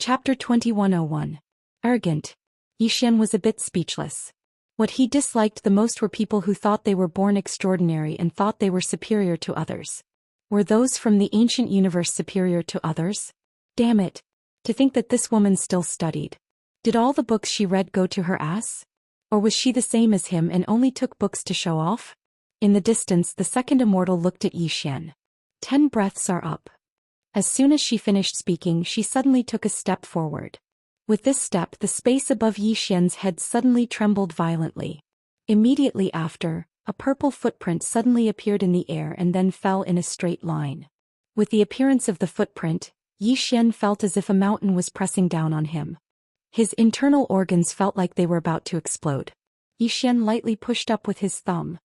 Chapter 2101. Arrogant. Xian was a bit speechless. What he disliked the most were people who thought they were born extraordinary and thought they were superior to others. Were those from the ancient universe superior to others? Damn it. To think that this woman still studied. Did all the books she read go to her ass? Or was she the same as him and only took books to show off? In the distance, the second immortal looked at Xian. 10 breaths are up. As soon as she finished speaking, she suddenly took a step forward. With this step, the space above Xian's head suddenly trembled violently. Immediately after, a purple footprint suddenly appeared in the air and then fell in a straight line. With the appearance of the footprint, Xian felt as if a mountain was pressing down on him. His internal organs felt like they were about to explode. Xian lightly pushed up with his thumb.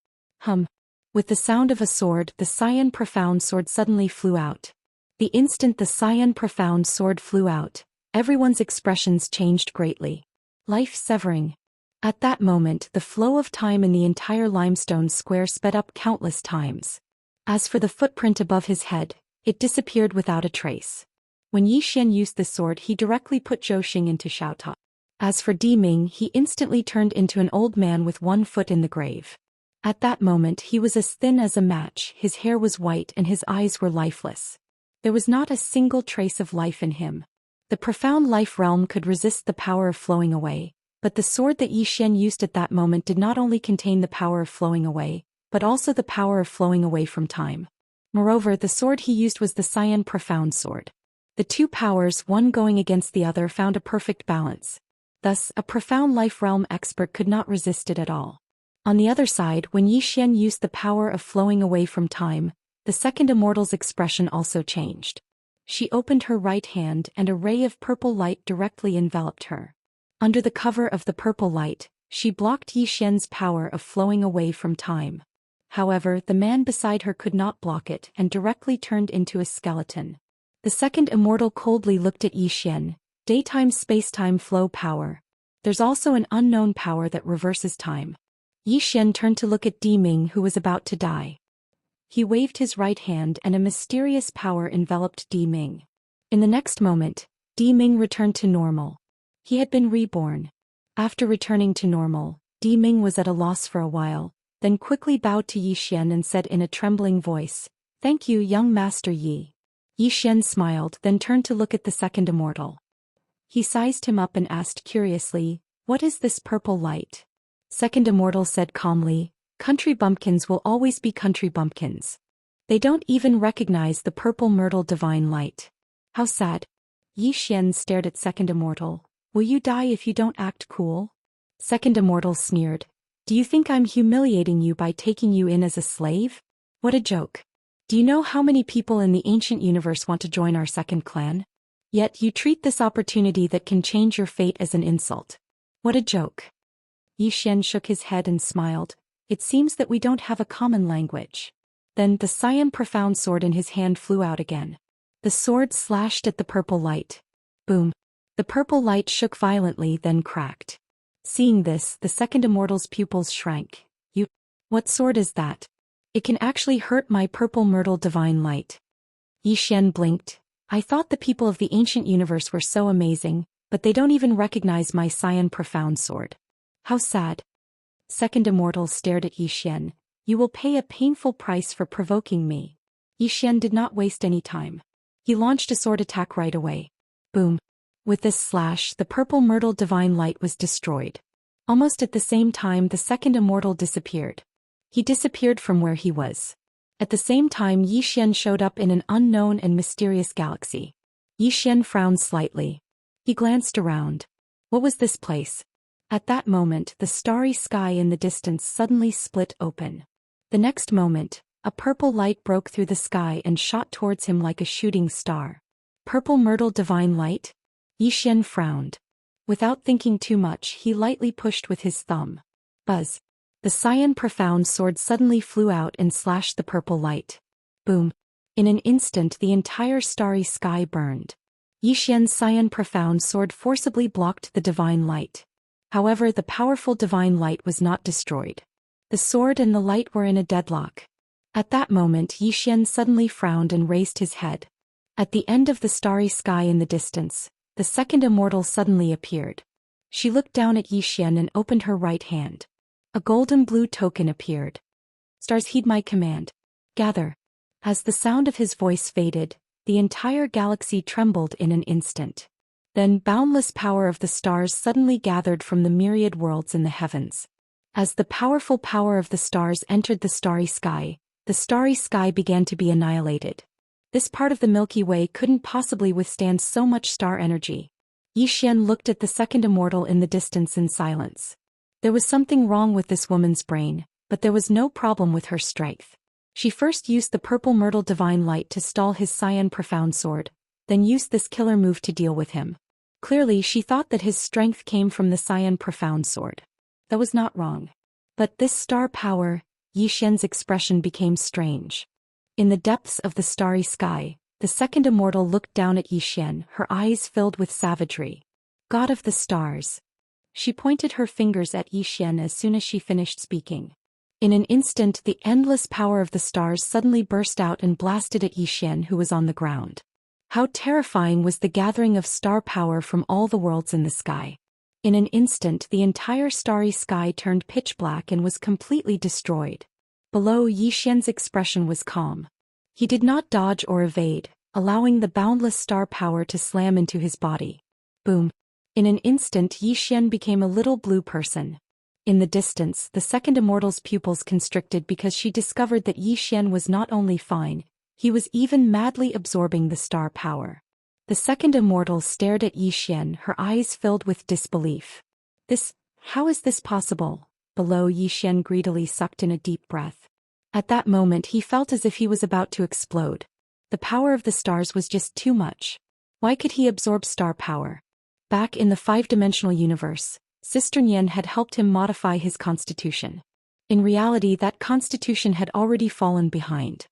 With the sound of a sword, the Xian profound sword suddenly flew out. The instant the Xian profound sword flew out, everyone's expressions changed greatly. Life-severing. At that moment, the flow of time in the entire limestone square sped up countless times. As for the footprint above his head, it disappeared without a trace. When Xian used the sword, he directly put Zhou Xian into Xiaota. As for Diming, he instantly turned into an old man with one foot in the grave. At that moment, he was as thin as a match, his hair was white and his eyes were lifeless. There was not a single trace of life in him. The profound life realm could resist the power of flowing away, but the sword that Xian used at that moment did not only contain the power of flowing away, but also the power of flowing away from time. Moreover, the sword he used was the Xian profound sword. The two powers, one going against the other, found a perfect balance. Thus, a profound life realm expert could not resist it at all. On the other side, when Xian used the power of flowing away from time, the second immortal's expression also changed. She opened her right hand and a ray of purple light directly enveloped her. Under the cover of the purple light, she blocked Xian's power of flowing away from time. However, the man beside her could not block it and directly turned into a skeleton. The second immortal coldly looked at Xian. Daytime space-time flow power. There's also an unknown power that reverses time. Xian turned to look at Diming, who was about to die. He waved his right hand and a mysterious power enveloped Diming. In the next moment, Diming returned to normal. He had been reborn. After returning to normal, Diming was at a loss for a while, then quickly bowed to Xian and said in a trembling voice, "Thank you, young Master Yi." Xian smiled, then turned to look at the second immortal. He sized him up and asked curiously, "What is this purple light?" Second immortal said calmly, "Country bumpkins will always be country bumpkins. They don't even recognize the purple myrtle divine light." How sad. Xian stared at second immortal. "Will you die if you don't act cool?" Second immortal sneered. "Do you think I'm humiliating you by taking you in as a slave? What a joke. Do you know how many people in the ancient universe want to join our second clan? Yet you treat this opportunity that can change your fate as an insult. What a joke." Xian shook his head and smiled. "It seems that we don't have a common language." Then the Xian profound sword in his hand flew out again. The sword slashed at the purple light. Boom. The purple light shook violently, then cracked. Seeing this, the second immortal's pupils shrank. What sword is that? It can actually hurt my purple myrtle divine light." Xian blinked. "I thought the people of the ancient universe were so amazing, but they don't even recognize my Xian profound sword. How sad." Second immortal stared at Xian. "You will pay a painful price for provoking me." Xian did not waste any time. He launched a sword attack right away. Boom. With this slash, the purple myrtle divine light was destroyed. Almost at the same time, the second immortal disappeared. He disappeared from where he was. At the same time, Xian showed up in an unknown and mysterious galaxy. Xian frowned slightly. He glanced around. What was this place? At that moment, the starry sky in the distance suddenly split open. The next moment, a purple light broke through the sky and shot towards him like a shooting star. Purple myrtle divine light? Xian frowned. Without thinking too much, he lightly pushed with his thumb. Buzz. The Xian profound sword suddenly flew out and slashed the purple light. Boom. In an instant, the entire starry sky burned. Xian's Xian profound sword forcibly blocked the divine light. However, the powerful divine light was not destroyed. The sword and the light were in a deadlock. At that moment, Xian suddenly frowned and raised his head. At the end of the starry sky in the distance, the second immortal suddenly appeared. She looked down at Xian and opened her right hand. A golden blue token appeared. Stars, heed my command. Gather. As the sound of his voice faded, the entire galaxy trembled in an instant. Then boundless power of the stars suddenly gathered from the myriad worlds in the heavens. As the powerful power of the stars entered the starry sky began to be annihilated. This part of the Milky Way couldn't possibly withstand so much star energy. Xian looked at the second immortal in the distance in silence. There was something wrong with this woman's brain, but there was no problem with her strength. She first used the purple myrtle divine light to stall his Xian profound sword, then used this killer move to deal with him. Clearly she thought that his strength came from the Xian profound sword. That was not wrong. But this star power, Xian's expression became strange. In the depths of the starry sky, the second immortal looked down at Xian, her eyes filled with savagery. God of the stars. She pointed her fingers at Xian as soon as she finished speaking. In an instant the endless power of the stars suddenly burst out and blasted at Xian, who was on the ground. How terrifying was the gathering of star power from all the worlds in the sky. In an instant the entire starry sky turned pitch black and was completely destroyed. Below, Xian's expression was calm. He did not dodge or evade, allowing the boundless star power to slam into his body. Boom. In an instant Xian became a little blue person. In the distance, the second immortal's pupils constricted because she discovered that Xian was not only fine, he was even madly absorbing the star power. The second immortal stared at Xian, her eyes filled with disbelief. How is this possible? Below, Xian greedily sucked in a deep breath. At that moment he felt as if he was about to explode. The power of the stars was just too much. Why could he absorb star power? Back in the five-dimensional universe, Sister Nian had helped him modify his constitution. In reality, that constitution had already fallen behind.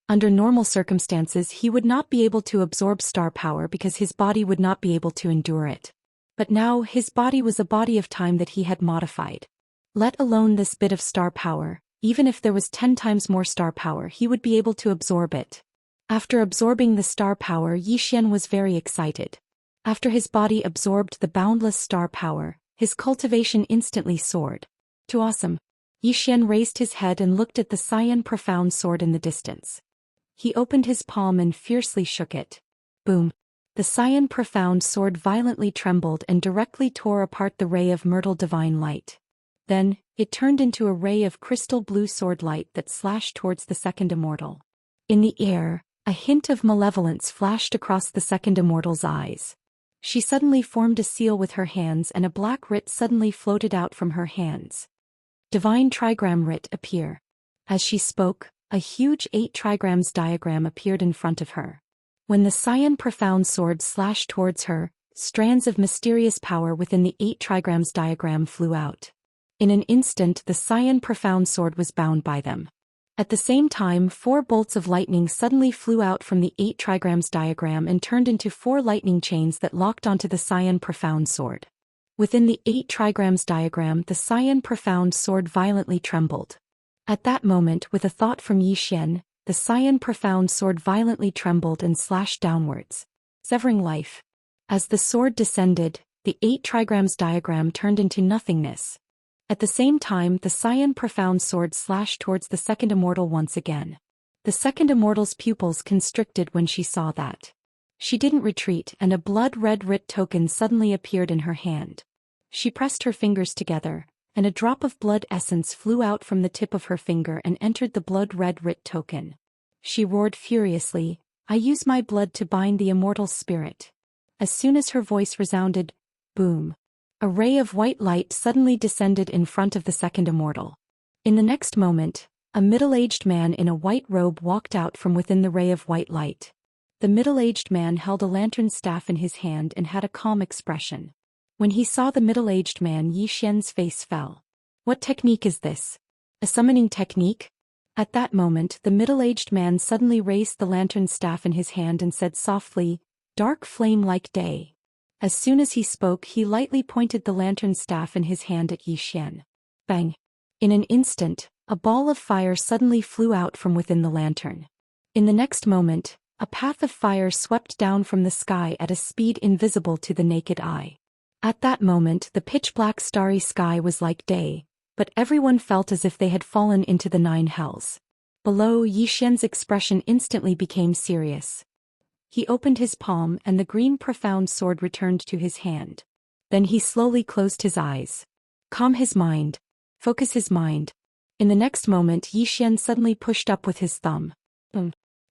Under normal circumstances he would not be able to absorb star power because his body would not be able to endure it. But now his body was a body of time that he had modified. Let alone this bit of star power, even if there was 10 times more star power he would be able to absorb it. After absorbing the star power, Xian was very excited. After his body absorbed the boundless star power, his cultivation instantly soared. Too awesome. Xian raised his head and looked at the Xian profound sword in the distance. He opened his palm and fiercely shook it. Boom. The Xian profound sword violently trembled and directly tore apart the ray of myrtle divine light. Then, it turned into a ray of crystal blue sword light that slashed towards the second immortal. In the air, a hint of malevolence flashed across the second immortal's eyes. She suddenly formed a seal with her hands and a black writ suddenly floated out from her hands. Divine trigram writ appear. As she spoke, a huge 8 trigrams diagram appeared in front of her. When the Xian profound sword slashed towards her, strands of mysterious power within the 8 trigrams diagram flew out. In an instant the Xian profound sword was bound by them. At the same time 4 bolts of lightning suddenly flew out from the 8 trigrams diagram and turned into 4 lightning chains that locked onto the Xian profound sword. Within the 8 trigrams diagram the Xian profound sword violently trembled. At that moment, with a thought from Xian, the Xian profound sword violently trembled and slashed downwards, severing life. As the sword descended, the 8 trigrams diagram turned into nothingness. At the same time the Xian profound sword slashed towards the second immortal once again. The second immortal's pupils constricted when she saw that. She didn't retreat and a blood-red writ token suddenly appeared in her hand. She pressed her fingers together, and a drop of blood essence flew out from the tip of her finger and entered the blood-red writ token. She roared furiously, "I use my blood to bind the immortal spirit." As soon as her voice resounded, boom. A ray of white light suddenly descended in front of the second immortal. In the next moment, a middle-aged man in a white robe walked out from within the ray of white light. The middle-aged man held a lantern staff in his hand and had a calm expression. When he saw the middle-aged man, Xian's face fell. What technique is this? A summoning technique? At that moment the middle-aged man suddenly raised the lantern staff in his hand and said softly, "Dark flame like day." As soon as he spoke he lightly pointed the lantern staff in his hand at Xian. Bang! In an instant, a ball of fire suddenly flew out from within the lantern. In the next moment, A path of fire swept down from the sky at a speed invisible to the naked eye. At that moment the pitch-black starry sky was like day, but everyone felt as if they had fallen into the 9 hells. Below, Xian's expression instantly became serious. He opened his palm and the green profound sword returned to his hand. Then he slowly closed his eyes. Calm his mind. Focus his mind. In the next moment Xian suddenly pushed up with his thumb.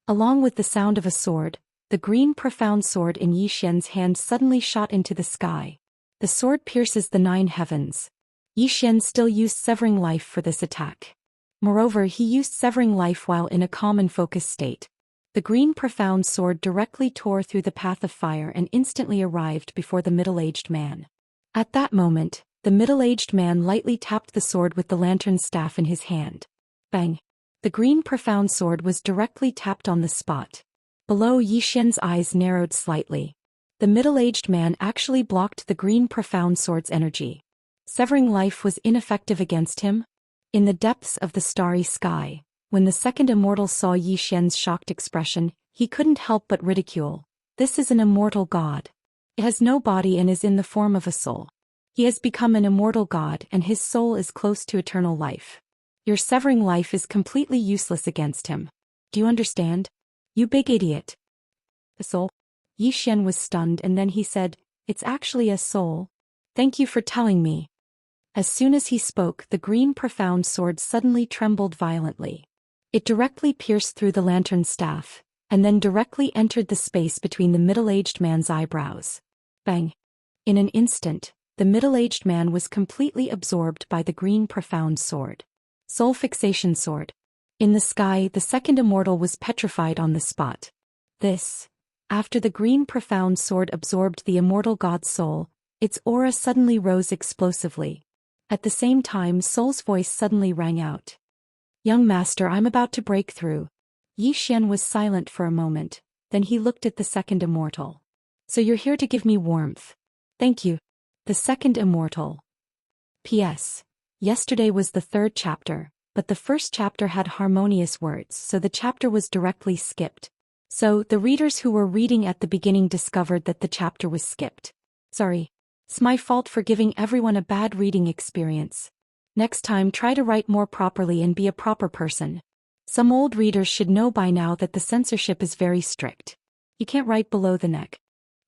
Along with the sound of a sword, the green profound sword in Xian's hand suddenly shot into the sky. The sword pierces the 9 heavens. Xian still used severing life for this attack. Moreover, he used severing life while in a calm and focused state. The green profound sword directly tore through the path of fire and instantly arrived before the middle-aged man. At that moment, the middle-aged man lightly tapped the sword with the lantern staff in his hand. Bang! The green profound sword was directly tapped on the spot. Below, Xian's eyes narrowed slightly. The middle-aged man actually blocked the green profound sword's energy. Severing life was ineffective against him. In the depths of the starry sky, when the second immortal saw Xian's shocked expression, he couldn't help but ridicule. This is an immortal god. It has no body and is in the form of a soul. He has become an immortal god and his soul is close to eternal life. Your severing life is completely useless against him. Do you understand? You big idiot. The soul? Xian was stunned and then he said, "It's actually a soul. Thank you for telling me." As soon as he spoke, the green profound sword suddenly trembled violently. It directly pierced through the lantern staff, and then directly entered the space between the middle-aged man's eyebrows. Bang! In an instant, the middle-aged man was completely absorbed by the green profound sword. Soul fixation sword. In the sky, the second immortal was petrified on the spot. After the green profound sword absorbed the immortal god's soul, its aura suddenly rose explosively. At the same time, Soul's voice suddenly rang out. "Young master, I'm about to break through." Xian was silent for a moment, then he looked at the second immortal. "So you're here to give me warmth." "Thank you." The second immortal. P.S. Yesterday was the 3rd chapter, but the first chapter had harmonious words, so the chapter was directly skipped. So, the readers who were reading at the beginning discovered that the chapter was skipped. Sorry. It's my fault for giving everyone a bad reading experience. Next time try to write more properly and be a proper person. Some old readers should know by now that the censorship is very strict. You can't write below the neck.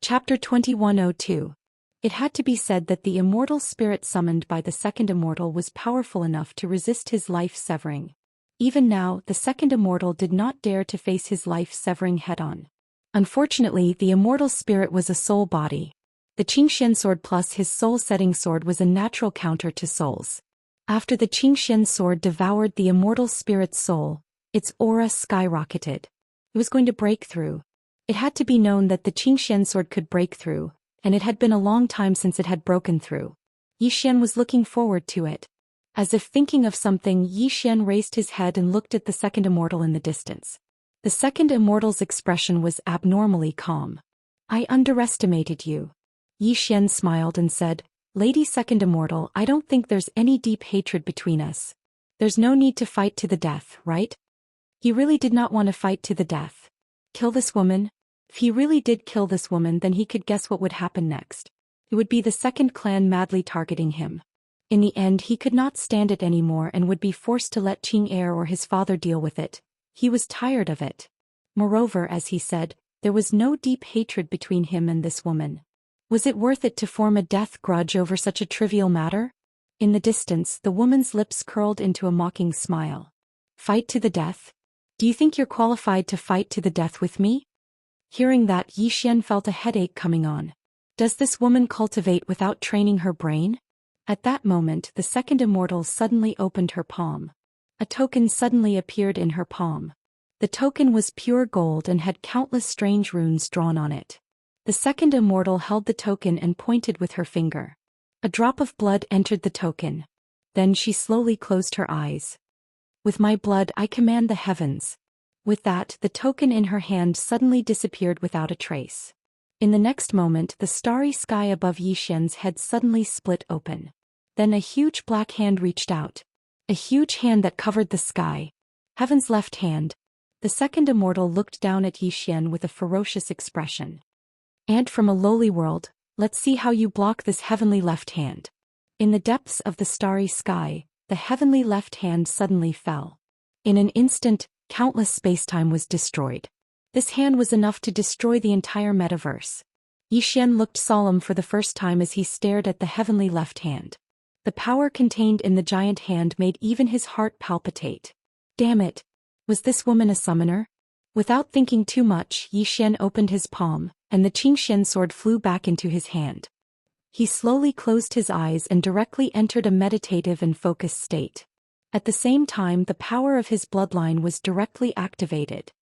Chapter 2102. It had to be said that the immortal spirit summoned by the second immortal was powerful enough to resist his life severing. Even now, the second immortal did not dare to face his life severing head-on. Unfortunately, the immortal spirit was a soul body. The Xianxia sword plus his soul-setting sword was a natural counter to souls. After the Xianxia sword devoured the immortal spirit's soul, its aura skyrocketed. It was going to break through. It had to be known that the Xianxia sword could break through, and it had been a long time since it had broken through. Xian was looking forward to it. As if thinking of something, Xian raised his head and looked at the second immortal in the distance. The second immortal's expression was abnormally calm. "I underestimated you." Xian smiled and said, "Lady Second Immortal, I don't think there's any deep hatred between us. There's no need to fight to the death, right?" He really did not want to fight to the death. Kill this woman? If he really did kill this woman, then he could guess what would happen next. It would be the second clan madly targeting him. In the end, he could not stand it anymore and would be forced to let Qing or his father deal with it. He was tired of it. Moreover, as he said, there was no deep hatred between him and this woman. Was it worth it to form a death grudge over such a trivial matter? In the distance, the woman's lips curled into a mocking smile. "Fight to the death? Do you think you're qualified to fight to the death with me?" Hearing that, Xian felt a headache coming on. Does this woman cultivate without training her brain? At that moment, the second immortal suddenly opened her palm. A token suddenly appeared in her palm. The token was pure gold and had countless strange runes drawn on it. The second immortal held the token and pointed with her finger. A drop of blood entered the token. Then she slowly closed her eyes. "With my blood I command the heavens." With that, the token in her hand suddenly disappeared without a trace. In the next moment, the starry sky above Xian's head suddenly split open. Then a huge black hand reached out. A huge hand that covered the sky. Heaven's left hand. The second immortal looked down at Zhou Xian with a ferocious expression. "And from a lowly world, let's see how you block this heavenly left hand." In the depths of the starry sky, the heavenly left hand suddenly fell. In an instant, countless spacetime was destroyed. This hand was enough to destroy the entire metaverse. Zhou Xian looked solemn for the first time as he stared at the heavenly left hand. The power contained in the giant hand made even his heart palpitate. Damn it! Was this woman a summoner? Without thinking too much, Zhou Xian opened his palm, and the Xianxia sword flew back into his hand. He slowly closed his eyes and directly entered a meditative and focused state. At the same time, the power of his bloodline was directly activated.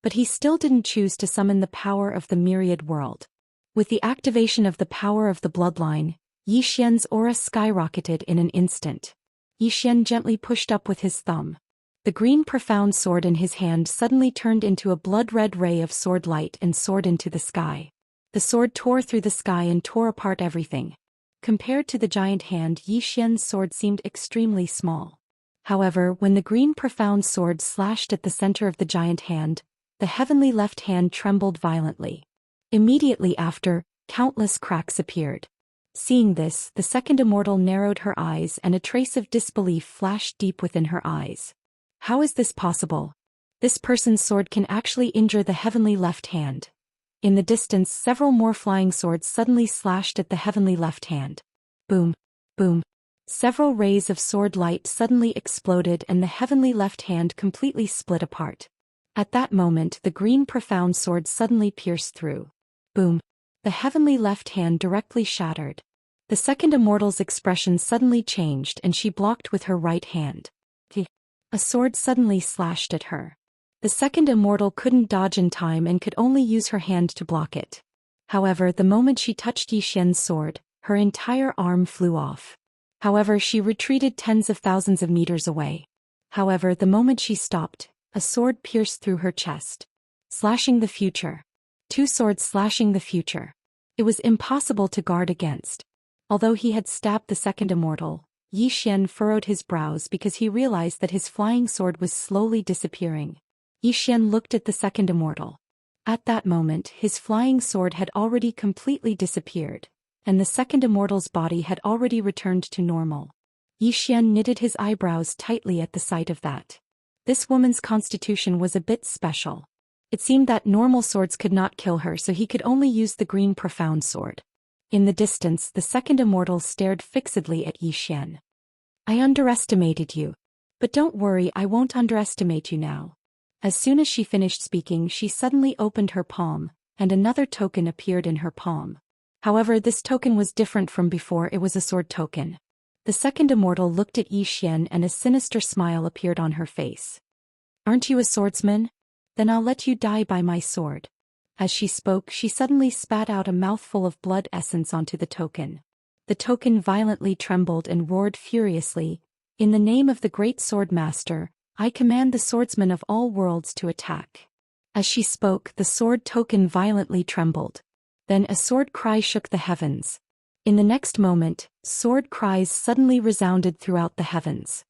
But he still didn't choose to summon the power of the myriad world. With the activation of the power of the bloodline, Zhou Xian's aura skyrocketed in an instant. Zhou Xian gently pushed up with his thumb. The green profound sword in his hand suddenly turned into a blood-red ray of sword light and soared into the sky. The sword tore through the sky and tore apart everything. Compared to the giant hand, Zhou Xian's sword seemed extremely small. However, when the green profound sword slashed at the center of the giant hand, the heavenly left hand trembled violently. Immediately after, countless cracks appeared. Seeing this, the second immortal narrowed her eyes and a trace of disbelief flashed deep within her eyes. How is this possible? This person's sword can actually injure the heavenly left hand. In the distance, several more flying swords suddenly slashed at the heavenly left hand. Boom! Boom! Several rays of sword light suddenly exploded and the heavenly left hand completely split apart. At that moment, the green profound sword suddenly pierced through. Boom! The heavenly left hand directly shattered. The second immortal's expression suddenly changed and she blocked with her right hand. A sword suddenly slashed at her. The second immortal couldn't dodge in time and could only use her hand to block it. However, the moment she touched Zhou Xian's sword, her entire arm flew off. However, she retreated tens of thousands of meters away. However, the moment she stopped, a sword pierced through her chest. Slashing the future. Two swords slashing the future. It was impossible to guard against. Although he had stabbed the second immortal, Zhou Xian furrowed his brows because he realized that his flying sword was slowly disappearing. Zhou Xian looked at the second immortal. At that moment, his flying sword had already completely disappeared, and the second immortal's body had already returned to normal. Zhou Xian knitted his eyebrows tightly at the sight of that. This woman's constitution was a bit special. It seemed that normal swords could not kill her, so he could only use the green profound sword. In the distance, the second immortal stared fixedly at Zhou Xian. "I underestimated you. But don't worry, I won't underestimate you now." As soon as she finished speaking, she suddenly opened her palm, and another token appeared in her palm. However, this token was different from before. It was a sword token. The second immortal looked at Zhou Xian and a sinister smile appeared on her face. "Aren't you a swordsman? Then I'll let you die by my sword." As she spoke, she suddenly spat out a mouthful of blood essence onto the token. The token violently trembled and roared furiously, "In the name of the great sword master, I command the swordsmen of all worlds to attack." As she spoke, the sword token violently trembled. Then a sword cry shook the heavens. In the next moment, sword cries suddenly resounded throughout the heavens.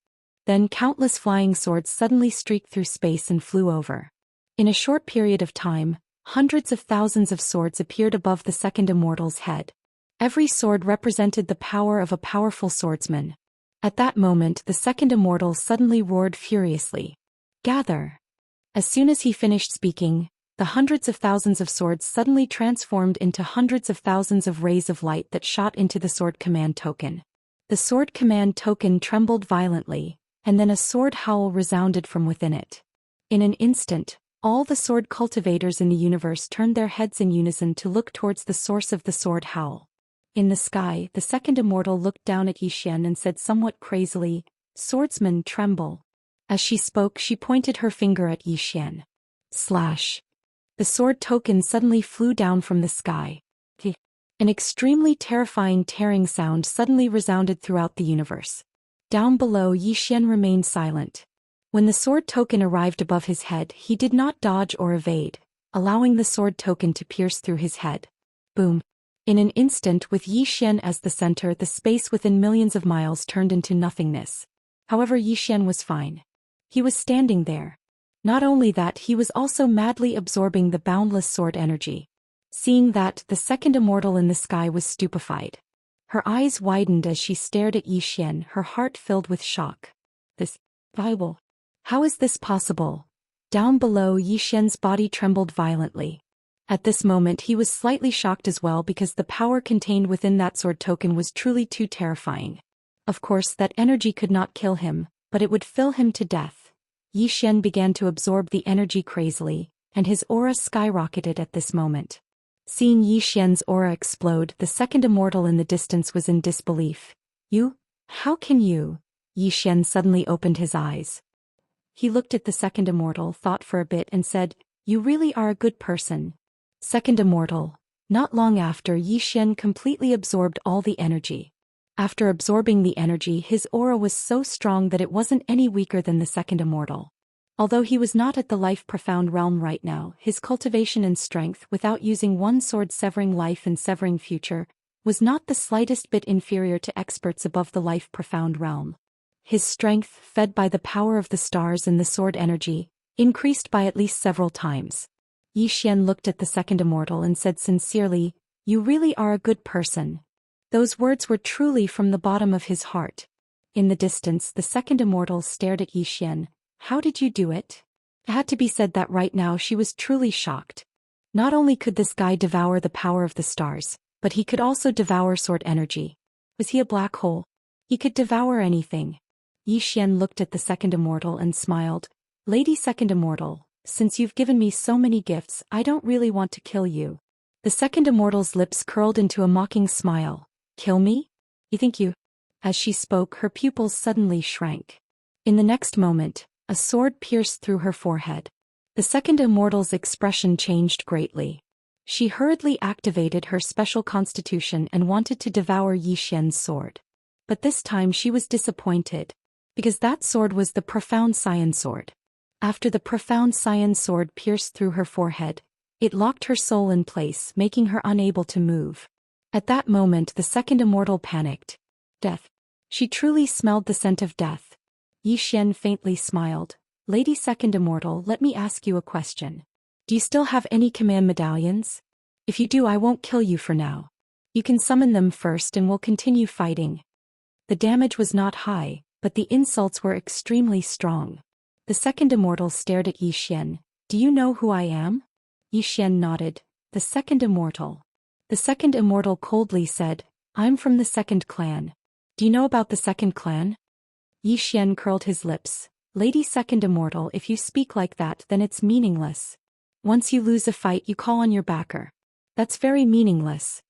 Then countless flying swords suddenly streaked through space and flew over. In a short period of time, hundreds of thousands of swords appeared above the second immortal's head. Every sword represented the power of a powerful swordsman. At that moment, the second immortal suddenly roared furiously. "Gather!" As soon as he finished speaking, the hundreds of thousands of swords suddenly transformed into hundreds of thousands of rays of light that shot into the sword command token. The sword command token trembled violently, and then a sword howl resounded from within it. In an instant, all the sword cultivators in the universe turned their heads in unison to look towards the source of the sword howl. In the sky, the second immortal looked down at Zhou Xian and said somewhat crazily, "Swordsman, tremble." As she spoke, she pointed her finger at Zhou Xian. Slash! The sword token suddenly flew down from the sky. An extremely terrifying tearing sound suddenly resounded throughout the universe. Down below, Zhou Xian remained silent. When the sword token arrived above his head, he did not dodge or evade, allowing the sword token to pierce through his head. Boom! In an instant, with Zhou Xian as the center, the space within millions of miles turned into nothingness. However, Zhou Xian was fine. He was standing there. Not only that, he was also madly absorbing the boundless sword energy. Seeing that, the second immortal in the sky was stupefied. Her eyes widened as she stared at Zhou Xian, her heart filled with shock. This Bible. How is this possible? Down below, Zhou Xian's body trembled violently. At this moment he was slightly shocked as well because the power contained within that sword token was truly too terrifying. Of course that energy could not kill him, but it would fill him to death. Zhou Xian began to absorb the energy crazily, and his aura skyrocketed at this moment. Seeing Zhou Xian's aura explode, the second immortal in the distance was in disbelief. You? How can you? Zhou Xian suddenly opened his eyes. He looked at the second immortal, thought for a bit and said, "You really are a good person." Second immortal. Not long after, Zhou Xian completely absorbed all the energy. After absorbing the energy, his aura was so strong that it wasn't any weaker than the second immortal. Although he was not at the life-profound realm right now, his cultivation and strength, without using one sword severing life and severing future, was not the slightest bit inferior to experts above the life-profound realm. His strength, fed by the power of the stars and the sword energy, increased by at least several times. Zhou Xian looked at the second immortal and said sincerely, "You really are a good person." Those words were truly from the bottom of his heart. In the distance, the second immortal stared at Zhou Xian. How did you do it? It had to be said that right now she was truly shocked. Not only could this guy devour the power of the stars, but he could also devour sword energy. Was he a black hole? He could devour anything. Zhou Xian looked at the second immortal and smiled. "Lady second immortal, since you've given me so many gifts, I don't really want to kill you." The second immortal's lips curled into a mocking smile. "Kill me? You think you?" As she spoke, her pupils suddenly shrank. In the next moment, a sword pierced through her forehead. The second immortal's expression changed greatly. She hurriedly activated her special constitution and wanted to devour Zhou Xian's sword. But this time she was disappointed, because that sword was the profound Scion sword. After the profound Scion sword pierced through her forehead, it locked her soul in place, making her unable to move. At that moment the second immortal panicked. Death. She truly smelled the scent of death. Zhou Xian faintly smiled. "Lady second immortal, let me ask you a question. Do you still have any command medallions? If you do, I won't kill you for now. You can summon them first and we'll continue fighting." The damage was not high, but the insults were extremely strong. The second immortal stared at Zhou Xian. "Do you know who I am?" Zhou Xian nodded. "The second immortal." The second immortal coldly said, "I'm from the second clan. Do you know about the second clan?" Zhou Xian curled his lips. "Lady second immortal, if you speak like that then it's meaningless. Once you lose a fight you call on your backer. That's very meaningless."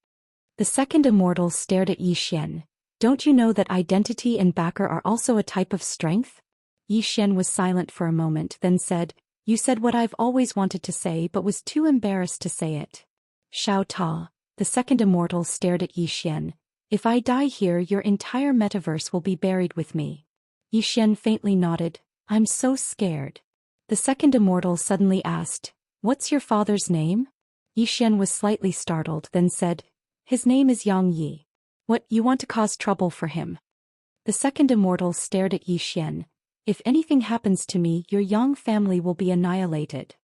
The second immortal stared at Zhou Xian. "Don't you know that identity and backer are also a type of strength?" Zhou Xian was silent for a moment, then said, "You said what I've always wanted to say but was too embarrassed to say it." Xiao Ta. The second immortal stared at Zhou Xian. "If I die here, your entire metaverse will be buried with me." Zhou Xian faintly nodded. "I'm so scared." The second immortal suddenly asked, "What's your father's name?" Zhou Xian was slightly startled, then said, "His name is Yang Yi." "What, you want to cause trouble for him?" The second immortal stared at Zhou Xian. "If anything happens to me, your Yang family will be annihilated."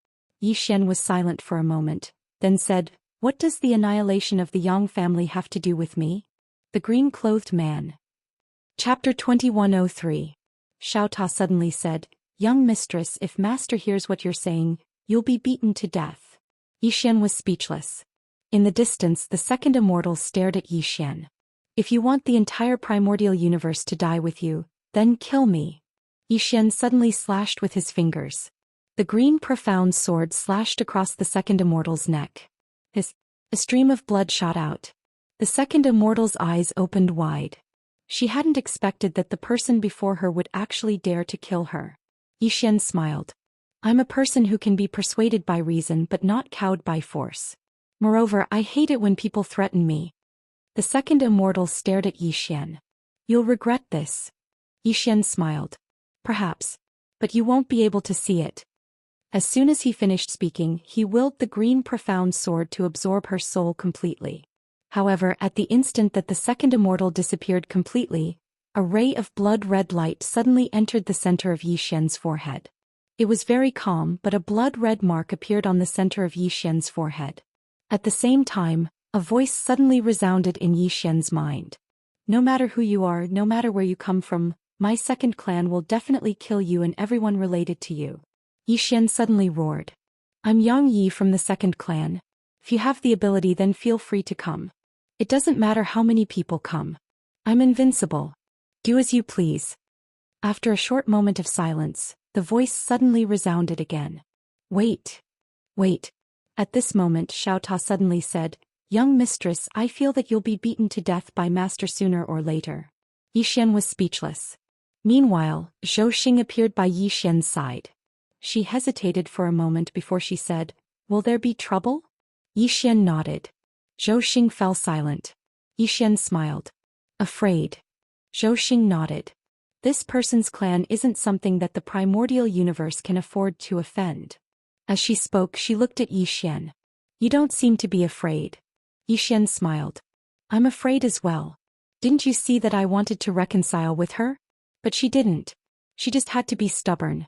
Zhou Xian was silent for a moment, then said, "What does the annihilation of the Yang family have to do with me?" The green-clothed man. Chapter 2103. Xiao Ta suddenly said, "Young mistress, if master hears what you're saying, you'll be beaten to death." Zhou Xian was speechless. In the distance, the second immortal stared at Zhou Xian. "If you want the entire primordial universe to die with you, then kill me." Zhou Xian suddenly slashed with his fingers. The green profound sword slashed across the second immortal's neck. A stream of blood shot out. The second immortal's eyes opened wide. She hadn't expected that the person before her would actually dare to kill her. Zhou Xian smiled. "I'm a person who can be persuaded by reason but not cowed by force. Moreover, I hate it when people threaten me." The second immortal stared at Zhou Xian. "You'll regret this." Zhou Xian smiled. "Perhaps. But you won't be able to see it." As soon as he finished speaking, he willed the green profound sword to absorb her soul completely. However, at the instant that the second immortal disappeared completely, a ray of blood-red light suddenly entered the center of Zhou Xian's forehead. It was very calm, but a blood-red mark appeared on the center of Yi Xian's forehead. At the same time, a voice suddenly resounded in Yi Xian's mind. No matter who you are, no matter where you come from, my second clan will definitely kill you and everyone related to you. Yi Xian suddenly roared. I'm Yang Yi from the second clan. If you have the ability, then feel free to come. It doesn't matter how many people come. I'm invincible. Do as you please. After a short moment of silence, the voice suddenly resounded again. Wait. Wait. At this moment Xiao Ta suddenly said, Young mistress, I feel that you'll be beaten to death by master sooner or later. Yi Xian was speechless. Meanwhile, Zhou Xian appeared by Yi Xian's side. She hesitated for a moment before she said, Will there be trouble? Yi Xian nodded. Zhou Xian fell silent. Yi Xian smiled. Afraid. Zhou Xian nodded. This person's clan isn't something that the primordial universe can afford to offend. As she spoke, she looked at Yi Xian. You don't seem to be afraid. Yi Xian smiled. I'm afraid as well. Didn't you see that I wanted to reconcile with her? But she didn't. She just had to be stubborn.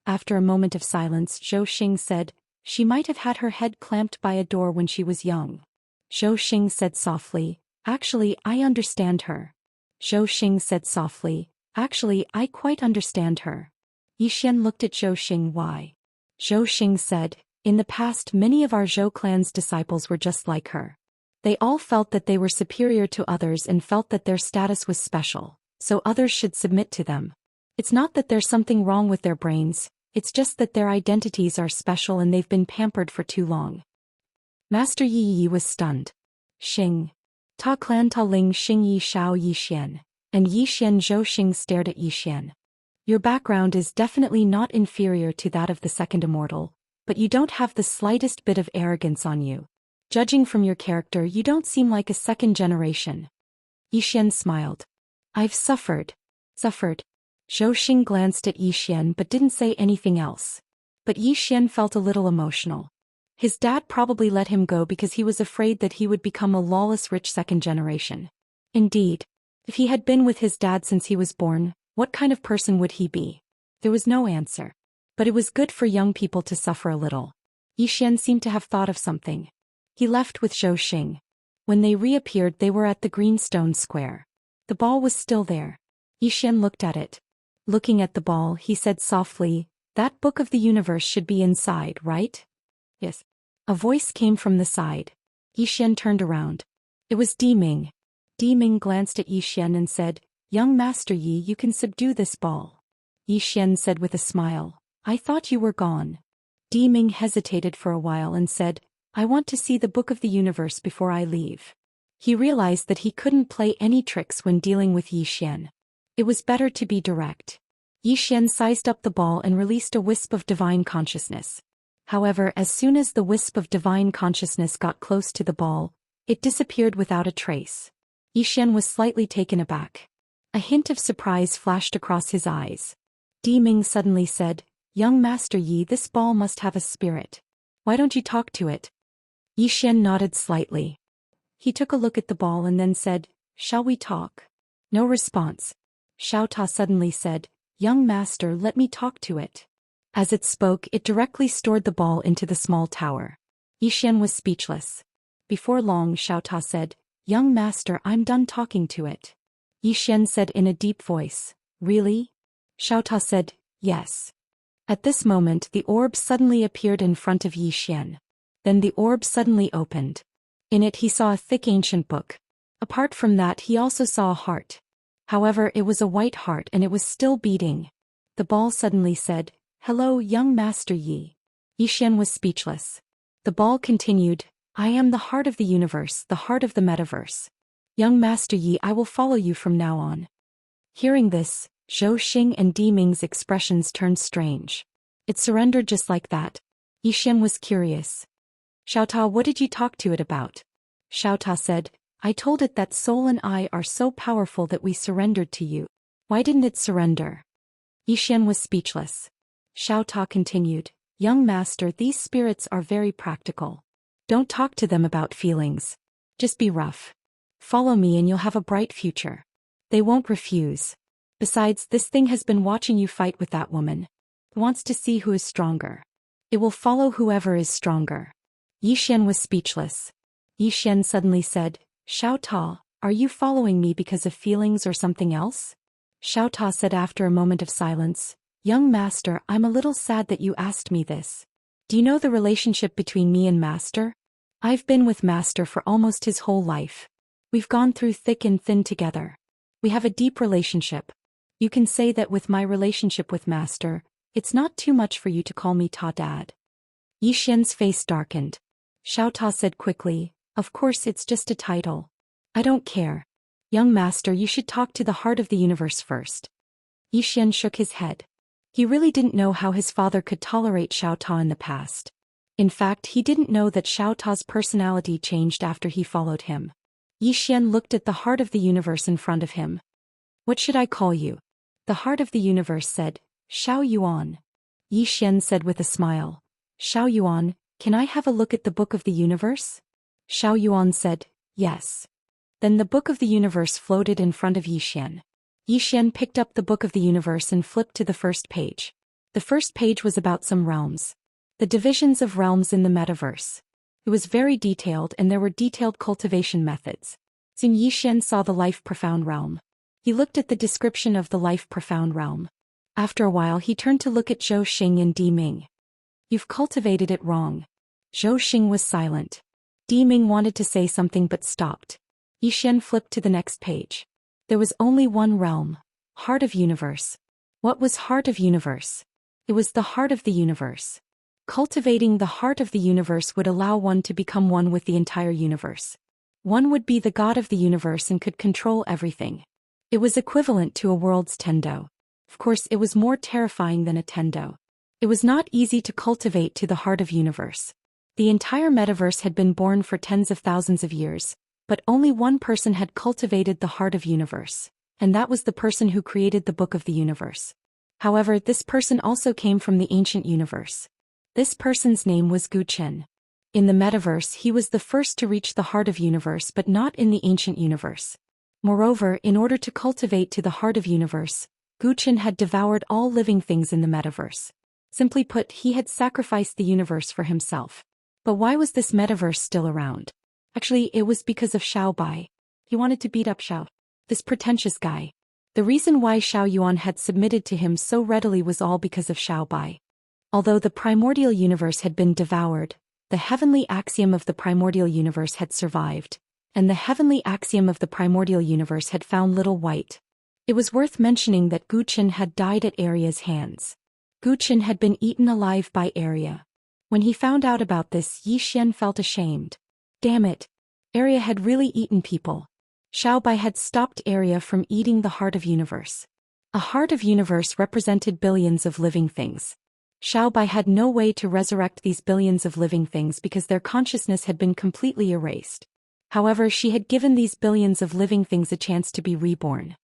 After a moment of silence, Zhou Xian said, She might have had her head clamped by a door when she was young. Zhou Xian said softly, Actually, I understand her. Zhou Xian said softly, Actually, I quite understand her. Yi Xian looked at Zhou Xian. Why? Zhou Xian said, In the past many of our Zhou clan's disciples were just like her. They all felt that they were superior to others and felt that their status was special, so others should submit to them. It's not that there's something wrong with their brains, it's just that their identities are special and they've been pampered for too long. Master Yi Yi was stunned. Xing. Ta clan ta ling Xing Yi Shao Yi Xian. And Yi Xian. Zhou Xian stared at Yi Xian. Your background is definitely not inferior to that of the second immortal, but you don't have the slightest bit of arrogance on you. Judging from your character, you don't seem like a second generation. Yi Xian smiled. I've suffered. Zhou Xian glanced at Yi Xian but didn't say anything else. But Yi Xian felt a little emotional. His dad probably let him go because he was afraid that he would become a lawless rich second generation. Indeed, if he had been with his dad since he was born, what kind of person would he be? There was no answer. But it was good for young people to suffer a little. Yi Xian seemed to have thought of something. He left with Zhou Xian. When they reappeared, they were at the green stone square. The ball was still there. Yi Xian looked at it. Looking at the ball, he said softly, That book of the universe should be inside, right? Yes. A voice came from the side. Yi Xian turned around. It was Di Ming. Di Ming glanced at Yi Xian and said, Young Master Yi, you can subdue this ball. Yi Xian said with a smile, I thought you were gone. Di Ming hesitated for a while and said, I want to see the book of the universe before I leave. He realized that he couldn't play any tricks when dealing with Yi Xian. It was better to be direct. Yi Xian sized up the ball and released a wisp of divine consciousness. However, as soon as the wisp of divine consciousness got close to the ball, it disappeared without a trace. Yi Xian was slightly taken aback. A hint of surprise flashed across his eyes. Di Ming suddenly said, Young Master Yi, this ball must have a spirit. Why don't you talk to it? Yi Xian nodded slightly. He took a look at the ball and then said, Shall we talk? No response. Xiao Ta suddenly said, Young master, let me talk to it. As it spoke, it directly stored the ball into the small tower. Yi Xian was speechless. Before long, Xiao Ta said, Young master, I'm done talking to it. Yi Xian said in a deep voice, Really? Xiao Ta said, Yes. At this moment, the orb suddenly appeared in front of Yi Xian. Then the orb suddenly opened. In it he saw a thick ancient book. Apart from that, he also saw a heart. However, it was a white heart and it was still beating. The ball suddenly said, Hello, young Master Yi. Yi Xian was speechless. The ball continued, I am the heart of the universe, the heart of the metaverse. Young Master Yi, I will follow you from now on. Hearing this, Zhou Xian and Di Ming's expressions turned strange. It surrendered just like that. Yi Xian was curious. Xiao Ta, what did you talk to it about? Xiao Ta said, I told it that soul and I are so powerful that we surrendered to you. Why didn't it surrender? Yi Xian was speechless. Xiao Ta continued, Young master, these spirits are very practical. Don't talk to them about feelings. Just be rough. Follow me and you'll have a bright future. They won't refuse. Besides, this thing has been watching you fight with that woman. It wants to see who is stronger. It will follow whoever is stronger. Yi Xian was speechless. Yi Xian suddenly said, Xiao Ta, are you following me because of feelings or something else? Xiao Ta said after a moment of silence, Young master, I'm a little sad that you asked me this. Do you know the relationship between me and master? I've been with master for almost his whole life. We've gone through thick and thin together. We have a deep relationship. You can say that with my relationship with master, it's not too much for you to call me Ta Dad. Yi Xian's face darkened. Xiao Ta said quickly, Of course it's just a title. I don't care. Young master, you should talk to the heart of the universe first. Yi Xian shook his head. He really didn't know how his father could tolerate Xiao Ta in the past. In fact, he didn't know that Xiao Ta's personality changed after he followed him. Yi Xian looked at the heart of the universe in front of him. What should I call you? The heart of the universe said, Xiao Yuan. Yi Xian said with a smile, Xiao Yuan, can I have a look at the book of the universe? Xiao Yuan said, yes. Then the book of the universe floated in front of Yi Xian. Yi Xian picked up the book of the universe and flipped to the first page. The first page was about some realms. The divisions of realms in the metaverse. It was very detailed and there were detailed cultivation methods. Soon Yi Xian saw the life profound realm. He looked at the description of the life profound realm. After a while he turned to look at Zhou Xian and Di Ming. You've cultivated it wrong. Zhou Xian was silent. Di Ming wanted to say something but stopped. Yi Xian flipped to the next page. There was only one realm. Heart of Universe. What was Heart of Universe? It was the heart of the universe. Cultivating the heart of the universe would allow one to become one with the entire universe. One would be the god of the universe and could control everything. It was equivalent to a world's Tendo. Of course, it was more terrifying than a Tendo. It was not easy to cultivate to the heart of universe. The entire metaverse had been born for tens of thousands of years, but only one person had cultivated the heart of universe, and that was the person who created the book of the universe. However, this person also came from the ancient universe. This person's name was Zhou Xian. In the metaverse, he was the first to reach the heart of universe but not in the ancient universe. Moreover, in order to cultivate to the heart of universe, Zhou Xian had devoured all living things in the metaverse. Simply put, he had sacrificed the universe for himself. But why was this metaverse still around? Actually, it was because of Xiao Bai. He wanted to beat up Xiao, this pretentious guy. The reason why Xiao Yuan had submitted to him so readily was all because of Xiao Bai. Although the primordial universe had been devoured, the heavenly axiom of the primordial universe had survived, and the heavenly axiom of the primordial universe had found little white. It was worth mentioning that Zhou Xian had died at Arya's hands. Zhou Xian had been eaten alive by Arya. When he found out about this, Yi Xian felt ashamed. Damn it. Arya had really eaten people. Xiao Bai had stopped Arya from eating the heart of universe. A heart of universe represented billions of living things. Xiao Bai had no way to resurrect these billions of living things because their consciousness had been completely erased. However, she had given these billions of living things a chance to be reborn.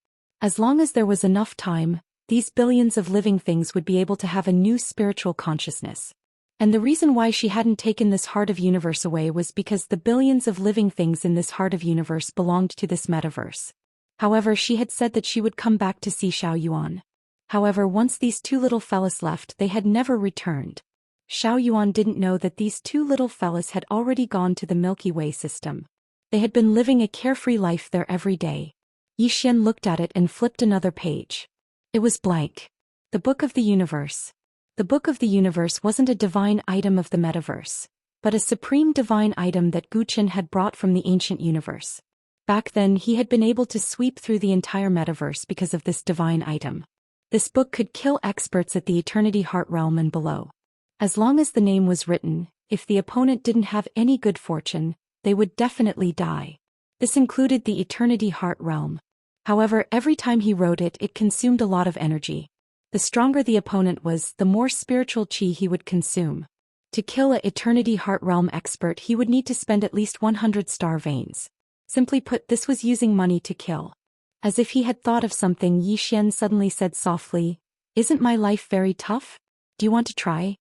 As long as there was enough time, these billions of living things would be able to have a new spiritual consciousness. And the reason why she hadn't taken this heart of universe away was because the billions of living things in this heart of universe belonged to this metaverse. However, she had said that she would come back to see Xiao Yuan. However, once these two little fellas left, they had never returned. Xiao Yuan didn't know that these two little fellas had already gone to the Milky Way system. They had been living a carefree life there every day. Yi Xian looked at it and flipped another page. It was blank. The Book of the Universe. The Book of the Universe wasn't a divine item of the metaverse, but a supreme divine item that Zhou Xian had brought from the ancient universe. Back then he had been able to sweep through the entire metaverse because of this divine item. This book could kill experts at the Eternity Heart realm and below. As long as the name was written, if the opponent didn't have any good fortune, they would definitely die. This included the Eternity Heart realm. However, every time he wrote it, it consumed a lot of energy. The stronger the opponent was, the more spiritual chi he would consume. To kill a Eternity Heart realm expert, he would need to spend at least 100 star veins. Simply put, this was using money to kill. As if he had thought of something, Yi Xian suddenly said softly, "Isn't my life very tough? Do you want to try?"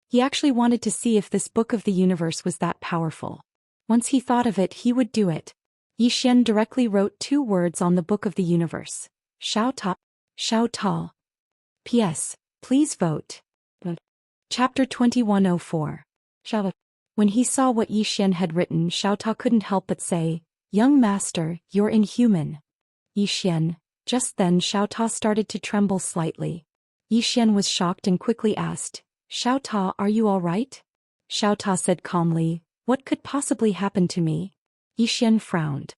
He actually wanted to see if this book of the universe was that powerful. Once he thought of it, he would do it. Yi Xian directly wrote 2 words on the book of the universe. Xiao Ta. Xiao Ta. P.S. Please vote. Chapter 2104. Xiao. When he saw what Yi Xian had written, Xiao Ta couldn't help but say, "Young master, you're inhuman." Yi Xian. Just then Xiao Ta started to tremble slightly. Yi Xian was shocked and quickly asked, "Xiao Ta, are you all right?" Xiao Ta said calmly, "What could possibly happen to me?" Yi Xian frowned.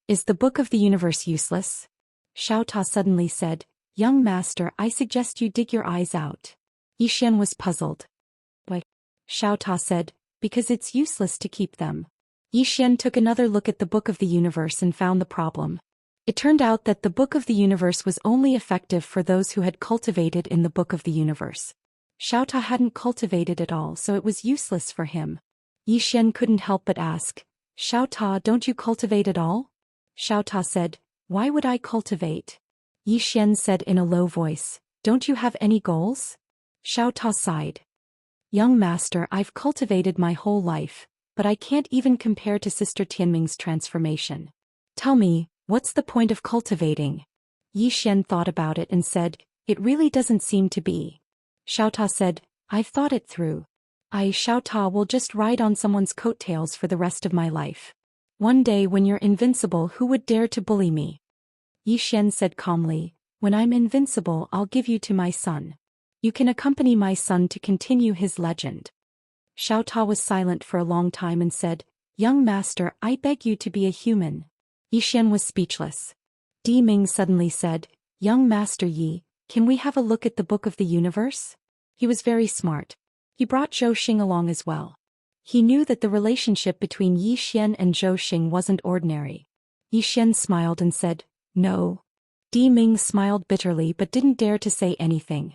"Is the book of the universe useless?" Xiao Ta suddenly said, "Young master, I suggest you dig your eyes out." Yi Xian was puzzled. "Why?" Xiao Ta said, "Because it's useless to keep them." Yi Xian took another look at the book of the universe and found the problem. It turned out that the book of the universe was only effective for those who had cultivated in the book of the universe. Xiao Ta hadn't cultivated at all, so it was useless for him. Yi Xian couldn't help but ask, "Xiao Ta, don't you cultivate at all?" Xiao Ta said, "Why would I cultivate?" Yi Xian said in a low voice, "Don't you have any goals?" Xiao Ta sighed. "Young master, I've cultivated my whole life, but I can't even compare to Sister Tianming's transformation. Tell me, what's the point of cultivating?" Yi Xian thought about it and said, "It really doesn't seem to be." Xiao Ta said, "I've thought it through. Xiao Ta, will just ride on someone's coattails for the rest of my life. One day when you're invincible, who would dare to bully me?" Yi Xian said calmly, "When I'm invincible, I'll give you to my son. You can accompany my son to continue his legend." Xiao Ta was silent for a long time and said, "Young master, I beg you to be a human." Yi Xian was speechless. Di Ming suddenly said, "Young master Yi, can we have a look at the book of the universe?" He was very smart. He brought Zhou Xian along as well. He knew that the relationship between Yi Xian and Zhou Xian wasn't ordinary. Yi Xian smiled and said, "No." Di Ming smiled bitterly but didn't dare to say anything.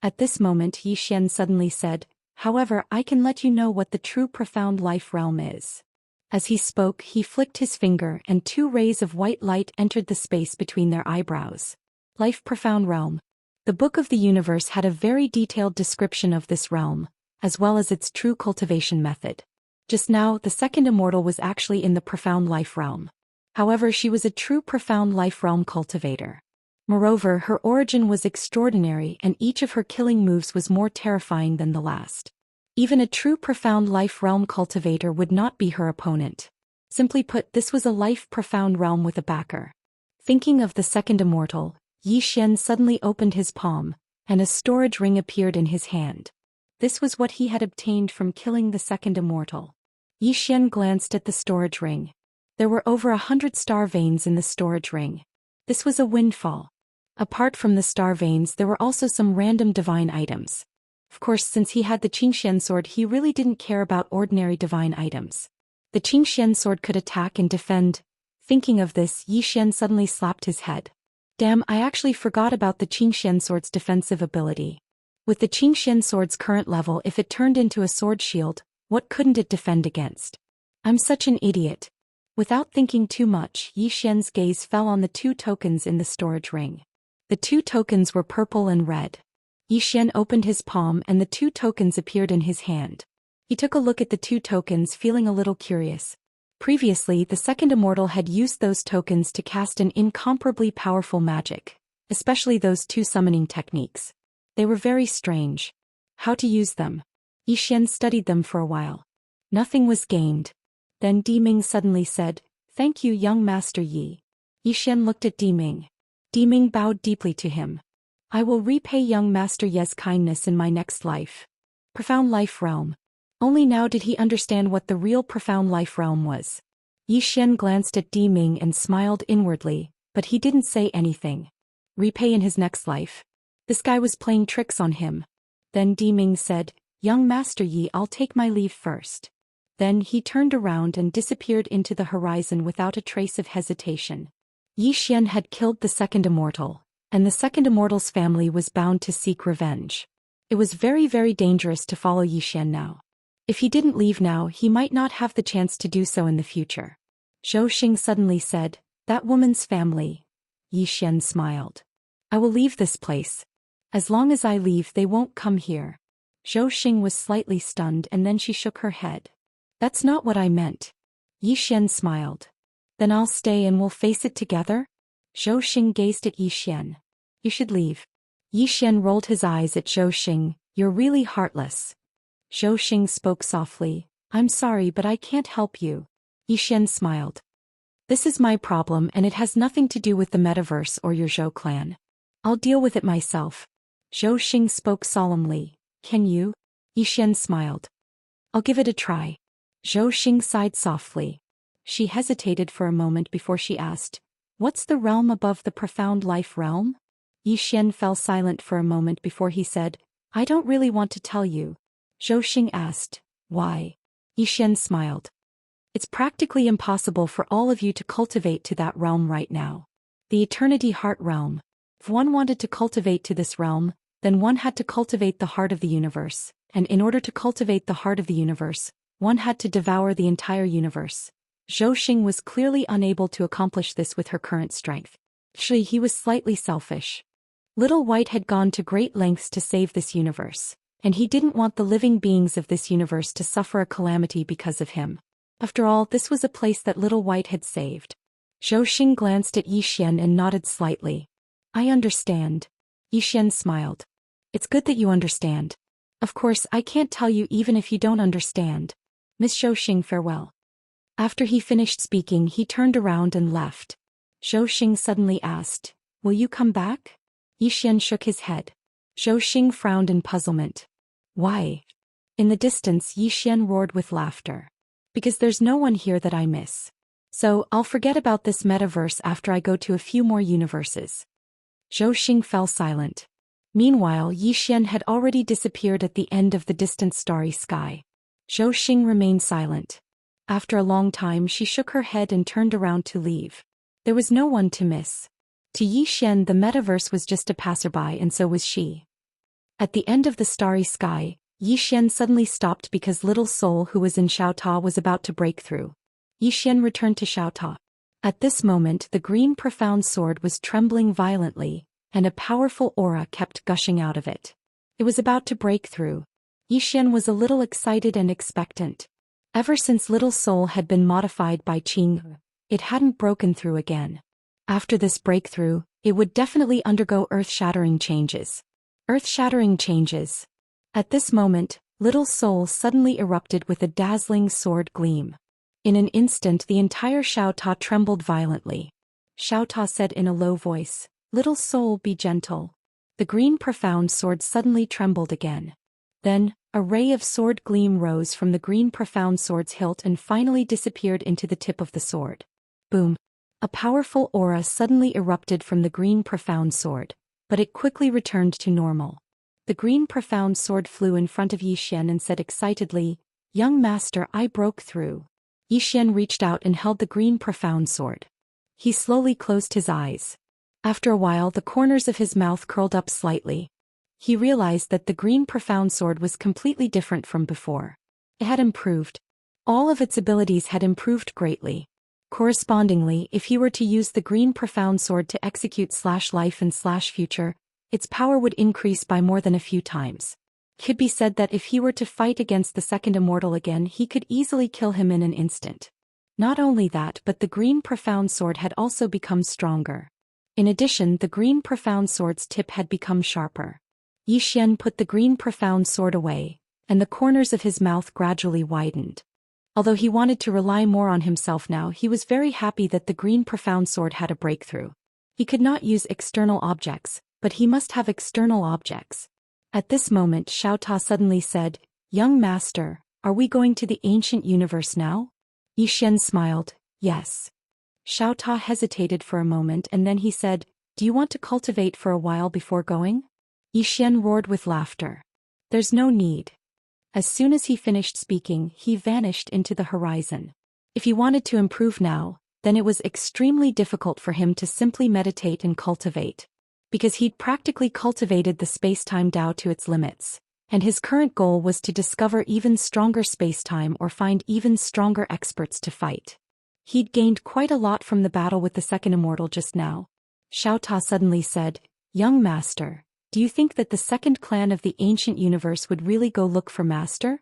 At this moment Yi Xian suddenly said, "However, I can let you know what the true profound life realm is." As he spoke, he flicked his finger and 2 rays of white light entered the space between their eyebrows. Life profound realm. The book of the universe had a very detailed description of this realm, as well as its true cultivation method. Just now, the second immortal was actually in the profound life realm. However, she was a true profound life realm cultivator. Moreover, her origin was extraordinary and each of her killing moves was more terrifying than the last. Even a true profound life realm cultivator would not be her opponent. Simply put, this was a life profound realm with a backer. Thinking of the second immortal, Yi Xian suddenly opened his palm, and a storage ring appeared in his hand. This was what he had obtained from killing the second immortal. Yi Xian glanced at the storage ring. There were over 100 star veins in the storage ring. This was a windfall. Apart from the star veins, there were also some random divine items. Of course, since he had the Qingxian sword, he really didn't care about ordinary divine items. The Qingxian sword could attack and defend. Thinking of this, Yi Xian suddenly slapped his head. Damn, I actually forgot about the Qingxian sword's defensive ability. With the Qingxian sword's current level, if it turned into a sword shield, what couldn't it defend against? I'm such an idiot. Without thinking too much, Yi Xian's gaze fell on the 2 tokens in the storage ring. The 2 tokens were purple and red. Yi Xian opened his palm and the 2 tokens appeared in his hand. He took a look at the 2 tokens, feeling a little curious. Previously, the second immortal had used those tokens to cast an incomparably powerful magic, especially those 2 summoning techniques. They were very strange. How to use them? Yi Xian studied them for a while. Nothing was gained. Then Di Ming suddenly said, "Thank you, young master Yi." Yi Xian looked at Di Ming. Di Ming bowed deeply to him. "I will repay young master Ye's kindness in my next life." Profound life realm. Only now did he understand what the real profound life realm was. Yi Xian glanced at Di Ming and smiled inwardly, but he didn't say anything. Repay in his next life. This guy was playing tricks on him. Then Di Ming said, "Young master Yi, I'll take my leave first." Then he turned around and disappeared into the horizon without a trace of hesitation. Yi Xian had killed the second immortal, and the second immortal's family was bound to seek revenge. It was very, very dangerous to follow Yi Xian now. If he didn't leave now, he might not have the chance to do so in the future. Zhou Xian suddenly said, "That woman's family." Yi Xian smiled. "I will leave this place. As long as I leave, they won't come here." Zhou Xian was slightly stunned and then she shook her head. "That's not what I meant." Yi Xian smiled. "Then I'll stay and we'll face it together?" Zhou Xian gazed at Yi Xian. "You should leave." Yi Xian rolled his eyes at Zhou Xian. You're really heartless. Zhou Xian spoke softly. I'm sorry, but I can't help you. Xian smiled. This is my problem and it has nothing to do with the metaverse or your Zhou clan. I'll deal with it myself. Zhou Xian spoke solemnly. Can you? Xian smiled. I'll give it a try. Zhou Xian sighed softly. She hesitated for a moment before she asked, What's the realm above the profound life realm? Xian fell silent for a moment before he said, I don't really want to tell you. Zhou Xian asked, Why? Xian smiled. It's practically impossible for all of you to cultivate to that realm right now. The Eternity Heart Realm. If one wanted to cultivate to this realm, then one had to cultivate the heart of the universe, and in order to cultivate the heart of the universe, one had to devour the entire universe. Zhou Xian was clearly unable to accomplish this with her current strength. He was slightly selfish. Little White had gone to great lengths to save this universe, and he didn't want the living beings of this universe to suffer a calamity because of him. After all, this was a place that Little White had saved. Zhou Xian glanced at Xian and nodded slightly. I understand. Xian smiled. It's good that you understand. Of course, I can't tell you even if you don't understand. Miss Zhou Xian, farewell. After he finished speaking, he turned around and left. Zhou Xian suddenly asked, Will you come back? Xian shook his head. Zhou Xian frowned in puzzlement. Why? In the distance, Xian roared with laughter. Because there's no one here that I miss. So, I'll forget about this metaverse after I go to a few more universes. Zhou Xian fell silent. Meanwhile, Xian had already disappeared at the end of the distant starry sky. Zhou Xian remained silent. After a long time, she shook her head and turned around to leave. There was no one to miss. To Xian, the metaverse was just a passerby, and so was she. At the end of the starry sky, Xian suddenly stopped because Little Soul who was in Xiaota was about to break through. Xian returned to Xiaota. At this moment, the green profound sword was trembling violently, and a powerful aura kept gushing out of it. It was about to break through. Xian was a little excited and expectant. Ever since Little Soul had been modified by Qing, it hadn't broken through again. After this breakthrough, it would definitely undergo earth-shattering changes. Earth-shattering changes. At this moment, Little Soul suddenly erupted with a dazzling sword gleam. In an instant, the entire Xiaota trembled violently. Xiaota said in a low voice, Little Soul, be gentle. The green profound sword suddenly trembled again. Then, a ray of sword gleam rose from the green profound sword's hilt and finally disappeared into the tip of the sword. Boom! A powerful aura suddenly erupted from the green profound sword, but it quickly returned to normal. The green profound sword flew in front of Xian and said excitedly, Young master, I broke through. Xian reached out and held the green profound sword. He slowly closed his eyes. After a while, the corners of his mouth curled up slightly. He realized that the green profound sword was completely different from before. It had improved. All of its abilities had improved greatly. Correspondingly, if he were to use the green profound sword to execute /life and /future, its power would increase by more than a few times. It could be said that if he were to fight against the second Immortal again, he could easily kill him in an instant. Not only that, but the green profound sword had also become stronger. In addition, the green profound sword's tip had become sharper. Xian put the green profound sword away, and the corners of his mouth gradually widened. Although he wanted to rely more on himself now, he was very happy that the green profound sword had a breakthrough. He could not use external objects, but he must have external objects. At this moment, Xiaota suddenly said, Young master, are we going to the ancient universe now? Xian smiled, yes. Xiaota hesitated for a moment and then he said, Do you want to cultivate for a while before going? Xian roared with laughter. There's no need. As soon as he finished speaking, he vanished into the horizon. If he wanted to improve now, then it was extremely difficult for him to simply meditate and cultivate. Because he'd practically cultivated the space-time Tao to its limits, and his current goal was to discover even stronger space-time or find even stronger experts to fight. He'd gained quite a lot from the battle with the second Immortal just now. Xiaota suddenly said, Young master, do you think that the second clan of the ancient universe would really go look for master?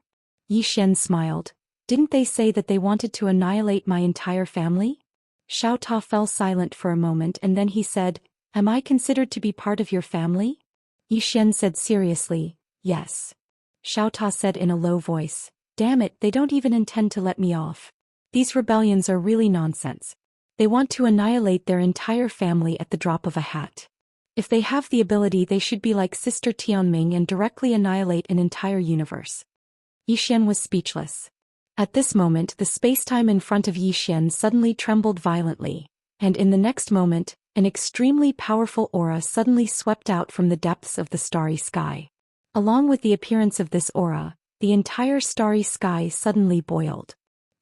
Xian smiled. Didn't they say that they wanted to annihilate my entire family? Xiaota fell silent for a moment and then he said, Am I considered to be part of your family? Xian said seriously, Yes. Xiaota said in a low voice. Damn it, they don't even intend to let me off. These rebellions are really nonsense. They want to annihilate their entire family at the drop of a hat. If they have the ability, they should be like Sister Tianming and directly annihilate an entire universe. Yixian was speechless. At this moment, the spacetime in front of Yixian suddenly trembled violently, and in the next moment, an extremely powerful aura suddenly swept out from the depths of the starry sky. Along with the appearance of this aura, the entire starry sky suddenly boiled.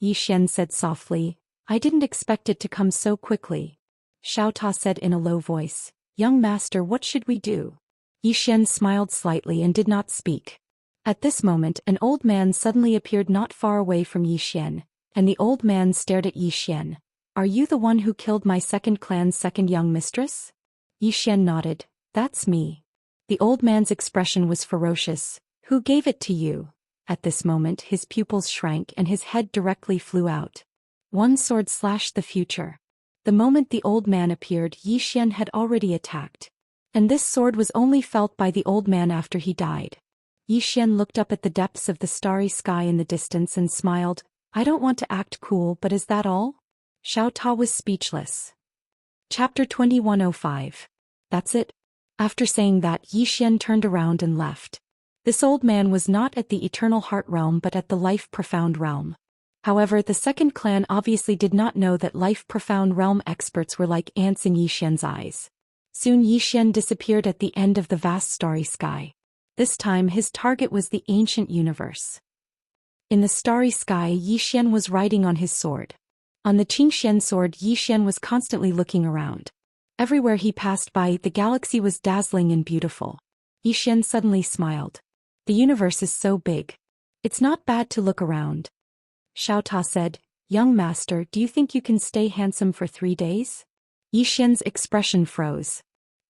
Yixian said softly, I didn't expect it to come so quickly. Xiaota said in a low voice, Young master, what should we do? Yixian smiled slightly and did not speak. At this moment, an old man suddenly appeared not far away from Yixian, and the old man stared at Yixian. Are you the one who killed my second clan's second young mistress? Yixian nodded. That's me. The old man's expression was ferocious. Who gave it to you? At this moment, his pupils shrank and his head directly flew out. One sword slashed the future. The moment the old man appeared, Yixian had already attacked. And this sword was only felt by the old man after he died. Yixian looked up at the depths of the starry sky in the distance and smiled. I don't want to act cool, but is that all? Xiaota was speechless. Chapter 2105. That's it. After saying that, Yixian turned around and left. This old man was not at the Eternal Heart Realm but at the Life Profound Realm. However, the second clan obviously did not know that Life Profound Realm experts were like ants in Yixian's eyes. Soon Yixian disappeared at the end of the vast starry sky. This time his target was the ancient universe. In the starry sky, Yixian was riding on his sword. On the Qingxian sword, Yixian was constantly looking around. Everywhere he passed by, the galaxy was dazzling and beautiful. Yixian suddenly smiled. The universe is so big. It's not bad to look around. Xiaota said, Young master, do you think you can stay handsome for 3 days? Yixian's expression froze.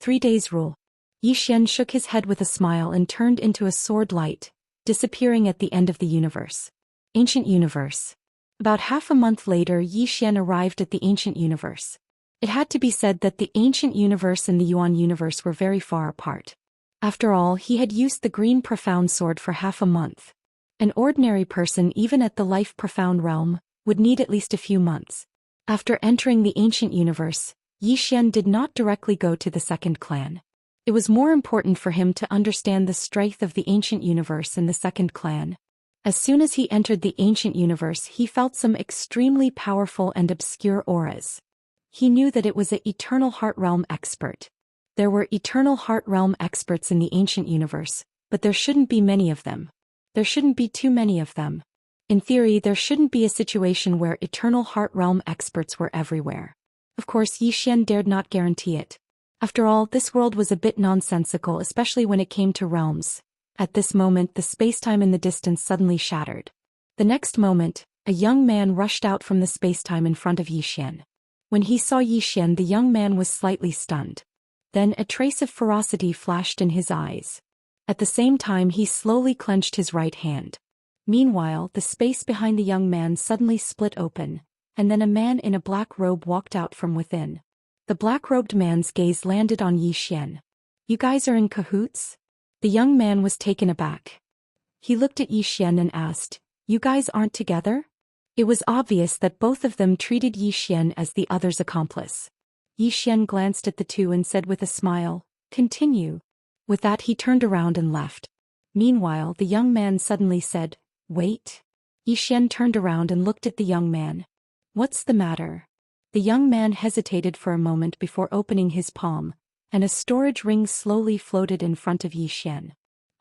3 days rule. Yixian shook his head with a smile and turned into a sword light, disappearing at the end of the universe. Ancient universe. About half a month later, Yixian arrived at the ancient universe. It had to be said that the ancient universe and the Yuan universe were very far apart. After all, he had used the green profound sword for half a month. An ordinary person, even at the Life Profound Realm, would need at least a few months. After entering the ancient universe, Yixian did not directly go to the second clan. It was more important for him to understand the strength of the ancient universe and the second clan. As soon as he entered the ancient universe, he felt some extremely powerful and obscure auras. He knew that it was an Eternal Heart Realm expert. There were Eternal Heart Realm experts in the ancient universe, but there shouldn't be many of them. There shouldn't be too many of them. In theory, there shouldn't be a situation where Eternal Heart Realm experts were everywhere. Of course, Yixian dared not guarantee it. After all, this world was a bit nonsensical, especially when it came to realms. At this moment, the spacetime in the distance suddenly shattered. The next moment, a young man rushed out from the spacetime in front of Yixian. When he saw Yixian, the young man was slightly stunned. Then a trace of ferocity flashed in his eyes. At the same time, he slowly clenched his right hand. Meanwhile, the space behind the young man suddenly split open, and then a man in a black robe walked out from within. The black-robed man's gaze landed on Yixian. You guys are in cahoots? The young man was taken aback. He looked at Yixian and asked, You guys aren't together? It was obvious that both of them treated Yixian as the other's accomplice. Yixian glanced at the two and said with a smile, Continue. With that, he turned around and left. Meanwhile, the young man suddenly said, Wait. Yixian turned around and looked at the young man. What's the matter? The young man hesitated for a moment before opening his palm, and a storage ring slowly floated in front of Yixian.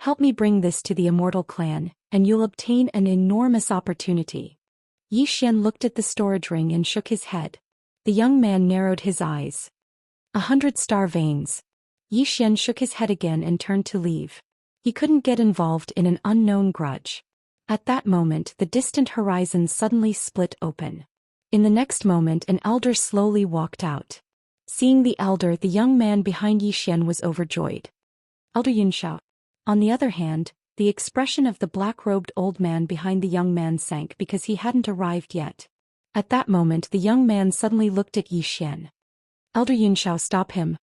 Help me bring this to the Immortal clan, and you'll obtain an enormous opportunity. Yixian looked at the storage ring and shook his head. The young man narrowed his eyes. 100 star veins. Yixian shook his head again and turned to leave. He couldn't get involved in an unknown grudge. At that moment, the distant horizon suddenly split open. In the next moment, an elder slowly walked out. Seeing the elder, the young man behind Yixian was overjoyed. Elder Yunxiao. On the other hand, the expression of the black-robed old man behind the young man sank because he hadn't arrived yet. At that moment, the young man suddenly looked at Yixian. Elder Yunxiao, stop him.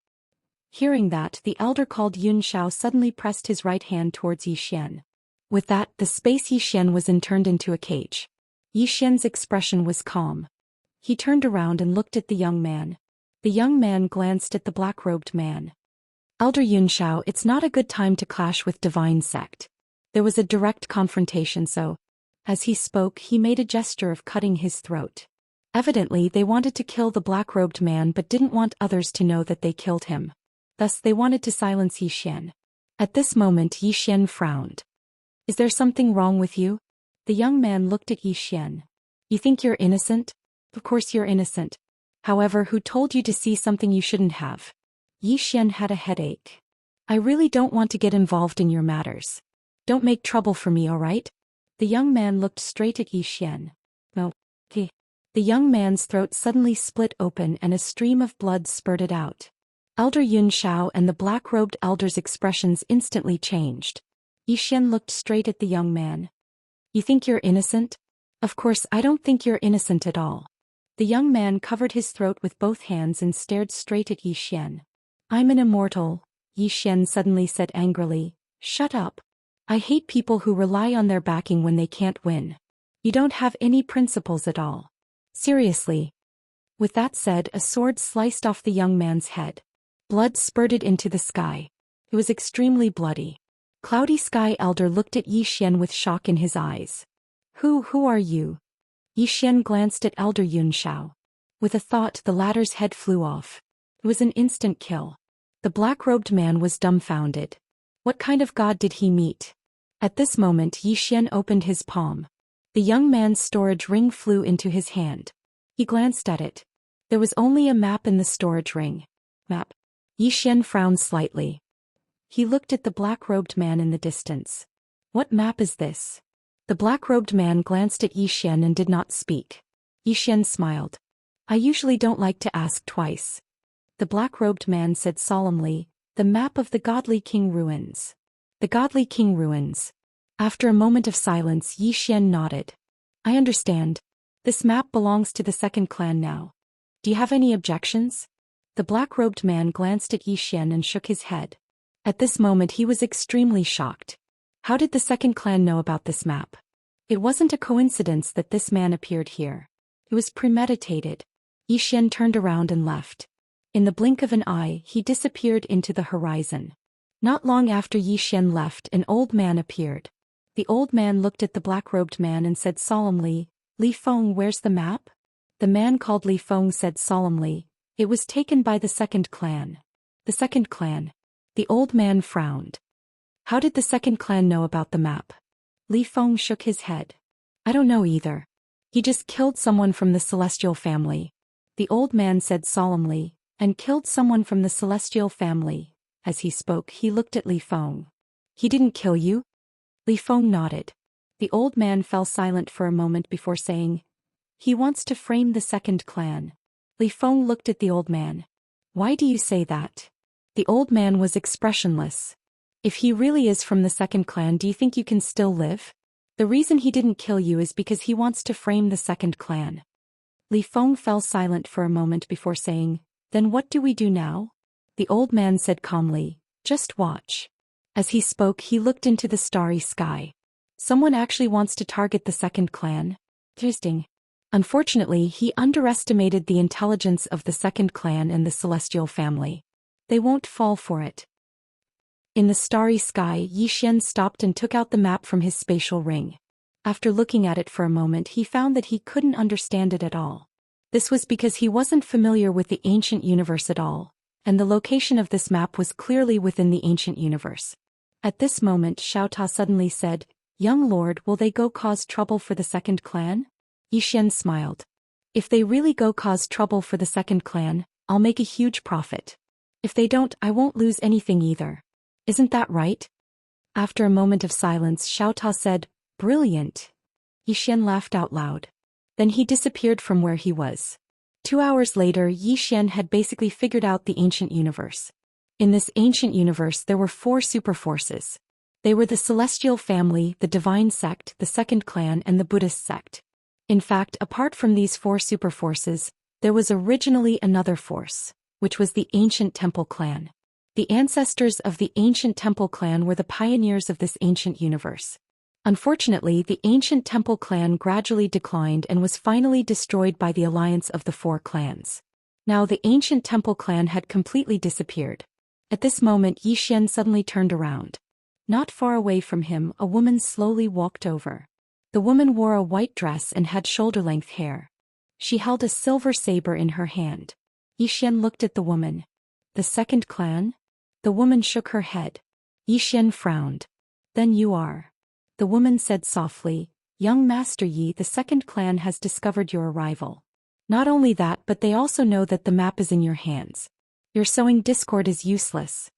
Hearing that, the elder called Yun Xiao suddenly pressed his right hand towards Yi Xian. With that, the space Yi Xian was in turned into a cage. Yi Xian's expression was calm. He turned around and looked at the young man. The young man glanced at the black-robed man. Elder Yun Xiao, it's not a good time to clash with divine sect. There was a direct confrontation, so, as he spoke, he made a gesture of cutting his throat. Evidently, they wanted to kill the black-robed man but didn't want others to know that they killed him. Thus, they wanted to silence Yi Xian. At this moment, Yi Xian frowned. Is there something wrong with you? The young man looked at Yi Xian. You think you're innocent? Of course you're innocent. However, who told you to see something you shouldn't have? Yi Xian had a headache. I really don't want to get involved in your matters. Don't make trouble for me, alright? The young man looked straight at Yi Xian. No. Okay. The young man's throat suddenly split open and a stream of blood spurted out. Elder Yun Xiao and the black-robed elder's expressions instantly changed. Yi Xian looked straight at the young man. You think you're innocent? Of course, I don't think you're innocent at all. The young man covered his throat with both hands and stared straight at Yi Xian. I'm an immortal, Yi Xian suddenly said angrily. Shut up. I hate people who rely on their backing when they can't win. You don't have any principles at all. Seriously. With that said, a sword sliced off the young man's head. Blood spurted into the sky. It was extremely bloody. Cloudy Sky Elder looked at Yi Xian with shock in his eyes. Who are you? Yi Xian glanced at Elder Yun Xiao. With a thought, the latter's head flew off. It was an instant kill. The black-robed man was dumbfounded. What kind of god did he meet? At this moment, Yi Xian opened his palm. The young man's storage ring flew into his hand. He glanced at it. There was only a map in the storage ring. Map. Yi Xian frowned slightly. He looked at the black-robed man in the distance. What map is this? The black-robed man glanced at Yi Xian and did not speak. Yi Xian smiled. I usually don't like to ask twice. The black-robed man said solemnly, the map of the Godly King Ruins. The Godly King Ruins. After a moment of silence, Yi Xian nodded. I understand. This map belongs to the second clan now. Do you have any objections? The black-robed man glanced at Yi Xian and shook his head. At this moment he was extremely shocked. How did the second clan know about this map? It wasn't a coincidence that this man appeared here. It was premeditated. Yi Xian turned around and left. In the blink of an eye, he disappeared into the horizon. Not long after Yi Xian left, an old man appeared. The old man looked at the black-robed man and said solemnly, Li Feng, where's the map? The man called Li Feng said solemnly, it was taken by the second clan. The second clan. The old man frowned. How did the second clan know about the map? Li Feng shook his head. I don't know either. He just killed someone from the celestial family. The old man said solemnly, and killed someone from the celestial family. As he spoke, he looked at Li Feng. He didn't kill you? Li Feng nodded. The old man fell silent for a moment before saying, he wants to frame the second clan. Li Feng looked at the old man. Why do you say that? The old man was expressionless. If he really is from the second clan, do you think you can still live? The reason he didn't kill you is because he wants to frame the second clan. Li Feng fell silent for a moment before saying, then what do we do now? The old man said calmly, just watch. As he spoke, he looked into the starry sky. Someone actually wants to target the second clan? Interesting. Unfortunately, he underestimated the intelligence of the second clan and the celestial family. They won't fall for it. In the starry sky, Yi Xian stopped and took out the map from his spatial ring. After looking at it for a moment, he found that he couldn't understand it at all. This was because he wasn't familiar with the ancient universe at all, and the location of this map was clearly within the ancient universe. At this moment, Xiao Ta suddenly said, Young lord, will they go cause trouble for the second clan? Yi Xian smiled. If they really go cause trouble for the second clan, I'll make a huge profit. If they don't, I won't lose anything either. Isn't that right? After a moment of silence, Xiao Ta said, Brilliant. Yi Xian laughed out loud. Then he disappeared from where he was. 2 hours later, Yi Xian had basically figured out the ancient universe. In this ancient universe, there were 4 superforces. They were the celestial family, the divine sect, the second clan, and the Buddhist sect. In fact, apart from these 4 superforces, there was originally another force, which was the ancient temple clan. The ancestors of the ancient Temple clan were the pioneers of this ancient universe. Unfortunately, the ancient Temple clan gradually declined and was finally destroyed by the alliance of the four clans. Now the ancient Temple clan had completely disappeared. At this moment Yi Xian suddenly turned around. Not far away from him, a woman slowly walked over. The woman wore a white dress and had shoulder-length hair. She held a silver saber in her hand. Yi Xian looked at the woman. The second clan? The woman shook her head. Yi Xian frowned. Then you are. The woman said softly, young Master Yi, the second clan has discovered your arrival. Not only that, but they also know that the map is in your hands. Your sowing discord is useless.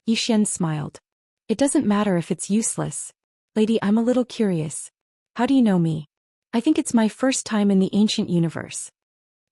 Yi Xian smiled. It doesn't matter if it's useless. Lady, I'm a little curious. How do you know me? I think it's my first time in the ancient universe.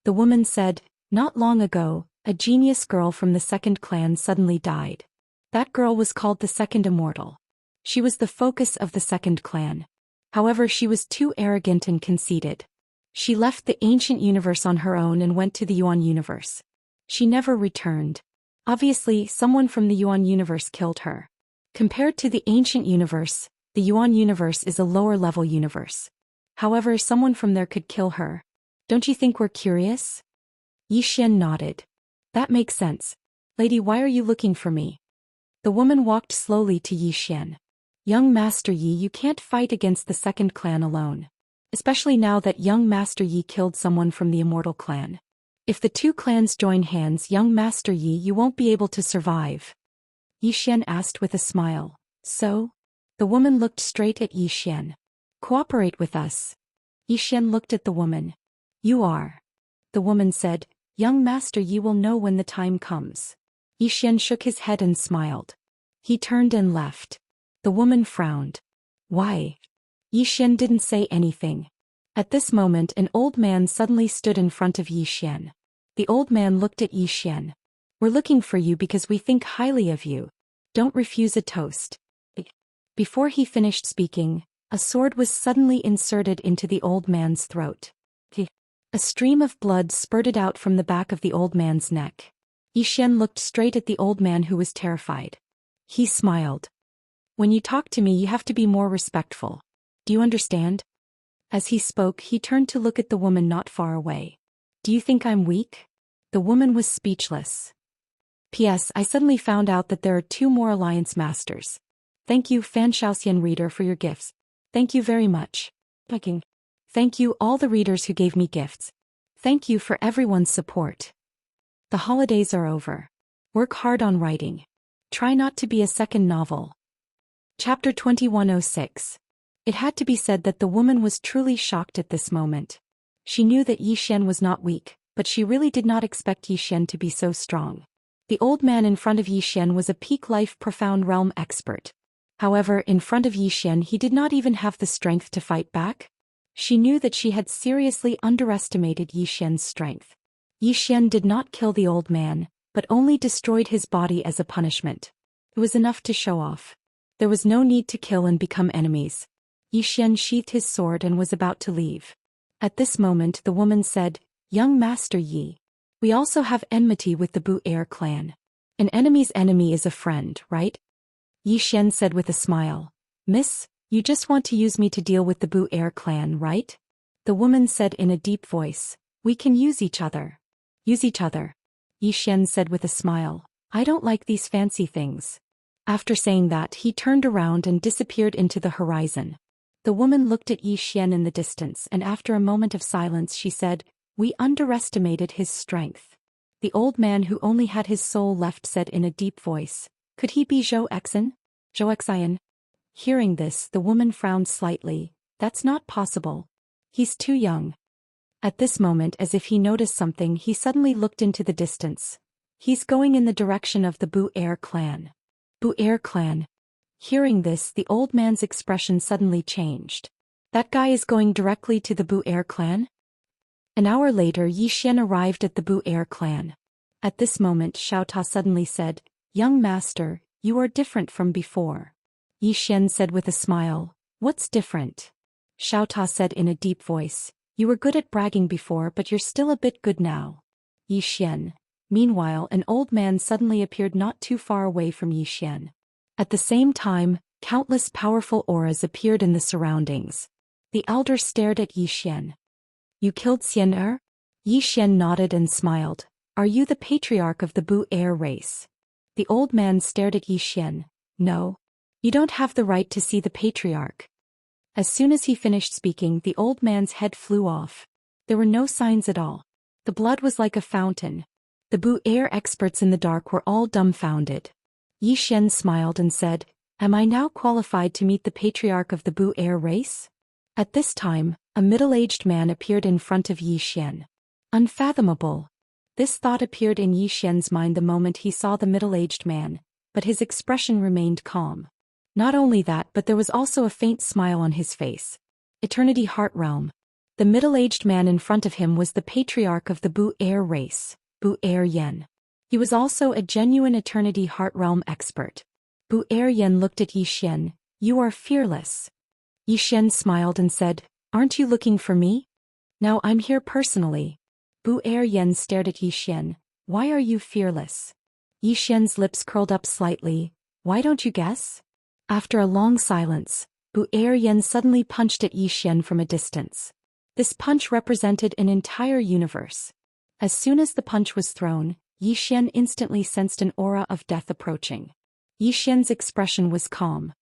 The woman said, not long ago, a genius girl from the second clan suddenly died. That girl was called the second Immortal. She was the focus of the second clan. However, she was too arrogant and conceited. She left the ancient universe on her own and went to the Yuan universe. She never returned. Obviously, someone from the Yuan universe killed her. Compared to the ancient universe, the Yuan universe is a lower-level universe. However, someone from there could kill her. Don't you think we're curious? Yi Xian nodded. That makes sense. Lady, why are you looking for me? The woman walked slowly to Yi Xian. Young Master Yi, you can't fight against the second clan alone. Especially now that young Master Yi killed someone from the Immortal clan. If the two clans join hands, young Master Yi, you won't be able to survive. Yi Xian asked with a smile. So? The woman looked straight at Yi Xian. Cooperate with us. Yi Xian looked at the woman. You are. The woman said, young Master Yi will know when the time comes. Yi Xian shook his head and smiled. He turned and left. The woman frowned. Why? Yi Xian didn't say anything. At this moment an old man suddenly stood in front of Yi Xian. The old man looked at Yi Xian. We're looking for you because we think highly of you. Don't refuse a toast. Before he finished speaking, a sword was suddenly inserted into the old man's throat. A stream of blood spurted out from the back of the old man's neck. Yi Xian looked straight at the old man who was terrified. He smiled. When you talk to me, you have to be more respectful. Do you understand? As he spoke, he turned to look at the woman not far away. Do you think I'm weak? The woman was speechless. P.S. I suddenly found out that there are 2 more Alliance Masters. Thank you, Fan Xiaoxian reader, for your gifts. Thank you very much. Thank you all the readers who gave me gifts. Thank you for everyone's support. The holidays are over. Work hard on writing. Try not to be a second novel. Chapter 2106. It had to be said that the woman was truly shocked at this moment. She knew that Yi Xian was not weak, but she really did not expect Yi Xian to be so strong. The old man in front of Yi Xian was a peak life profound realm expert. However, in front of Yi Xian he did not even have the strength to fight back. She knew that she had seriously underestimated Yi Xian's strength. Yi Xian did not kill the old man, but only destroyed his body as a punishment. It was enough to show off. There was no need to kill and become enemies. Yi Xian sheathed his sword and was about to leave. At this moment the woman said, Young Master Yi. We also have enmity with the Bu Air clan. An enemy's enemy is a friend, right? Yi Xian said with a smile. Miss, you just want to use me to deal with the Bu Air clan, right? The woman said in a deep voice. We can use each other. Use each other. Yi Xian said with a smile. I don't like these fancy things. After saying that, he turned around and disappeared into the horizon. The woman looked at Yi Xian in the distance, and after a moment of silence she said, We underestimated his strength. The old man who only had his soul left said in a deep voice, Could he be Zhou Xian? Zhou Xian? Hearing this, the woman frowned slightly. That's not possible. He's too young. At this moment, as if he noticed something, he suddenly looked into the distance. He's going in the direction of the Bu Air clan. Bu Air clan. Hearing this, the old man's expression suddenly changed. That guy is going directly to the Bu Air clan? An hour later, Yi Xian arrived at the Bu Air clan. At this moment, Xiao Ta suddenly said, Young master, you are different from before. Yi Xian said with a smile, What's different? Xiao Ta said in a deep voice, You were good at bragging before, but you're still a bit good now. Yi Xian, Meanwhile, an old man suddenly appeared not too far away from Zhou Xian. At the same time, countless powerful auras appeared in the surroundings. The elder stared at Zhou Xian. You killed Xian? Zhou Xian nodded and smiled. Are you the patriarch of the Bu Air race? The old man stared at Zhou Xian. No. You don't have the right to see the patriarch. As soon as he finished speaking, the old man's head flew off. There were no signs at all. The blood was like a fountain. The Bu Air experts in the dark were all dumbfounded. Zhou Xian smiled and said, Am I now qualified to meet the patriarch of the Bu Air race? At this time, a middle-aged man appeared in front of Zhou Xian. Unfathomable. This thought appeared in Zhou Xian's mind the moment he saw the middle-aged man, but his expression remained calm. Not only that, but there was also a faint smile on his face. Eternity Heart Realm. The middle-aged man in front of him was the patriarch of the Bu Air race, Bu Air Yen. He was also a genuine Eternity Heart Realm expert. Bu Air Yen looked at Zhou Xian. You are fearless. Zhou Xian smiled and said, Aren't you looking for me? Now I'm here personally. Bu Air Yen stared at Zhou Xian. Why are you fearless? Zhou Xian's lips curled up slightly. Why don't you guess? After a long silence, Bu Air Yen suddenly punched at Zhou Xian from a distance. This punch represented an entire universe. As soon as the punch was thrown, Zhou Xian instantly sensed an aura of death approaching. Zhou Xian's expression was calm.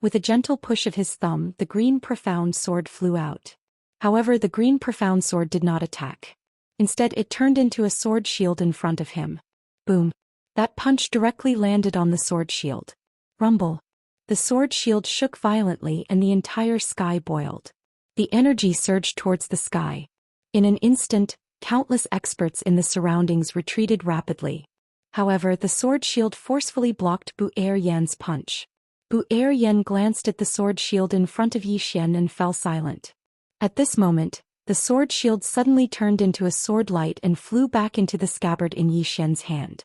With a gentle push of his thumb, the green profound sword flew out. However, the green profound sword did not attack. Instead, it turned into a sword shield in front of him. Boom. That punch directly landed on the sword shield. Rumble. The sword shield shook violently and the entire sky boiled. The energy surged towards the sky. In an instant, countless experts in the surroundings retreated rapidly. However, the sword shield forcefully blocked Bu Air Yan's punch. Bu Air Yan glanced at the sword shield in front of Zhou Xian and fell silent. At this moment, the sword shield suddenly turned into a sword light and flew back into the scabbard in Zhou Xian's hand.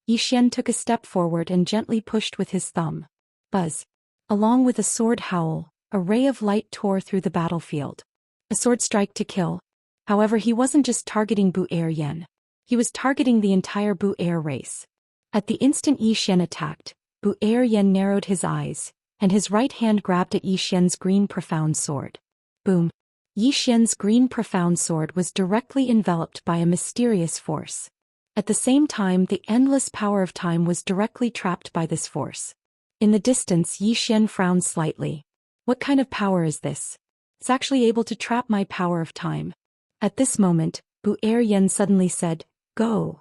Zhou Xian took a step forward and gently pushed with his thumb. Buzz. Along with a sword howl, a ray of light tore through the battlefield. A sword strike to kill. However, he wasn't just targeting Bu Air Yan. He was targeting the entire Bu Air race. At the instant Zhou Xian attacked, Bu Air Yan narrowed his eyes, and his right hand grabbed at Zhou Xian's green profound sword. Boom. Zhou Xian's green profound sword was directly enveloped by a mysterious force. At the same time, the endless power of time was directly trapped by this force. In the distance, Zhou Xian frowned slightly. What kind of power is this? It's actually able to trap my power of time. At this moment, Bu Air Yan suddenly said, Go.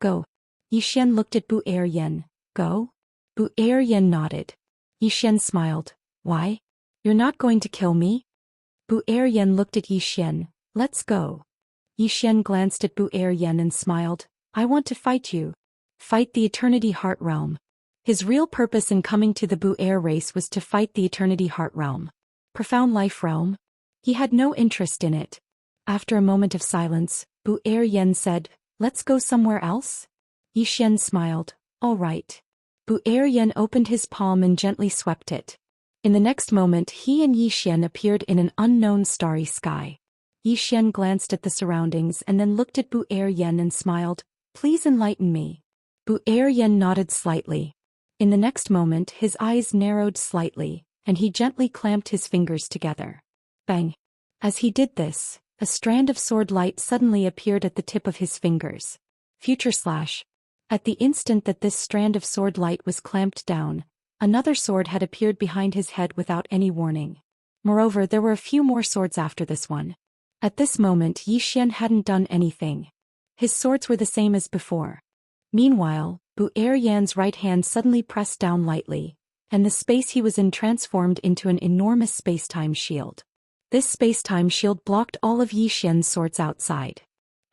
Go. Zhou Xian looked at Bu Air Yan. Go? Bu Air Yan nodded. Zhou Xian smiled. Why? You're not going to kill me? Bu Air Yan looked at Zhou Xian. Let's go. Zhou Xian glanced at Bu Air Yan and smiled. I want to fight you. Fight the Eternity Heart Realm. His real purpose in coming to the Bu Air race was to fight the Eternity Heart Realm. Profound Life Realm? He had no interest in it. After a moment of silence, Bu Air Yan said, Let's go somewhere else? Zhou Xian smiled. All right. Bu Air Yan opened his palm and gently swept it. In the next moment, he and Zhou Xian appeared in an unknown starry sky. Zhou Xian glanced at the surroundings and then looked at Bu Air Yan and smiled. Please enlighten me. Bu Air Yan nodded slightly. In the next moment, his eyes narrowed slightly, and he gently clamped his fingers together. Bang! As he did this, a strand of sword light suddenly appeared at the tip of his fingers. Future Slash. At the instant that this strand of sword light was clamped down, another sword had appeared behind his head without any warning. Moreover, there were a few more swords after this one. At this moment, Zhou Xian hadn't done anything. His swords were the same as before. Meanwhile, Bu Air Yan's right hand suddenly pressed down lightly, and the space he was in transformed into an enormous space-time shield. This space-time shield blocked all of Zhou Xian's swords outside.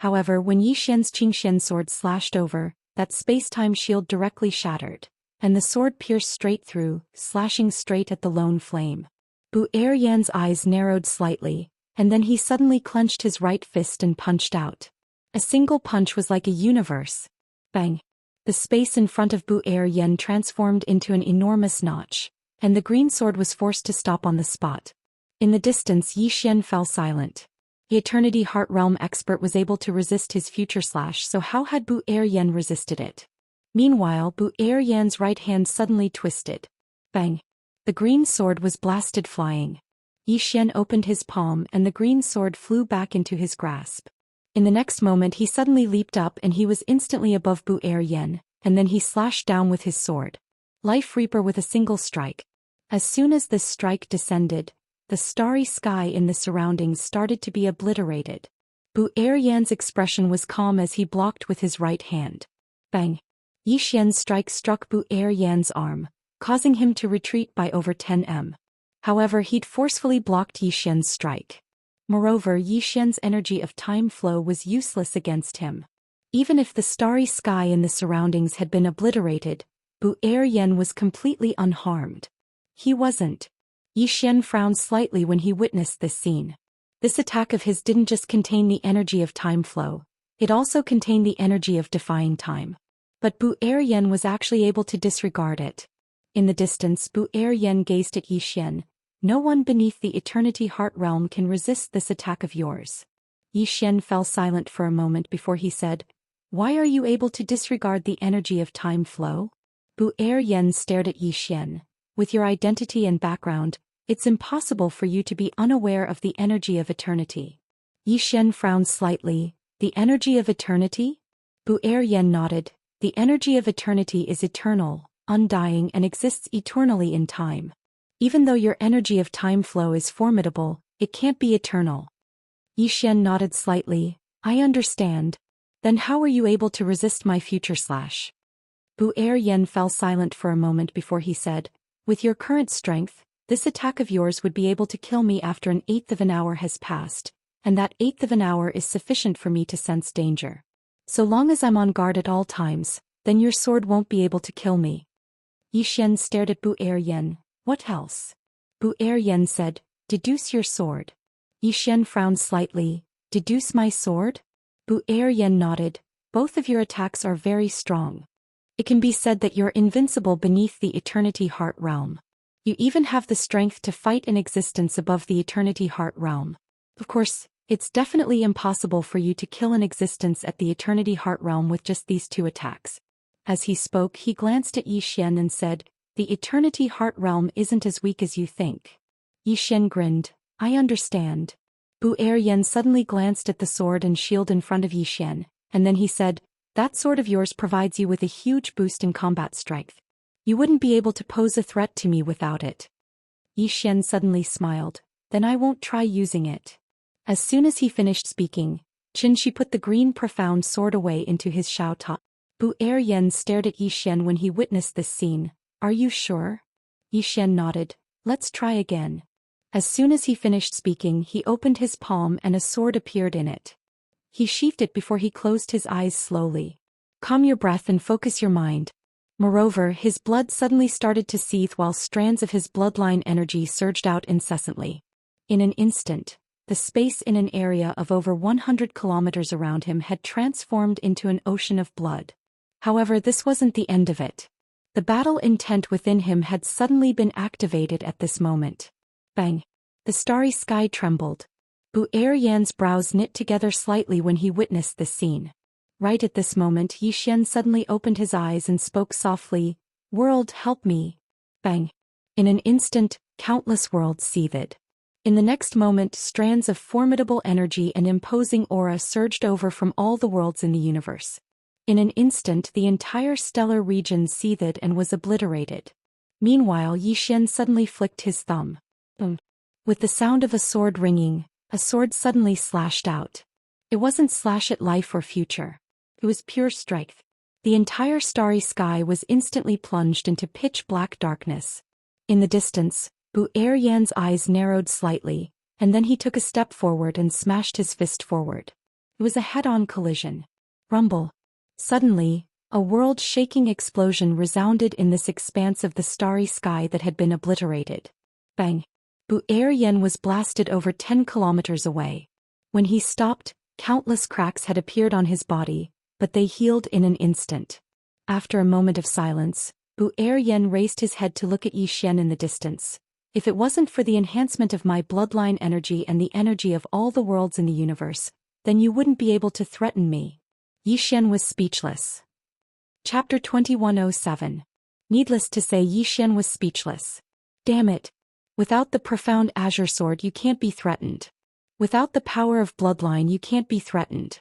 However, when Zhou Xian's Xianxian sword slashed over, that space-time shield directly shattered, and the sword pierced straight through, slashing straight at the lone flame. Bu Air Yan's eyes narrowed slightly, and then he suddenly clenched his right fist and punched out. A single punch was like a universe. Bang! The space in front of Bu Air Yan transformed into an enormous notch, and the green sword was forced to stop on the spot. In the distance, Zhou Xian fell silent. The Eternity Heart Realm expert was able to resist his future slash, so how had Bu Eryan resisted it? Meanwhile, Bu Eryan's right hand suddenly twisted. Bang! The green sword was blasted flying. Yi Xian opened his palm and the green sword flew back into his grasp. In the next moment he suddenly leaped up and he was instantly above Bu Eryan, and then he slashed down with his sword. Life Reaper with a single strike. As soon as this strike descended, the starry sky in the surroundings started to be obliterated. Bu Eryan's expression was calm as he blocked with his right hand. Bang! Yi Xian's strike struck Bu Eryan's arm, causing him to retreat by over 10 m. However, he'd forcefully blocked Yi Xian's strike. Moreover, Yi Xian's energy of time flow was useless against him. Even if the starry sky in the surroundings had been obliterated, Bu Eryan was completely unharmed. He wasn't. Yi Xian frowned slightly when he witnessed this scene. This attack of his didn't just contain the energy of time flow, it also contained the energy of defying time. But Bu Eryan was actually able to disregard it. In the distance, Bu Eryan gazed at Yi Xian. No one beneath the Eternity Heart Realm can resist this attack of yours. Yi Xian fell silent for a moment before he said, "Why are you able to disregard the energy of time flow?" Bu Eryan stared at Yi Xian. "With your identity and background, it's impossible for you to be unaware of the energy of eternity." Yi Xian frowned slightly. "The energy of eternity?" Bu Eryan nodded. "The energy of eternity is eternal, undying and exists eternally in time. Even though your energy of time flow is formidable, it can't be eternal." Yi Xian nodded slightly. "I understand. Then how are you able to resist my future slash?" Bu Eryan fell silent for a moment before he said, "With your current strength, this attack of yours would be able to kill me after an eighth of an hour has passed, and that eighth of an hour is sufficient for me to sense danger. So long as I'm on guard at all times, then your sword won't be able to kill me." Yi Xian stared at Bu Eryan. "What else?" Bu Eryan said, "Deduce your sword." Yi Xian frowned slightly. "Deduce my sword?" Bu Eryan nodded. "Both of your attacks are very strong. It can be said that you're invincible beneath the Eternity Heart Realm. You even have the strength to fight an existence above the Eternity Heart Realm. Of course, it's definitely impossible for you to kill an existence at the Eternity Heart Realm with just these two attacks." As he spoke, he glanced at Yi Xian and said, "The Eternity Heart Realm isn't as weak as you think." Yi Xian grinned. "I understand." Bu Eryan suddenly glanced at the sword and shield in front of Yi Xian, and then he said, "That sword of yours provides you with a huge boost in combat strength. You wouldn't be able to pose a threat to me without it." Yi Xian suddenly smiled. "Then I won't try using it." As soon as he finished speaking, Qinshi put the green profound sword away into his shao ta. Bu Eryan stared at Yi Xian when he witnessed this scene. "Are you sure?" Yi Xian nodded. "Let's try again." As soon as he finished speaking, he opened his palm and a sword appeared in it. He sheathed it before he closed his eyes slowly. "Calm your breath and focus your mind." Moreover, his blood suddenly started to seethe while strands of his bloodline energy surged out incessantly. In an instant, the space in an area of over 100 kilometers around him had transformed into an ocean of blood. However, this wasn't the end of it. The battle intent within him had suddenly been activated at this moment. Bang! The starry sky trembled. Bu Eryan's brows knit together slightly when he witnessed this scene. Right at this moment, Yi Xian suddenly opened his eyes and spoke softly, "World, help me." Bang! In an instant, countless worlds seethed. In the next moment, strands of formidable energy and imposing aura surged over from all the worlds in the universe. In an instant, the entire stellar region seethed and was obliterated. Meanwhile, Yi Xian suddenly flicked his thumb. With the sound of a sword ringing, a sword suddenly slashed out. It wasn't slash at life or future. It was pure strength. The entire starry sky was instantly plunged into pitch-black darkness. In the distance, Bu Eryan's eyes narrowed slightly, and then he took a step forward and smashed his fist forward. It was a head-on collision. Rumble. Suddenly, a world-shaking explosion resounded in this expanse of the starry sky that had been obliterated. Bang! Bu Eryan was blasted over 10 kilometers away. When he stopped, countless cracks had appeared on his body, but they healed in an instant. After a moment of silence, Bu Eryan raised his head to look at Yi Xian in the distance. If it wasn't for the enhancement of my bloodline energy and the energy of all the worlds in the universe, then you wouldn't be able to threaten me. Yi Xian was speechless. Chapter 2107. Needless to say, Yi Xian was speechless. Damn it. Without the profound azure sword you can't be threatened. Without the power of bloodline you can't be threatened.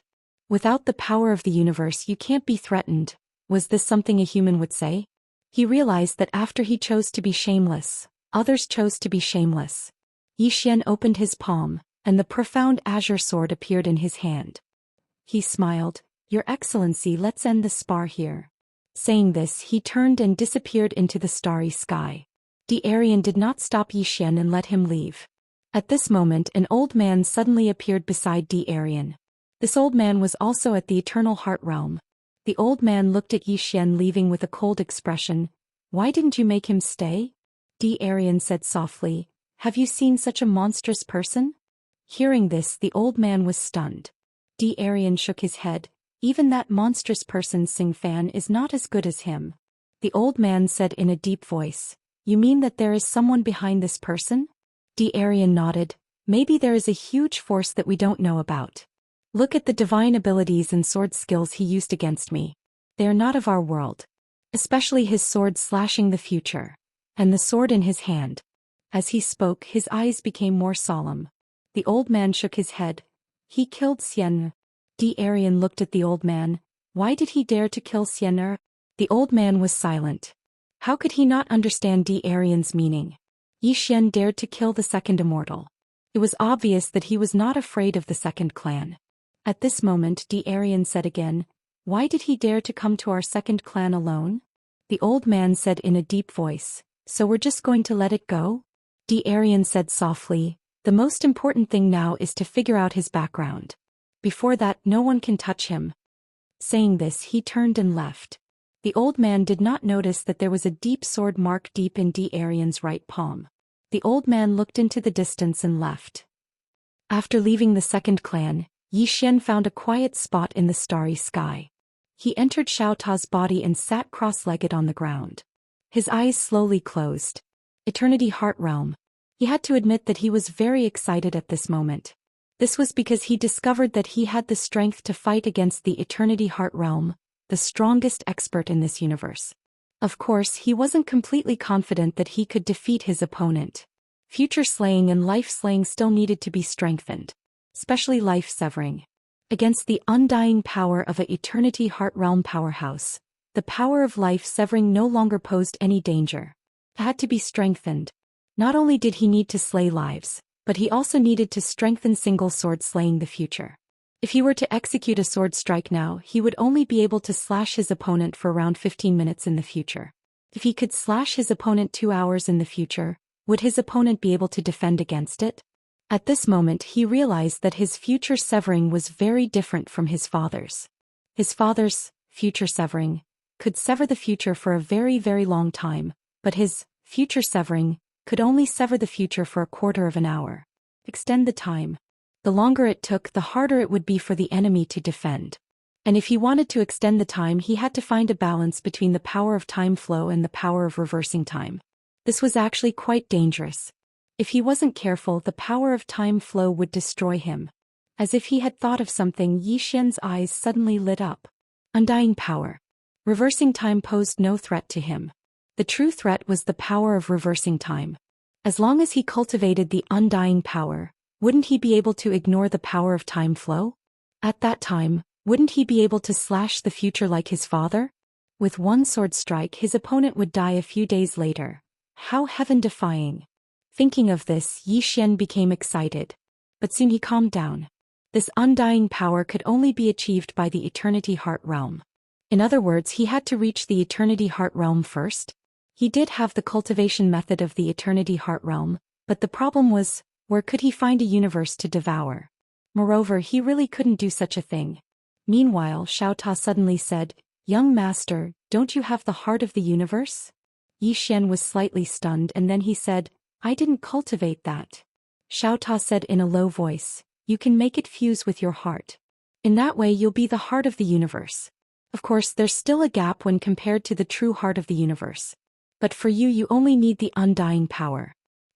Without the power of the universe you can't be threatened. Was this something a human would say? He realized that after he chose to be shameless, others chose to be shameless. Yi Xian opened his palm, and the profound azure sword appeared in his hand. He smiled. Your Excellency, let's end the spar here. Saying this, he turned and disappeared into the starry sky. Daoist did not stop Yi Xian and let him leave. At this moment an old man suddenly appeared beside Daoist. This old man was also at the Eternal Heart Realm. The old man looked at Yi Xian leaving with a cold expression. Why didn't you make him stay? Daoist said softly. Have you seen such a monstrous person? Hearing this, the old man was stunned. Daoist shook his head. Even that monstrous person Xing Fan is not as good as him. The old man said in a deep voice. You mean that there is someone behind this person? Daoist nodded. Maybe there is a huge force that we don't know about. Look at the divine abilities and sword skills he used against me. They are not of our world. Especially his sword slashing the future. And the sword in his hand. As he spoke, his eyes became more solemn. The old man shook his head. He killed Xianxia. Daoist looked at the old man. Why did he dare to kill Xianxia? The old man was silent. How could he not understand Daoist's meaning? Yi Xian dared to kill the second immortal. It was obvious that he was not afraid of the second clan. At this moment Daoist said again, why did he dare to come to our second clan alone? The old man said in a deep voice, so we're just going to let it go? Daoist said softly, the most important thing now is to figure out his background. Before that no one can touch him. Saying this he turned and left. The old man did not notice that there was a deep sword mark deep in Daoist's right palm. The old man looked into the distance and left. After leaving the second clan, Yi Xian found a quiet spot in the starry sky. He entered Xiaota's body and sat cross-legged on the ground. His eyes slowly closed. Eternity Heart Realm. He had to admit that he was very excited at this moment. This was because he discovered that he had the strength to fight against the Eternity Heart Realm, the strongest expert in this universe. Of course, he wasn't completely confident that he could defeat his opponent. Future slaying and life slaying still needed to be strengthened. Especially life severing. Against the undying power of a Eternity Heart Realm powerhouse, the power of life severing no longer posed any danger. It had to be strengthened. Not only did he need to slay lives, but he also needed to strengthen single sword slaying the future. If he were to execute a sword strike now, he would only be able to slash his opponent for around 15 minutes in the future. If he could slash his opponent 2 hours in the future, would his opponent be able to defend against it? At this moment he realized that his future severing was very different from his father's. His father's future severing could sever the future for a very, very long time, but his future severing could only sever the future for a quarter of an hour. Extend the time. The longer it took, the harder it would be for the enemy to defend. And if he wanted to extend the time, he had to find a balance between the power of time flow and the power of reversing time. This was actually quite dangerous. If he wasn't careful, the power of time flow would destroy him. As if he had thought of something, Yi Xian's eyes suddenly lit up. Undying power. Reversing time posed no threat to him. The true threat was the power of reversing time. As long as he cultivated the undying power, wouldn't he be able to ignore the power of time flow? At that time, wouldn't he be able to slash the future like his father? With one sword strike his opponent would die a few days later. How heaven-defying. Thinking of this, Yi Xian became excited. But soon he calmed down. This undying power could only be achieved by the Eternity Heart Realm. In other words, he had to reach the Eternity Heart Realm first. He did have the cultivation method of the Eternity Heart Realm, but the problem was, where could he find a universe to devour? Moreover, he really couldn't do such a thing. Meanwhile, Xiaota suddenly said, "Young master, don't you have the heart of the universe?" Yi Xian was slightly stunned and then he said, "I didn't cultivate that." Xiaota said in a low voice, "You can make it fuse with your heart. In that way you'll be the heart of the universe. Of course, there's still a gap when compared to the true heart of the universe. But for you only need the undying power.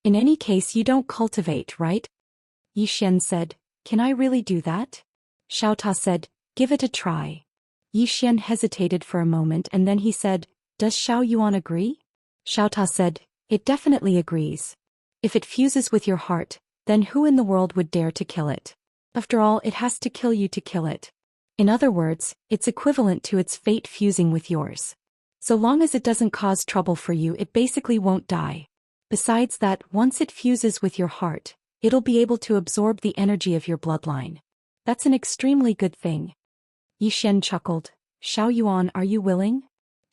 In any case, you don't cultivate, right? Yi Xian said, can I really do that? Xiao Ta said, give it a try. Yi Xian hesitated for a moment and then he said, does Xiao Yuan agree? Xiao Ta said, it definitely agrees. If it fuses with your heart, then who in the world would dare to kill it? After all, it has to kill you to kill it. In other words, it's equivalent to its fate fusing with yours. So long as it doesn't cause trouble for you, it basically won't die. Besides that, once it fuses with your heart, it'll be able to absorb the energy of your bloodline. That's an extremely good thing. Yi Xian chuckled. Xiao Yuan, are you willing?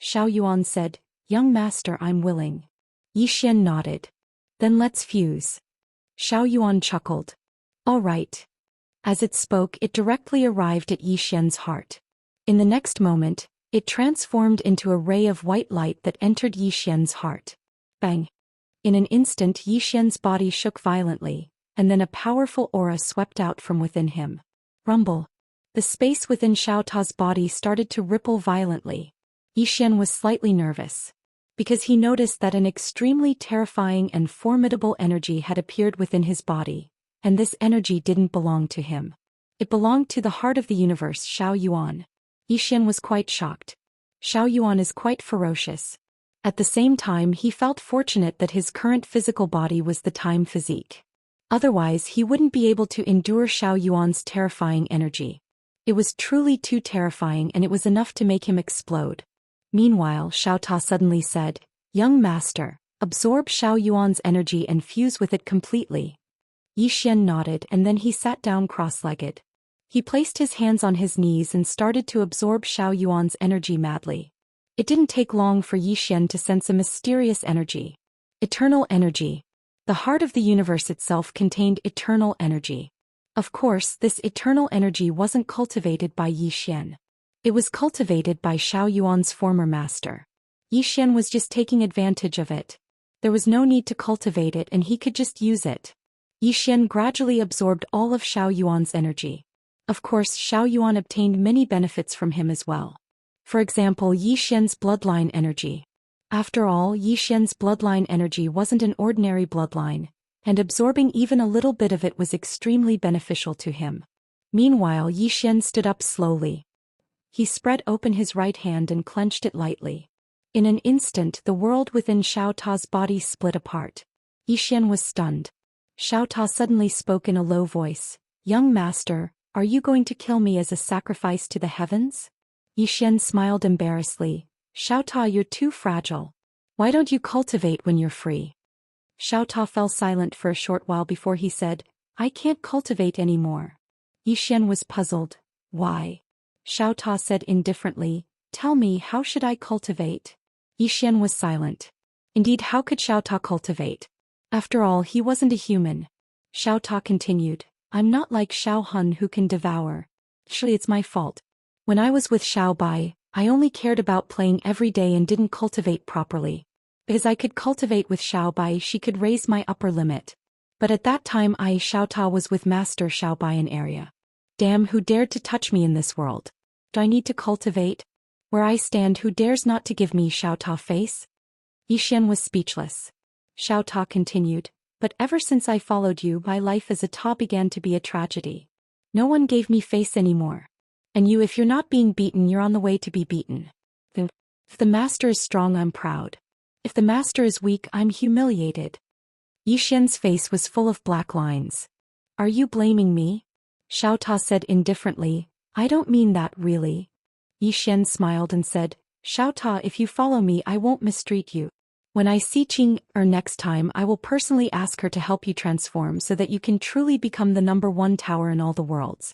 Xiao Yuan said, young master, I'm willing. Yi Xian nodded. Then let's fuse. Xiao Yuan chuckled. All right. As it spoke, it directly arrived at Yi Xian's heart. In the next moment, it transformed into a ray of white light that entered Yi Xian's heart. Bang! In an instant, Yi Xian's body shook violently, and then a powerful aura swept out from within him. Rumble! The space within Xiao Ta's body started to ripple violently. Yi Xian was slightly nervous, because he noticed that an extremely terrifying and formidable energy had appeared within his body, and this energy didn't belong to him. It belonged to the heart of the universe, Xiao Yuan. Yi Xian was quite shocked. Xiao Yuan is quite ferocious. At the same time, he felt fortunate that his current physical body was the time physique. Otherwise, he wouldn't be able to endure Xiao Yuan's terrifying energy. It was truly too terrifying, and it was enough to make him explode. Meanwhile, Xiao Ta suddenly said, young master, absorb Xiao Yuan's energy and fuse with it completely. Yi Xian nodded and then he sat down cross-legged. He placed his hands on his knees and started to absorb Xiao Yuan's energy madly. It didn't take long for Yi Xian to sense a mysterious energy. Eternal energy. The heart of the universe itself contained eternal energy. Of course, this eternal energy wasn't cultivated by Yi Xian. It was cultivated by Xiao Yuan's former master. Yi Xian was just taking advantage of it. There was no need to cultivate it and he could just use it. Yi Xian gradually absorbed all of Xiao Yuan's energy. Of course, Xiao Yuan obtained many benefits from him as well. For example, Yi Xian's bloodline energy. After all, Yi Xian's bloodline energy wasn't an ordinary bloodline, and absorbing even a little bit of it was extremely beneficial to him. Meanwhile, Yi Xian stood up slowly. He spread open his right hand and clenched it lightly. In an instant, the world within Xiao Ta's body split apart. Yi Xian was stunned. Xiao Ta suddenly spoke in a low voice. Young master, are you going to kill me as a sacrifice to the heavens? Yi Xian smiled embarrassedly. Xiao Ta, you're too fragile. Why don't you cultivate when you're free? Xiao Ta fell silent for a short while before he said, I can't cultivate anymore. Yi Xian was puzzled. Why? Xiao Ta said indifferently, tell me, how should I cultivate? Yi Xian was silent. Indeed, how could Xiao Ta cultivate? After all, he wasn't a human. Xiao Ta continued, I'm not like Xiao Hun who can devour. Actually, it's my fault. When I was with Xiao Bai, I only cared about playing every day and didn't cultivate properly. Because I could cultivate with Xiao Bai, she could raise my upper limit. But at that time Xiao Ta was with Master Xiao Bai in area. Damn, who dared to touch me in this world? Do I need to cultivate? Where I stand, who dares not to give me Xiao Ta face? Yi Xian was speechless. Xiao Ta continued, but ever since I followed you, my life as a Ta began to be a tragedy. No one gave me face anymore. And you, if you're not being beaten, you're on the way to be beaten. If the master is strong, I'm proud. If the master is weak, I'm humiliated. Yi Xian's face was full of black lines. Are you blaming me? Xiao Ta said indifferently, I don't mean that really. Yi Xian smiled and said, Xiao Ta, if you follow me, I won't mistreat you. When I see Qing next time, I will personally ask her to help you transform so that you can truly become the #1 tower in all the worlds.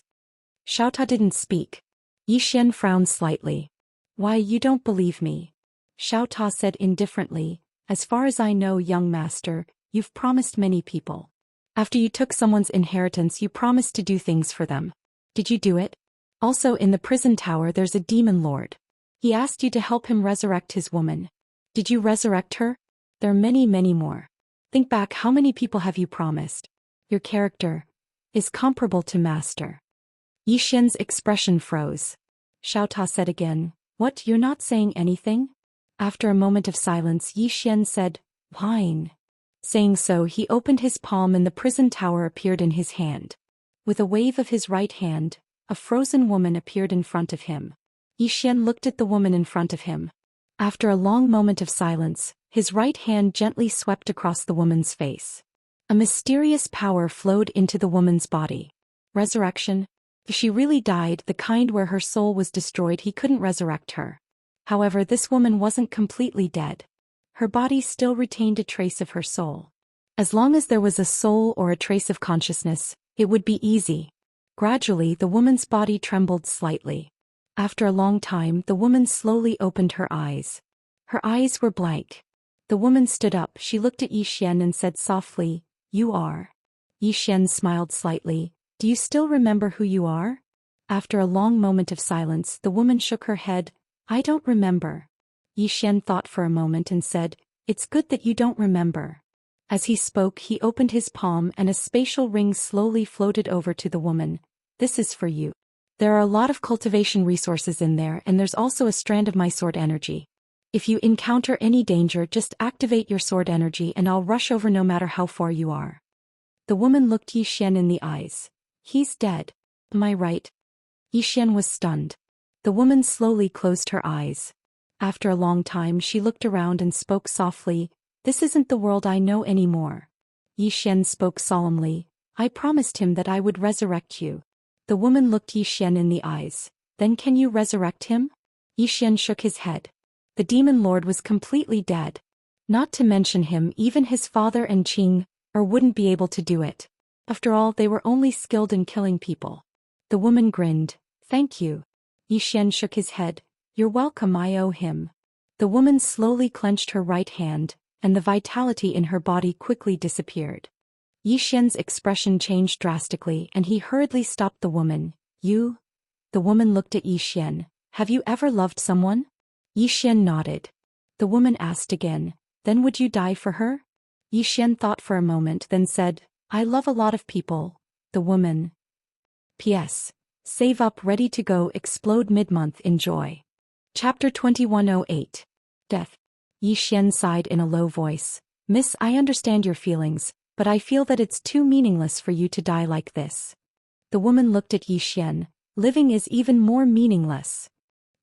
Xiao Ta didn't speak. Yi Xian frowned slightly. Why, you don't believe me? Xiao Ta said indifferently, as far as I know, young master, you've promised many people. After you took someone's inheritance, you promised to do things for them. Did you do it? Also, in the prison tower there's a demon lord. He asked you to help him resurrect his woman. Did you resurrect her? There are many, many more. Think back, how many people have you promised? Your character is comparable to master. Yi Xian's expression froze. Xiao Ta said again, what, you're not saying anything? After a moment of silence, Yi Xian said, Wine. Saying so, he opened his palm and the prison tower appeared in his hand. With a wave of his right hand, a frozen woman appeared in front of him. Xian looked at the woman in front of him. After a long moment of silence, his right hand gently swept across the woman's face. A mysterious power flowed into the woman's body. Resurrection? If she really died, the kind where her soul was destroyed, he couldn't resurrect her. However, this woman wasn't completely dead. Her body still retained a trace of her soul. As long as there was a soul or a trace of consciousness, it would be easy. Gradually, the woman's body trembled slightly. After a long time, the woman slowly opened her eyes. Her eyes were blank. The woman stood up, she looked at Xian and said softly, "You are." Xian smiled slightly, "Do you still remember who you are?" After a long moment of silence, the woman shook her head, "I don't remember." Xian thought for a moment and said, "It's good that you don't remember." As he spoke, he opened his palm and a spatial ring slowly floated over to the woman. "This is for you. There are a lot of cultivation resources in there, and there's also a strand of my sword energy. If you encounter any danger, just activate your sword energy and I'll rush over no matter how far you are." The woman looked Xian in the eyes. "He's dead. Am I right?" Xian was stunned. The woman slowly closed her eyes. After a long time, she looked around and spoke softly, "This isn't the world I know anymore." Xian spoke solemnly, "I promised him that I would resurrect you." The woman looked Xian in the eyes. "Then can you resurrect him?" Xian shook his head. The demon lord was completely dead. Not to mention him, even his father and Qing, wouldn't be able to do it. After all, they were only skilled in killing people. The woman grinned, "Thank you." Xian shook his head, "You're welcome, I owe him." The woman slowly clenched her right hand, and the vitality in her body quickly disappeared. Xian's expression changed drastically and he hurriedly stopped the woman. "You?" The woman looked at Xian. "Have you ever loved someone?" Xian nodded. The woman asked again, "Then would you die for her?" Xian thought for a moment, then said, "I love a lot of people." The woman. P.S. Save up, ready to go, explode mid-month, enjoy. Chapter 2108. Death. Xian sighed in a low voice. "Miss, I understand your feelings, but I feel that it's too meaningless for you to die like this." The woman looked at Xian. "Living is even more meaningless."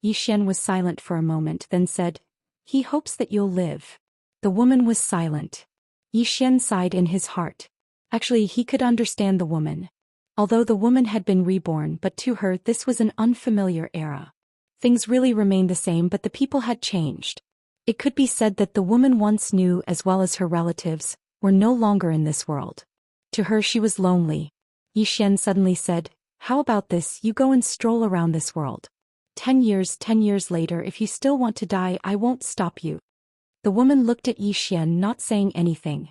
Xian was silent for a moment, then said, "He hopes that you'll live." The woman was silent. Xian sighed in his heart. Actually, he could understand the woman. Although the woman had been reborn, but to her this was an unfamiliar era. Things really remained the same, but the people had changed. It could be said that the woman once knew, as well as her relatives, were no longer in this world. To her she was lonely. Xian suddenly said, "How about this, you go and stroll around this world. 10 years later, if you still want to die, I won't stop you." The woman looked at Xian, not saying anything.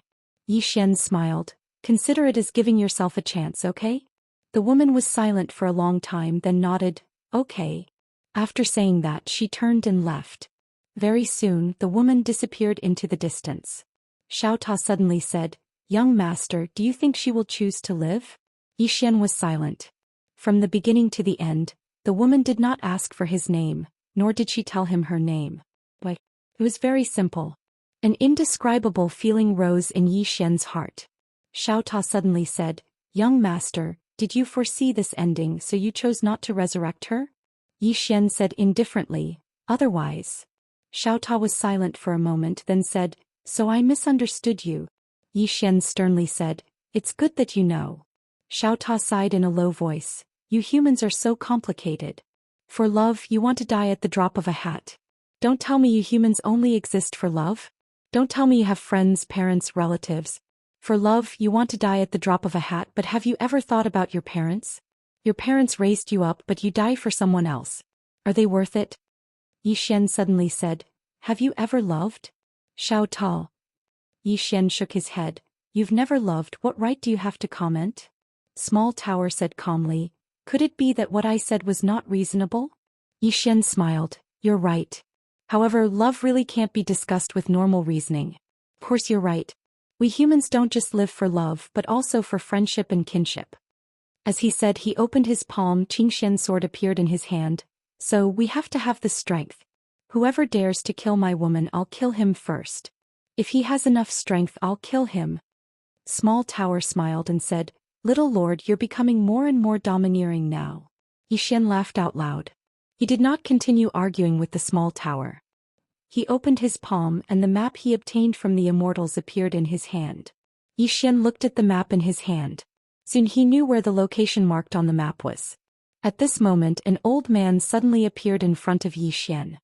Xian smiled, "Consider it as giving yourself a chance, okay?" The woman was silent for a long time, then nodded, "Okay." After saying that, she turned and left. Very soon, the woman disappeared into the distance. Xiao Ta suddenly said, "Young master, do you think she will choose to live?" Xian was silent. From the beginning to the end, the woman did not ask for his name, nor did she tell him her name. But it was very simple. An indescribable feeling rose in Xian's heart. Xiao Ta suddenly said, "Young master, did you foresee this ending, so you chose not to resurrect her?" Xian said indifferently, "Otherwise." Xiao Ta was silent for a moment, then said, "So I misunderstood you." Xian sternly said, "It's good that you know." Xiao Ta sighed in a low voice, "You humans are so complicated. For love, you want to die at the drop of a hat. Don't tell me you humans only exist for love. Don't tell me you have friends, parents, relatives. For love, you want to die at the drop of a hat, but have you ever thought about your parents? Your parents raised you up, but you die for someone else. Are they worth it?" Xian suddenly said, "Have you ever loved?" Xiao Ta. Xian shook his head. "You've never loved, what right do you have to comment?" Small Tower said calmly, "Could it be that what I said was not reasonable?" Xian smiled, "You're right. However, love really can't be discussed with normal reasoning. Of course you're right. We humans don't just live for love, but also for friendship and kinship." As he said, he opened his palm, Qingxian's sword appeared in his hand. "So, we have to have the strength. Whoever dares to kill my woman, I'll kill him first." If he has enough strength, I'll kill him. Small Tower smiled and said, Little Lord, you're becoming more and more domineering now. Yi Xian laughed out loud. He did not continue arguing with the Small Tower. He opened his palm and the map he obtained from the Immortals appeared in his hand. Yi Xian looked at the map in his hand. Soon he knew where the location marked on the map was. At this moment an old man suddenly appeared in front of Yi Xian.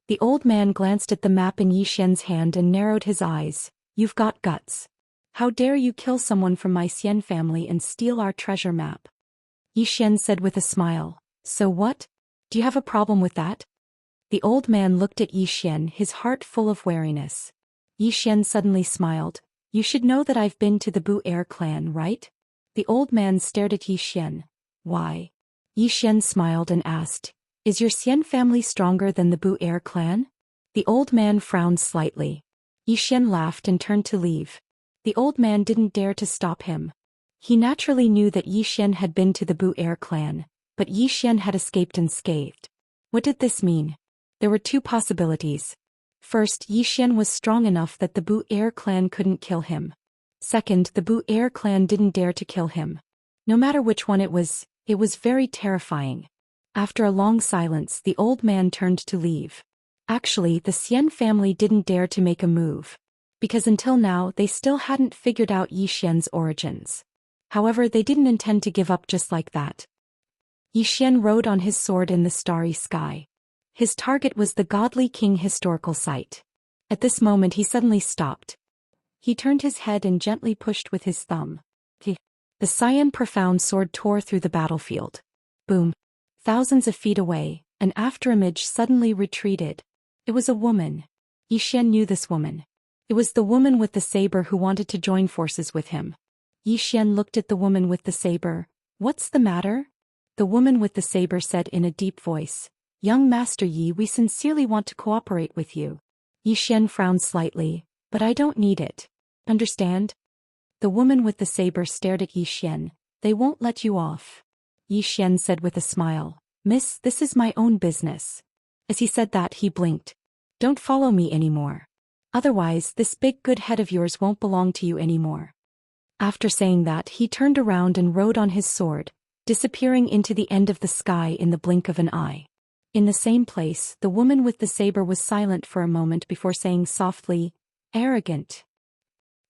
The old man glanced at the map in Yi Xian's hand and narrowed his eyes. You've got guts. How dare you kill someone from my Xian family and steal our treasure map? Yi Xian said with a smile. So what? Do you have a problem with that? The old man looked at Yi Xian, his heart full of wariness. Yi Xian suddenly smiled. You should know that I've been to the Bu Air clan, right? The old man stared at Yi Xian. Why? Yi Xian smiled and asked, Is your Xian family stronger than the Bu Air clan? The old man frowned slightly. Yi Xian laughed and turned to leave. The old man didn't dare to stop him. He naturally knew that Yi Xian had been to the Bu Air clan, but Yi Xian had escaped unscathed. What did this mean? There were two possibilities. First, Yi Xian was strong enough that the Bu Air clan couldn't kill him. Second, the Bu Air clan didn't dare to kill him. No matter which one it was very terrifying. After a long silence, the old man turned to leave. Actually, the Xian family didn't dare to make a move. Because until now they still hadn't figured out Yi Xian's origins. However, they didn't intend to give up just like that. Yi Xian rode on his sword in the starry sky. His target was the Godly King historical site. At this moment he suddenly stopped. He turned his head and gently pushed with his thumb. The cyan profound sword tore through the battlefield. Boom. Thousands of feet away, an afterimage suddenly retreated. It was a woman. Yi Xian knew this woman. It was the woman with the saber who wanted to join forces with him. Yi Xian looked at the woman with the saber. What's the matter? The woman with the saber said in a deep voice. Young Master Yi, we sincerely want to cooperate with you. Yi Xian frowned slightly, but I don't need it. Understand? The woman with the saber stared at Yi Xian. They won't let you off. Yi Xian said with a smile. Miss, this is my own business. As he said that, he blinked. Don't follow me anymore. Otherwise, this big good head of yours won't belong to you anymore. After saying that, he turned around and rode on his sword, disappearing into the end of the sky in the blink of an eye. In the same place, the woman with the saber was silent for a moment before saying softly, Arrogant.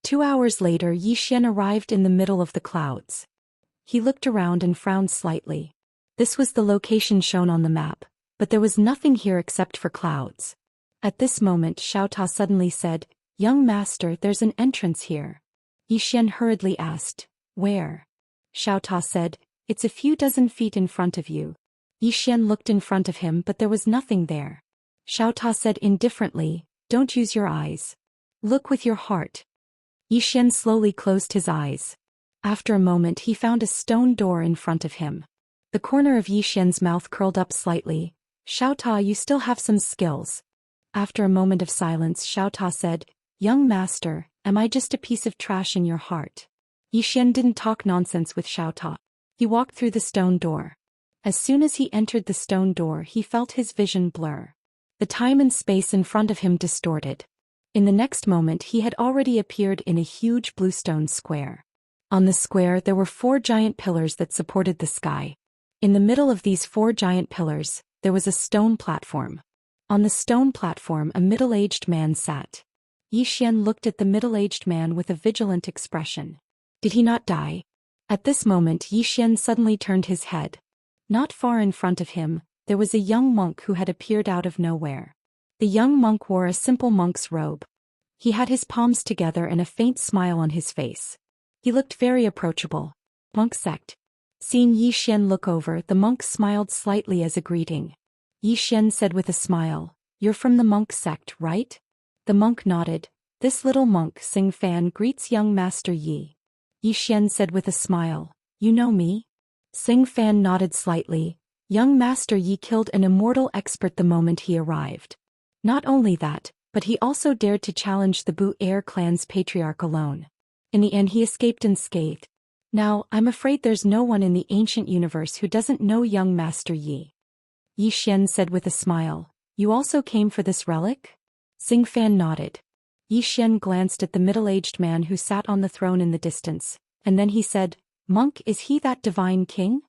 2 hours later, Yi Xian arrived in the middle of the clouds. He looked around and frowned slightly. This was the location shown on the map, but there was nothing here except for clouds. At this moment, Xiaota suddenly said, Young master, there's an entrance here. Yi Xian hurriedly asked, Where? Xiaota said, It's a few dozen feet in front of you. Yi Xian looked in front of him, but there was nothing there. Xiaota said indifferently, Don't use your eyes. Look with your heart. Yi Xian slowly closed his eyes. After a moment he found a stone door in front of him. The corner of Yi Xian's mouth curled up slightly. Xiaota, you still have some skills. After a moment of silence, Xiaota said, Young master, am I just a piece of trash in your heart? Yi Xian didn't talk nonsense with Xiaota. He walked through the stone door. As soon as he entered the stone door, he felt his vision blur. The time and space in front of him distorted. In the next moment he had already appeared in a huge blue stone square. On the square there were 4 giant pillars that supported the sky. In the middle of these 4 giant pillars, there was a stone platform. On the stone platform a middle-aged man sat. Yi Xian looked at the middle-aged man with a vigilant expression. Did he not die? At this moment Yi Xian suddenly turned his head. Not far in front of him, there was a young monk who had appeared out of nowhere. The young monk wore a simple monk's robe. He had his palms together and a faint smile on his face. He looked very approachable. Monk sect. Seeing Yi Xian look over, the monk smiled slightly as a greeting. Yi Xian said with a smile, You're from the monk sect, right? The monk nodded. This little monk, Xing Fan, greets young Master Yi. Yi Xian said with a smile, You know me? Xing Fan nodded slightly. Young Master Yi killed an immortal expert the moment he arrived. Not only that, but he also dared to challenge the Bu Air clan's patriarch alone. In the end he escaped unscathed. Now, I'm afraid there's no one in the ancient universe who doesn't know young Master Yi. Yi Xian said with a smile, You also came for this relic? Xing Fan nodded. Yi Xian glanced at the middle-aged man who sat on the throne in the distance, and then he said, "Monk, is he that divine king?"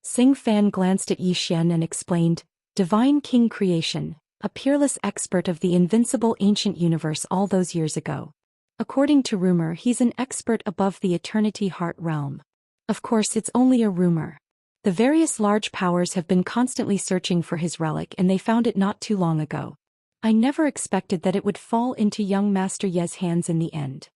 Xing Fan glanced at Yi Xian and explained, "Divine King Creation, a peerless expert of the invincible ancient universe all those years ago. According to rumor, he's an expert above the Eternity Heart realm. Of course, it's only a rumor. The various large powers have been constantly searching for his relic and they found it not too long ago. I never expected that it would fall into young Master Ye's hands in the end."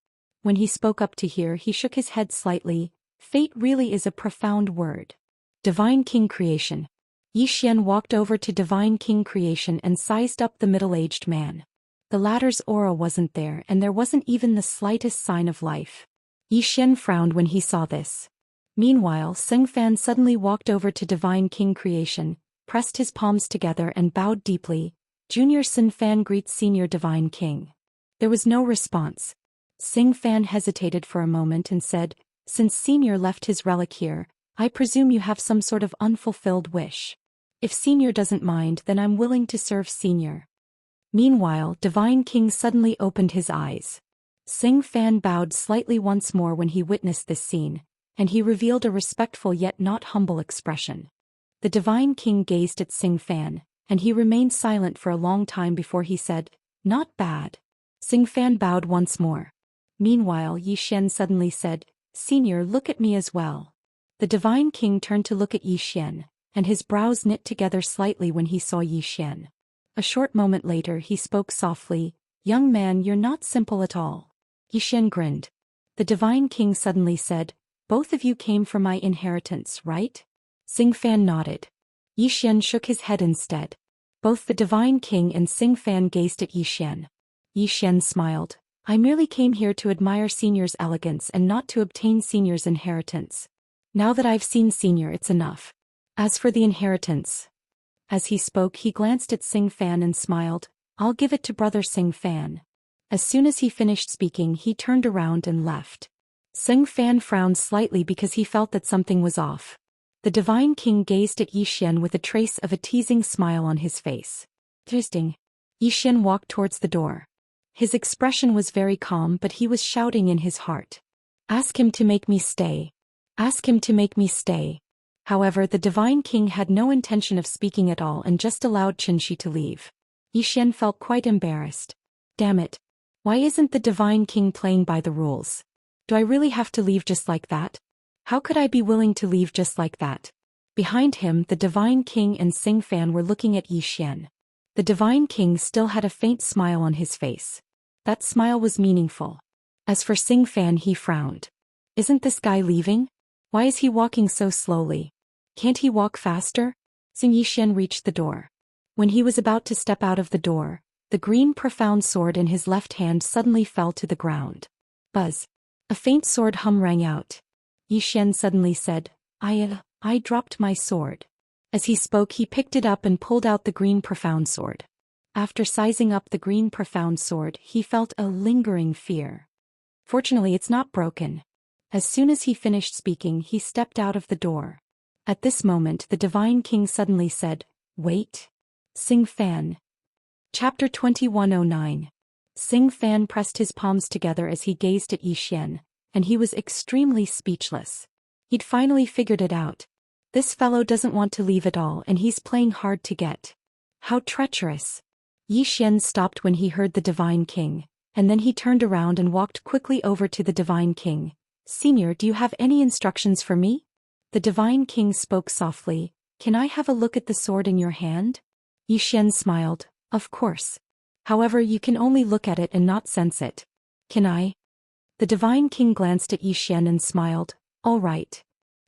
When he spoke up to hear, he shook his head slightly. Fate really is a profound word. Divine King Creation. Yi Xian walked over to Divine King Creation and sized up the middle-aged man. The latter's aura wasn't there and there wasn't even the slightest sign of life. Yi Xian frowned when he saw this. Meanwhile, Xing Fan suddenly walked over to Divine King Creation, pressed his palms together and bowed deeply. "Junior Xin Fan greets Senior Divine King." There was no response. Xing Fan hesitated for a moment and said, "Since Senior left his relic here, I presume you have some sort of unfulfilled wish. If Senior doesn't mind, then I'm willing to serve Senior." Meanwhile, Divine King suddenly opened his eyes. Xing Fan bowed slightly once more when he witnessed this scene, and he revealed a respectful yet not humble expression. The Divine King gazed at Xing Fan, and he remained silent for a long time before he said, "Not bad." Xing Fan bowed once more. Meanwhile, Yi Xian suddenly said, "Senior, look at me as well." The Divine King turned to look at Yi Xian, and his brows knit together slightly when he saw Yi Xian. A short moment later he spoke softly, "Young man, you're not simple at all." Yi Xian grinned. The Divine King suddenly said, "Both of you came for my inheritance, right?" Xing Fan nodded. Yi Xian shook his head instead. Both the Divine King and Xing Fan gazed at Yi Xian. Yi Xian smiled. "I merely came here to admire Senior's elegance and not to obtain Senior's inheritance. Now that I've seen Senior, it's enough. As for the inheritance..." As he spoke, he glanced at Xing Fan and smiled, "I'll give it to Brother Xing Fan." As soon as he finished speaking, he turned around and left. Xing Fan frowned slightly because he felt that something was off. The Divine King gazed at Yi Xian with a trace of a teasing smile on his face. "Interesting." Yi Xian walked towards the door. His expression was very calm, but he was shouting in his heart, "Ask him to make me stay. Ask him to make me stay." However, the Divine King had no intention of speaking at all and just allowed Qianxi to leave. Yi Xian felt quite embarrassed. Damn it. Why isn't the Divine King playing by the rules? Do I really have to leave just like that? How could I be willing to leave just like that? Behind him, the Divine King and Xing Fan were looking at Yi Xian. The Divine King still had a faint smile on his face. That smile was meaningful. As for Xing Fan, he frowned. Isn't this guy leaving? Why is he walking so slowly? Can't he walk faster? Yi Xian reached the door. When he was about to step out of the door, the green profound sword in his left hand suddenly fell to the ground. Buzz. A faint sword hum rang out. Yi Xian suddenly said, I dropped my sword." As he spoke, he picked it up and pulled out the green profound sword. After sizing up the green profound sword, he felt a lingering fear. Fortunately, it's not broken. As soon as he finished speaking, he stepped out of the door. At this moment, the Divine King suddenly said, "Wait." Xing Fan. Chapter 2109. Xing Fan pressed his palms together as he gazed at Yi Xian, and he was extremely speechless. He'd finally figured it out. This fellow doesn't want to leave at all, and he's playing hard to get. How treacherous. Yi Xian stopped when he heard the Divine King, and then he turned around and walked quickly over to the Divine King. "Senior, do you have any instructions for me?" The Divine King spoke softly, "Can I have a look at the sword in your hand?" Yi Xian smiled, "Of course. However, you can only look at it and not sense it." "Can I?" The Divine King glanced at Yi Xian and smiled, "All right."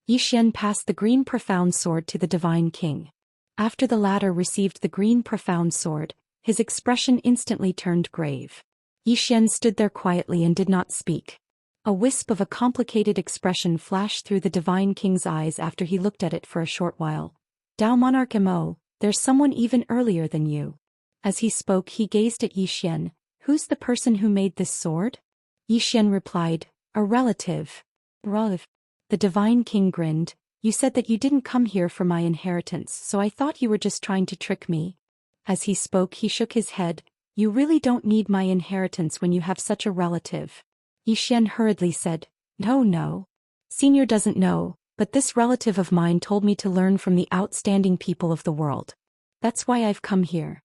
Yi Xian passed the green profound sword to the Divine King. After the latter received the green profound sword, his expression instantly turned grave. Yi Xian stood there quietly and did not speak. A wisp of a complicated expression flashed through the Divine King's eyes after he looked at it for a short while. "Dao Monarch Mo, there's someone even earlier than you." As he spoke, he gazed at Yi Xian. "Who's the person who made this sword?" Yi Xian replied, "A relative." "Relative?" The Divine King grinned. "You said that you didn't come here for my inheritance, so I thought you were just trying to trick me." As he spoke, he shook his head. You really don't need my inheritance when you have such a relative. Xian hurriedly said, No. Senior doesn't know, but this relative of mine told me to learn from the outstanding people of the world. That's why I've come here.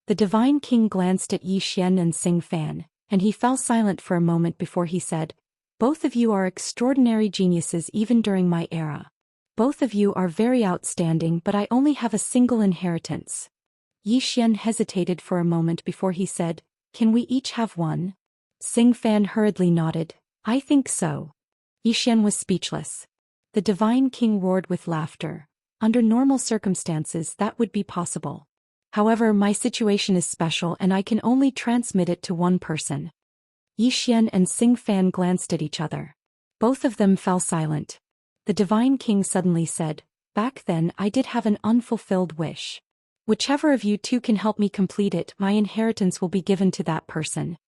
The Divine King glanced at Xian and Xingfan, and he fell silent for a moment before he said, Both of you are extraordinary geniuses even during my era. Both of you are very outstanding, but I only have a single inheritance. Xian hesitated for a moment before he said, Can we each have one? Xingfan hurriedly nodded, I think so. Xian was speechless. The Divine King roared with laughter. Under normal circumstances that would be possible. However, my situation is special and I can only transmit it to one person. Xian and Xingfan glanced at each other. Both of them fell silent. The Divine King suddenly said, Back then I did have an unfulfilled wish. Whichever of you two can help me complete it, my inheritance will be given to that person.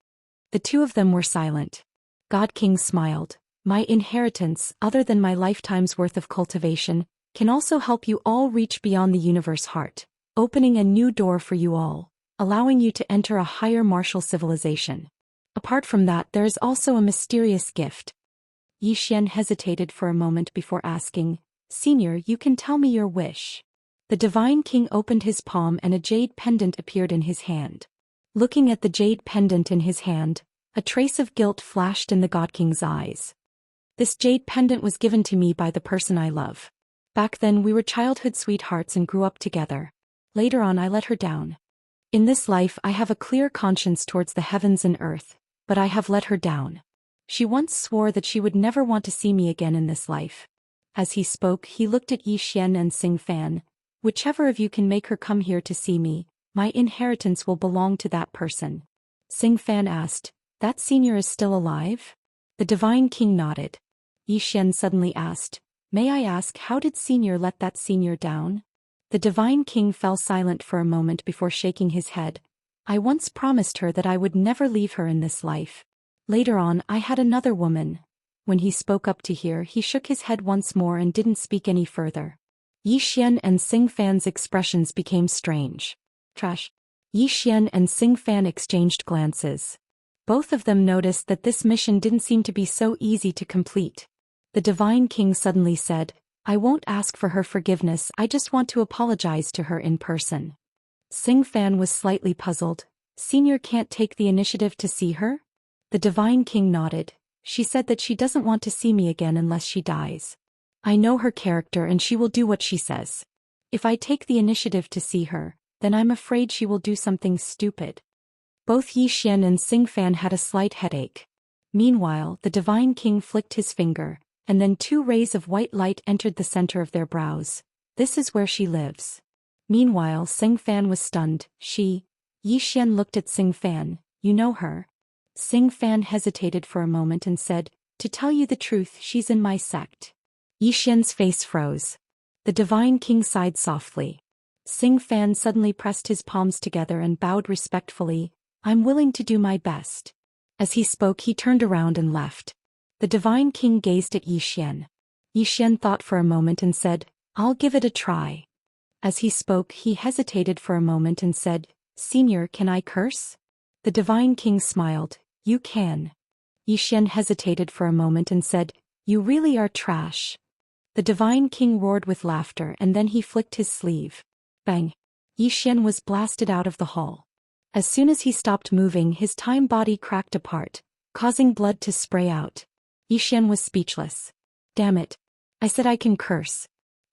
The two of them were silent. God King smiled. My inheritance, other than my lifetime's worth of cultivation, can also help you all reach beyond the universe heart, opening a new door for you all, allowing you to enter a higher martial civilization. Apart from that, there is also a mysterious gift. Xian hesitated for a moment before asking, Senior, you can tell me your wish. The Divine King opened his palm and a jade pendant appeared in his hand. Looking at the jade pendant in his hand, a trace of guilt flashed in the God King's eyes. This jade pendant was given to me by the person I love. Back then we were childhood sweethearts and grew up together. Later on I let her down. In this life I have a clear conscience towards the heavens and earth, but I have let her down. She once swore that she would never want to see me again in this life. As he spoke, he looked at Xian and Xingfan. Whichever of you can make her come here to see me, my inheritance will belong to that person. Xingfan asked, That senior is still alive? The Divine King nodded. Xian suddenly asked, May I ask, how did senior let that senior down? The Divine King fell silent for a moment before shaking his head. I once promised her that I would never leave her in this life. Later on I had another woman. When he spoke up to here, he shook his head once more and didn't speak any further. Xian and Xingfan's expressions became strange. Trash. Xian and Xingfan exchanged glances. Both of them noticed that this mission didn't seem to be so easy to complete. The Divine King suddenly said, I won't ask for her forgiveness, I just want to apologize to her in person. Xingfan was slightly puzzled. Senior can't take the initiative to see her? The Divine King nodded. She said that she doesn't want to see me again unless she dies. I know her character and she will do what she says. If I take the initiative to see her, then I'm afraid she will do something stupid. Both Xian and Xingfan had a slight headache. Meanwhile, the Divine King flicked his finger, and then 2 rays of white light entered the center of their brows. This is where she lives. Meanwhile, Xingfan was stunned. Xian looked at Xingfan. You know her? Xingfan hesitated for a moment and said, To tell you the truth, she's in my sect. Xian's face froze. The Divine King sighed softly. Xingfan suddenly pressed his palms together and bowed respectfully. I'm willing to do my best. As he spoke, he turned around and left. The Divine King gazed at Xian. Xian thought for a moment and said, I'll give it a try. As he spoke, he hesitated for a moment and said, Senior, can I curse? The Divine King smiled. You can. Xian hesitated for a moment and said, You really are trash. The Divine King roared with laughter and then he flicked his sleeve. Bang! Xian was blasted out of the hall. As soon as he stopped moving, his time body cracked apart, causing blood to spray out. Xian was speechless. Damn it. I said I can curse.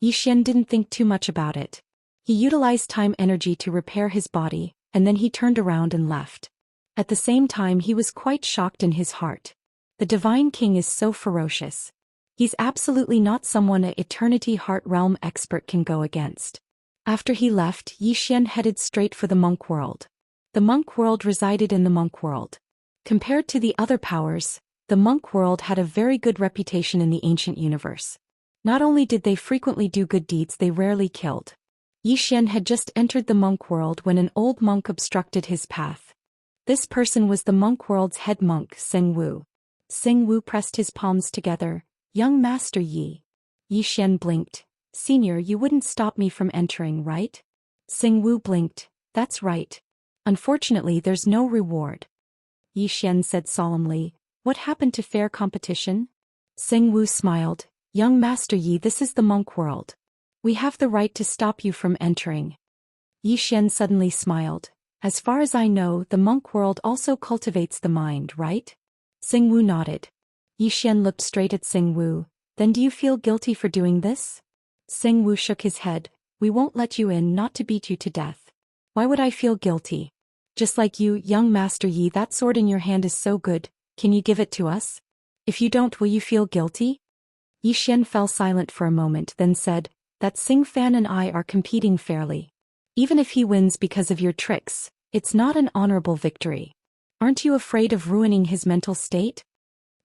Xian didn't think too much about it. He utilized time energy to repair his body, and then he turned around and left. At the same time, he was quite shocked in his heart. The Divine King is so ferocious. He's absolutely not someone an Eternity Heart Realm expert can go against. After he left, Xian headed straight for the monk world. The monk world resided in the monk world. Compared to the other powers, the monk world had a very good reputation in the ancient universe. Not only did they frequently do good deeds, they rarely killed. Xian had just entered the monk world when an old monk obstructed his path. This person was the monk world's head monk, Seng Wu. Seng Wu pressed his palms together. Young Master Yi. Xian blinked. Senior, you wouldn't stop me from entering, right? Seng Wu blinked. That's right. Unfortunately, there's no reward. Yi Xian said solemnly. What happened to fair competition? Xing Wu smiled. Young Master Yi, this is the monk world. We have the right to stop you from entering. Yi Xian suddenly smiled. As far as I know, the monk world also cultivates the mind, right? Xing Wu nodded. Yi Xian looked straight at Xing Wu. Then do you feel guilty for doing this? Xing Wu shook his head. We won't let you in, not to beat you to death. Why would I feel guilty? Just like you, young Master Yi, that sword in your hand is so good, can you give it to us? If you don't, will you feel guilty? Yi Xian fell silent for a moment, then said, that Xing Fan and I are competing fairly. Even if he wins because of your tricks, it's not an honorable victory. Aren't you afraid of ruining his mental state?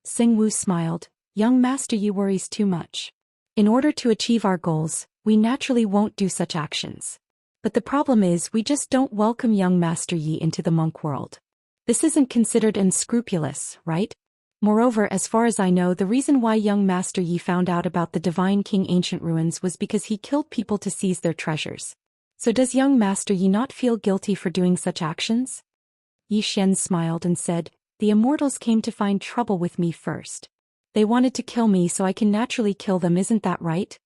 Xing Wu smiled. Young Master Yi worries too much. In order to achieve our goals, we naturally won't do such actions. But the problem is we just don't welcome young Master Yi into the monk world. This isn't considered unscrupulous, right? Moreover, as far as I know, the reason why young Master Yi found out about the Divine King ancient ruins was because he killed people to seize their treasures. So does young Master Yi not feel guilty for doing such actions? Yi Xian smiled and said, the Immortals came to find trouble with me first. They wanted to kill me so I can naturally kill them, isn't that right?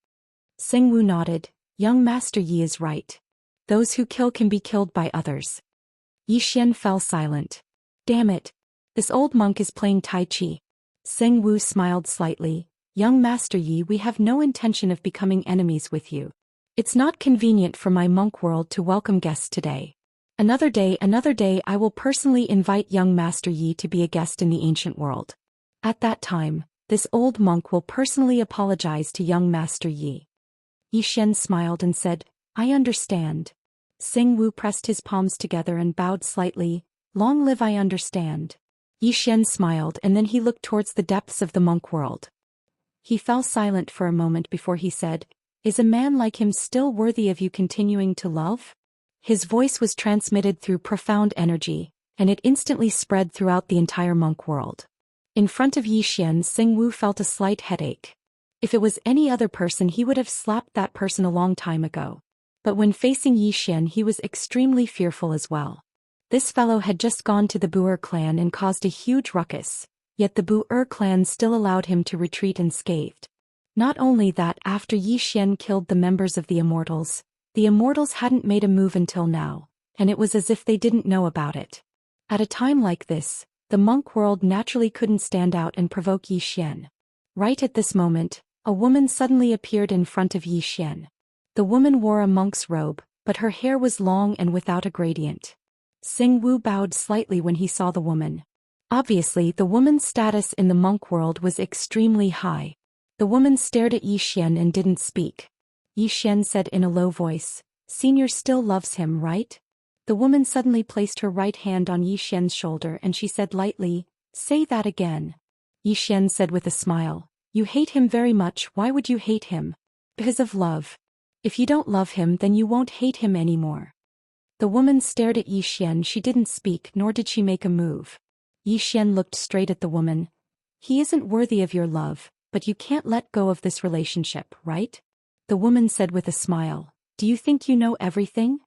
Xing Wu nodded. Young Master Yi is right. Those who kill can be killed by others. Yi Xian fell silent. Damn it. This old monk is playing Tai Chi. Xing Wu smiled slightly. Young Master Yi, we have no intention of becoming enemies with you. It's not convenient for my monk world to welcome guests today. Another day I will personally invite young Master Yi to be a guest in the ancient world. At that time, this old monk will personally apologize to young Master Yi. Yi Xian smiled and said, I understand. Xing Wu pressed his palms together and bowed slightly. Long live I understand. Yi Xian smiled and then he looked towards the depths of the monk world. He fell silent for a moment before he said, is a man like him still worthy of you continuing to love? His voice was transmitted through profound energy, and it instantly spread throughout the entire monk world. In front of Yi Xian, Xing Wu felt a slight headache. If it was any other person, he would have slapped that person a long time ago. But when facing Yi Xian, he was extremely fearful as well. This fellow had just gone to the Bu'er clan and caused a huge ruckus, yet the Bu'er clan still allowed him to retreat unscathed. Not only that, after Yi Xian killed the members of the Immortals hadn't made a move until now, and it was as if they didn't know about it. At a time like this, the monk world naturally couldn't stand out and provoke Yi Xian. Right at this moment, a woman suddenly appeared in front of Yi Xian. The woman wore a monk's robe, but her hair was long and without a gradient. Xing Wu bowed slightly when he saw the woman. Obviously, the woman's status in the monk world was extremely high. The woman stared at Yi Xian and didn't speak. Yi Xian said in a low voice, Senior still loves him, right? The woman suddenly placed her right hand on Yi Xian's shoulder and she said lightly, Say that again. Yi Xian said with a smile, You hate him very much. Why would you hate him? Because of love. If you don't love him, then you won't hate him anymore. The woman stared at Yi Xian. She didn't speak, nor did she make a move. Yi Xian looked straight at the woman. He isn't worthy of your love, but you can't let go of this relationship, right? The woman said with a smile, Do you think you know everything?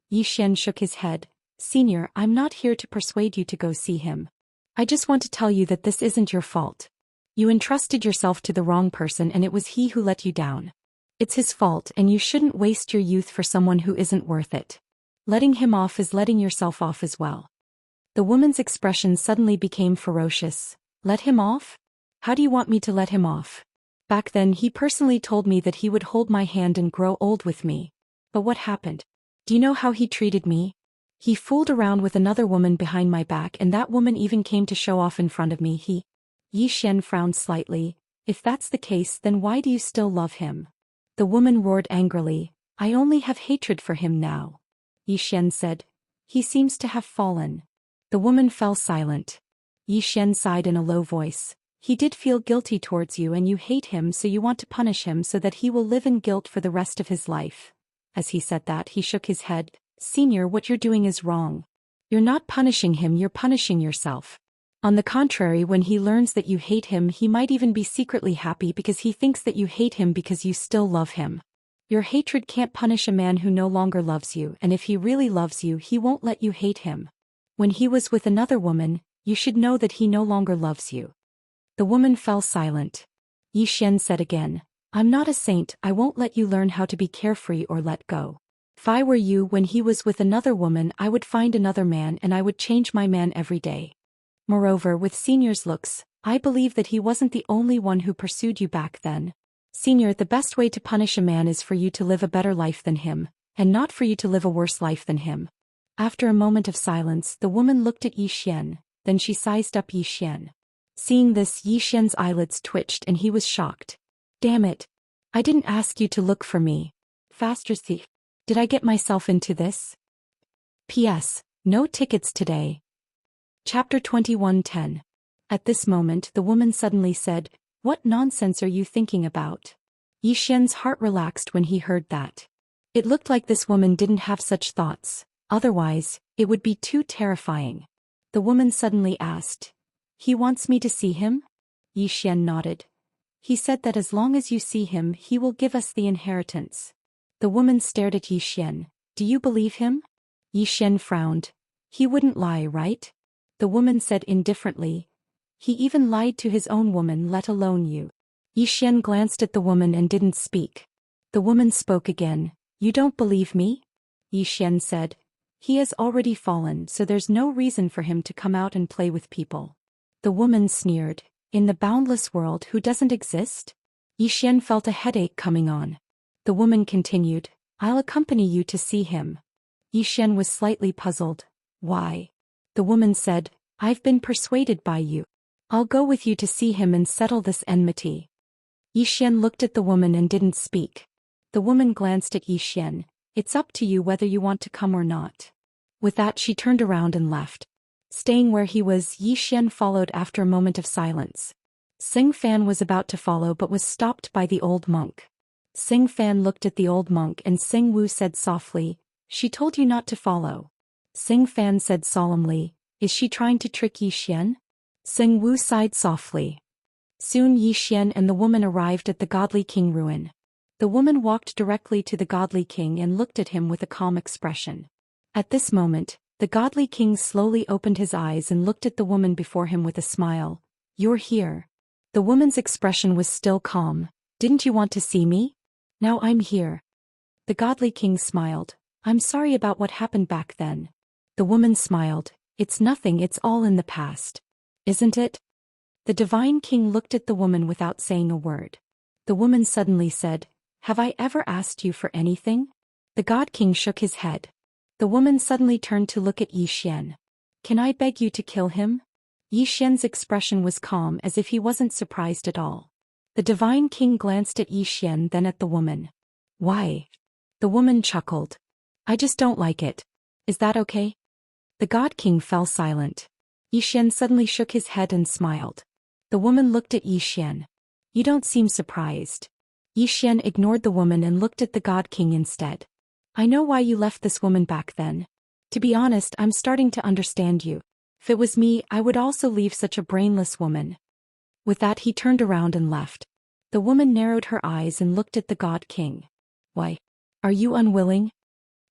Yi Xian shook his head. Senior, I'm not here to persuade you to go see him. I just want to tell you that this isn't your fault. You entrusted yourself to the wrong person and it was he who let you down. It's his fault and you shouldn't waste your youth for someone who isn't worth it. Letting him off is letting yourself off as well. The woman's expression suddenly became ferocious. Let him off? How do you want me to let him off? Back then he personally told me that he would hold my hand and grow old with me. But what happened? Do you know how he treated me? He fooled around with another woman behind my back and that woman even came to show off in front of me. Yi Xian frowned slightly. If that's the case, then why do you still love him? The woman roared angrily. I only have hatred for him now. Yi Xian said. He seems to have fallen. The woman fell silent. Yi Xian sighed in a low voice. He did feel guilty towards you and you hate him, so you want to punish him so that he will live in guilt for the rest of his life. As he said that, he shook his head. Senior, what you're doing is wrong. You're not punishing him, you're punishing yourself. On the contrary, when he learns that you hate him, he might even be secretly happy because he thinks that you hate him because you still love him. Your hatred can't punish a man who no longer loves you, and if he really loves you, he won't let you hate him. When he was with another woman, you should know that he no longer loves you. The woman fell silent. Xian said again, I'm not a saint, I won't let you learn how to be carefree or let go. If I were you, when he was with another woman, I would find another man and I would change my man every day. Moreover, with Senior's looks, I believe that he wasn't the only one who pursued you back then. Senior, the best way to punish a man is for you to live a better life than him, and not for you to live a worse life than him. After a moment of silence, the woman looked at Xian, then she sized up Xian. Seeing this, Xian's eyelids twitched and he was shocked. Damn it. I didn't ask you to look for me. Faster thief. Did I get myself into this? P.S. No tickets today. Chapter 21:10. At this moment the woman suddenly said, What nonsense are you thinking about? Xian's heart relaxed when he heard that. It looked like this woman didn't have such thoughts, otherwise, it would be too terrifying. The woman suddenly asked, He wants me to see him? Xian nodded. He said that as long as you see him, he will give us the inheritance. The woman stared at Xian. Do you believe him? Xian frowned. He wouldn't lie, right? The woman said indifferently. He even lied to his own woman, let alone you. Xian glanced at the woman and didn't speak. The woman spoke again. You don't believe me? Xian said. He has already fallen, so there's no reason for him to come out and play with people. The woman sneered. In the boundless world, who doesn't exist? Xian felt a headache coming on. The woman continued. I'll accompany you to see him. Xian was slightly puzzled. Why? The woman said, I've been persuaded by you. I'll go with you to see him and settle this enmity. Xian looked at the woman and didn't speak. The woman glanced at Xian. It's up to you whether you want to come or not. With that she turned around and left. Staying where he was, Xian followed after a moment of silence. Xing Fan was about to follow but was stopped by the old monk. Xing Fan looked at the old monk and Xing Wu said softly, She told you not to follow. Xing Fan said solemnly, Is she trying to trick Xian? Xing Wu sighed softly. Soon Xian and the woman arrived at the godly king ruin. The woman walked directly to the godly king and looked at him with a calm expression. At this moment, the godly king slowly opened his eyes and looked at the woman before him with a smile. You're here. The woman's expression was still calm. Didn't you want to see me? Now I'm here. The godly king smiled. I'm sorry about what happened back then. The woman smiled. It's nothing, it's all in the past. Isn't it? The divine king looked at the woman without saying a word. The woman suddenly said, Have I ever asked you for anything? The god king shook his head. The woman suddenly turned to look at Xian. Can I beg you to kill him? Xian's expression was calm as if he wasn't surprised at all. The divine king glanced at Xian then at the woman. Why? The woman chuckled. I just don't like it. Is that okay? The god king fell silent. Xian suddenly shook his head and smiled. The woman looked at Xian. You don't seem surprised. Xian ignored the woman and looked at the god king instead. I know why you left this woman back then. To be honest, I'm starting to understand you. If it was me, I would also leave such a brainless woman. With that he turned around and left. The woman narrowed her eyes and looked at the god king. Why? Are you unwilling?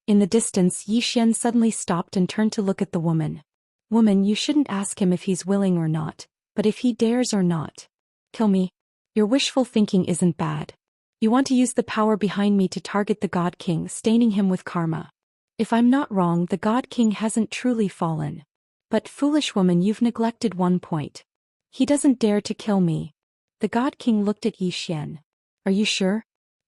In the distance, Xian suddenly stopped and turned to look at the woman. Woman, you shouldn't ask him if he's willing or not, but if he dares or not. Kill me. Your wishful thinking isn't bad. You want to use the power behind me to target the god king, staining him with karma. If I'm not wrong, the god king hasn't truly fallen. But foolish woman, you've neglected one point. He doesn't dare to kill me. The god king looked at Xian. Are you sure?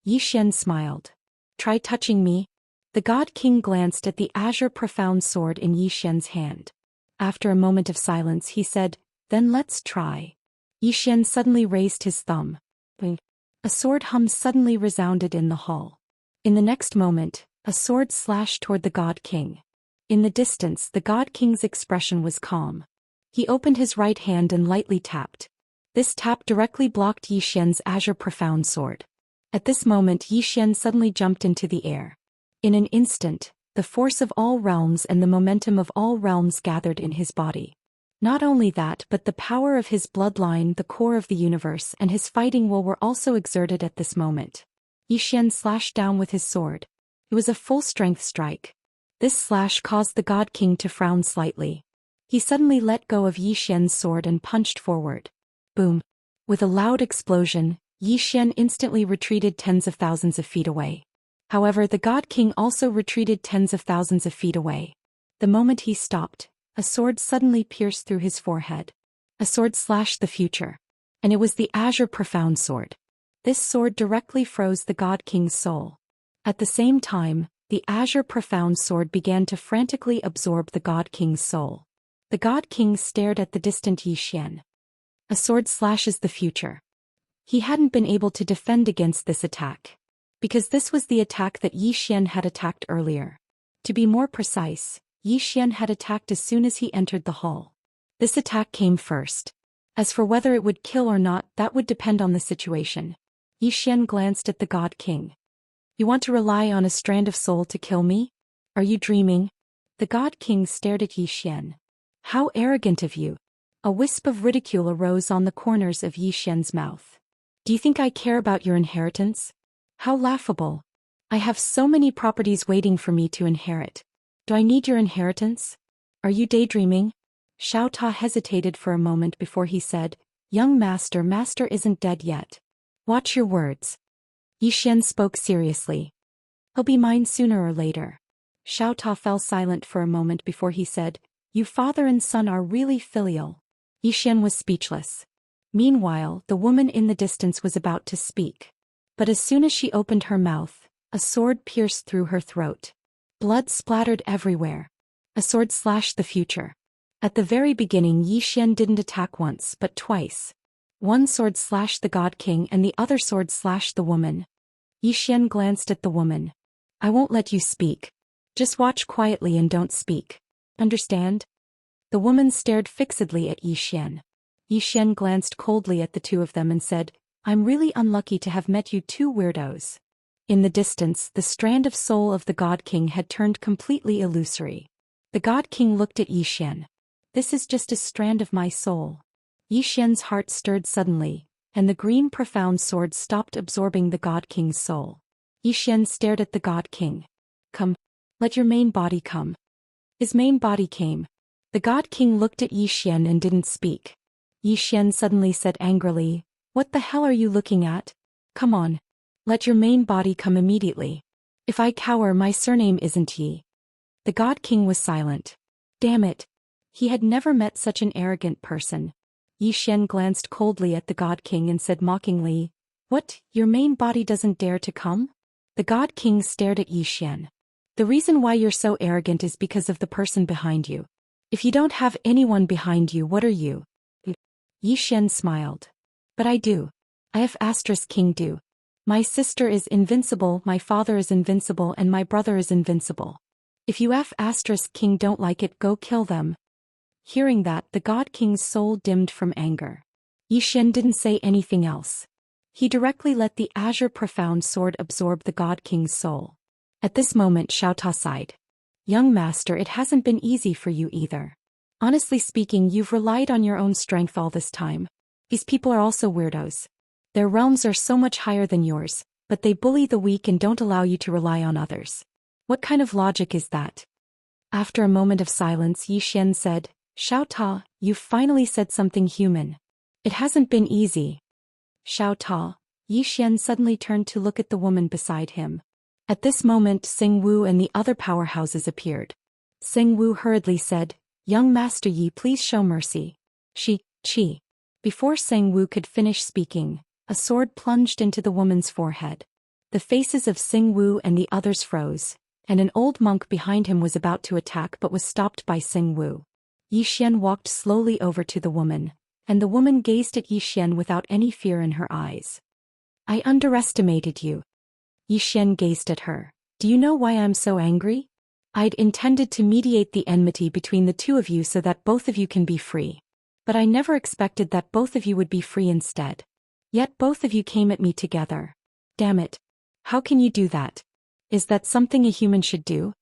Xian smiled. Try touching me. The god king glanced at the azure profound sword in Xian's hand. After a moment of silence he said, Then let's try. Xian suddenly raised his thumb. A sword hum suddenly resounded in the hall. In the next moment, a sword slashed toward the god king. In the distance, the god king's expression was calm. He opened his right hand and lightly tapped. This tap directly blocked Xian's azure profound sword. At this moment Xian suddenly jumped into the air. In an instant, the force of all realms and the momentum of all realms gathered in his body. Not only that, but the power of his bloodline, the core of the universe, and his fighting will were also exerted at this moment. Yi Xian slashed down with his sword. It was a full-strength strike. This slash caused the God King to frown slightly. He suddenly let go of Yi Xian's sword and punched forward. Boom! With a loud explosion, Yi Xian instantly retreated tens of thousands of feet away. However, the God King also retreated tens of thousands of feet away. The moment he stopped, a sword suddenly pierced through his forehead. A sword slashed the future. And it was the Azure Profound Sword. This sword directly froze the God King's soul. At the same time, the Azure Profound Sword began to frantically absorb the God King's soul. The God King stared at the distant Yi Xian. A sword slashes the future. He hadn't been able to defend against this attack. Because this was the attack that Yi Xian had attacked earlier. To be more precise, Yi Xian had attacked as soon as he entered the hall. This attack came first. As for whether it would kill or not, that would depend on the situation. Yi Xian glanced at the God King. You want to rely on a strand of soul to kill me? Are you dreaming? The God King stared at Yi Xian. How arrogant of you. A wisp of ridicule arose on the corners of Yi Xian's mouth. Do you think I care about your inheritance? How laughable. I have so many properties waiting for me to inherit. Do I need your inheritance? Are you daydreaming? Xiao Ta hesitated for a moment before he said, Young master, master isn't dead yet. Watch your words. Yi Xian spoke seriously. He'll be mine sooner or later. Xiao Ta fell silent for a moment before he said, You father and son are really filial. Yi Xian was speechless. Meanwhile, the woman in the distance was about to speak. But as soon as she opened her mouth, a sword pierced through her throat. Blood splattered everywhere. A sword slashed the future. At the very beginning, Yi Xian didn't attack once but twice. One sword slashed the God King and the other sword slashed the woman. Yi Xian glanced at the woman. I won't let you speak. Just watch quietly and don't speak. Understand? The woman stared fixedly at Yi Xian. Yi Xian glanced coldly at the two of them and said, I'm really unlucky to have met you two weirdos. In the distance, the strand of soul of the God King had turned completely illusory. The God King looked at Yi Xian. This is just a strand of my soul. Yi Xian's heart stirred suddenly, and the green profound sword stopped absorbing the God King's soul. Yi Xian stared at the God King. Come. Let your main body come. His main body came. The God King looked at Yi Xian and didn't speak. Yi Xian suddenly said angrily, What the hell are you looking at? Come on. Let your main body come immediately. If I cower, my surname isn't Yi. The God King was silent. Damn it. He had never met such an arrogant person. Yi Xian glanced coldly at the God King and said mockingly, What, your main body doesn't dare to come? The God King stared at Yi Xian. The reason why you're so arrogant is because of the person behind you. If you don't have anyone behind you, what are you? Yi Xian smiled. But I do. I have * King do. My sister is invincible, my father is invincible, and my brother is invincible. If you F * King don't like it, go kill them. Hearing that, the God King's soul dimmed from anger. Yi Xian didn't say anything else. He directly let the Azure Profound Sword absorb the God King's soul. At this moment, Xiao Ta sighed. Young master, it hasn't been easy for you either. Honestly speaking, you've relied on your own strength all this time. These people are also weirdos. Their realms are so much higher than yours, but they bully the weak and don't allow you to rely on others. What kind of logic is that? After a moment of silence, Yi Xian said, Xiao Ta, you've finally said something human. It hasn't been easy. Xiao Ta, Yi Xian suddenly turned to look at the woman beside him. At this moment, Xing Wu and the other powerhouses appeared. Xing Wu hurriedly said, Young Master Yi, please show mercy. Chi. Before Xing Wu could finish speaking, a sword plunged into the woman's forehead. The faces of Xing Wu and the others froze, and an old monk behind him was about to attack but was stopped by Xing Wu. Yi Xian walked slowly over to the woman, and the woman gazed at Yi Xian without any fear in her eyes. I underestimated you. Yi Xian gazed at her. Do you know why I'm so angry? I'd intended to mediate the enmity between the two of you so that both of you can be free. But I never expected that both of you would be free instead. Yet both of you came at me together. Damn it. How can you do that? Is that something a human should do?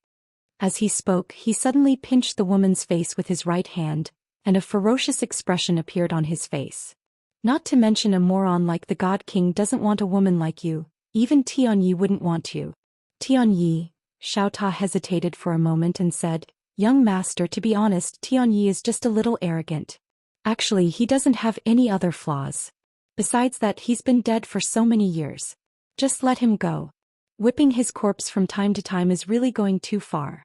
As he spoke, he suddenly pinched the woman's face with his right hand, and a ferocious expression appeared on his face. Not to mention a moron like the God King doesn't want a woman like you, Even Tianyi wouldn't want you. Tianyi, Xiao Ta hesitated for a moment and said, young master, to be honest, Tianyi is just a little arrogant. Actually, he doesn't have any other flaws. Besides that, he's been dead for so many years. Just let him go. Whipping his corpse from time to time is really going too far.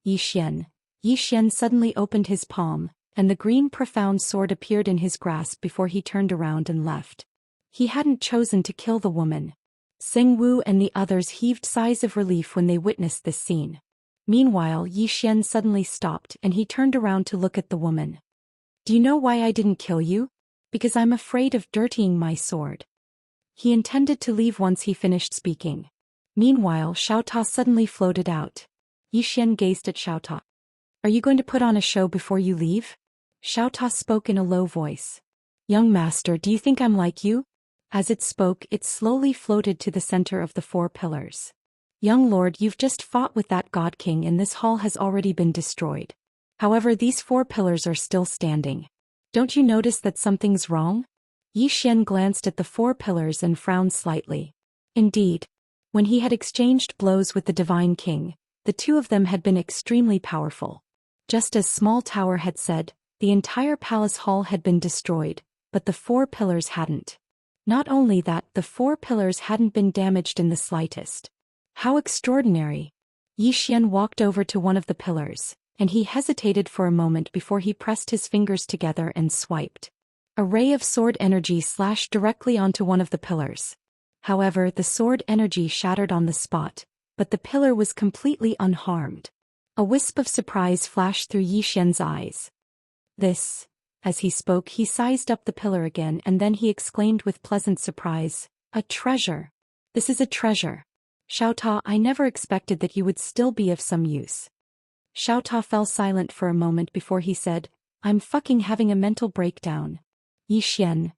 Yi Xian suddenly opened his palm, and the green profound sword appeared in his grasp before he turned around and left. He hadn't chosen to kill the woman. Xing Wu and the others heaved sighs of relief when they witnessed this scene. Meanwhile, Yi Xian suddenly stopped and he turned around to look at the woman. Do you know why I didn't kill you? Because I'm afraid of dirtying my sword. He intended to leave once he finished speaking. Meanwhile, Xiao Ta suddenly floated out. Yi Xian gazed at Xiao Ta. Are you going to put on a show before you leave? Xiao Ta spoke in a low voice. Young master, do you think I'm like you? As it spoke, it slowly floated to the center of the 4 pillars. Young lord, you've just fought with that god king and this hall has already been destroyed. However, these 4 pillars are still standing. Don't you notice that something's wrong? Yi Xian glanced at the 4 pillars and frowned slightly. Indeed. When he had exchanged blows with the divine king, the 2 of them had been extremely powerful. Just as Small Tower had said, the entire palace hall had been destroyed, but the 4 pillars hadn't. Not only that, the 4 pillars hadn't been damaged in the slightest. How extraordinary! Yi Xian walked over to one of the pillars, and he hesitated for a moment before he pressed his fingers together and swiped. A ray of sword energy slashed directly onto one of the pillars. However, the sword energy shattered on the spot, but the pillar was completely unharmed. A wisp of surprise flashed through Yi Xian's eyes. This. As he spoke, he sized up the pillar again and then he exclaimed with pleasant surprise, a treasure. This is a treasure. Xiao Ta, I never expected that you would still be of some use. Xiao Ta fell silent for a moment before he said, I'm fucking having a mental breakdown. Yi Xian.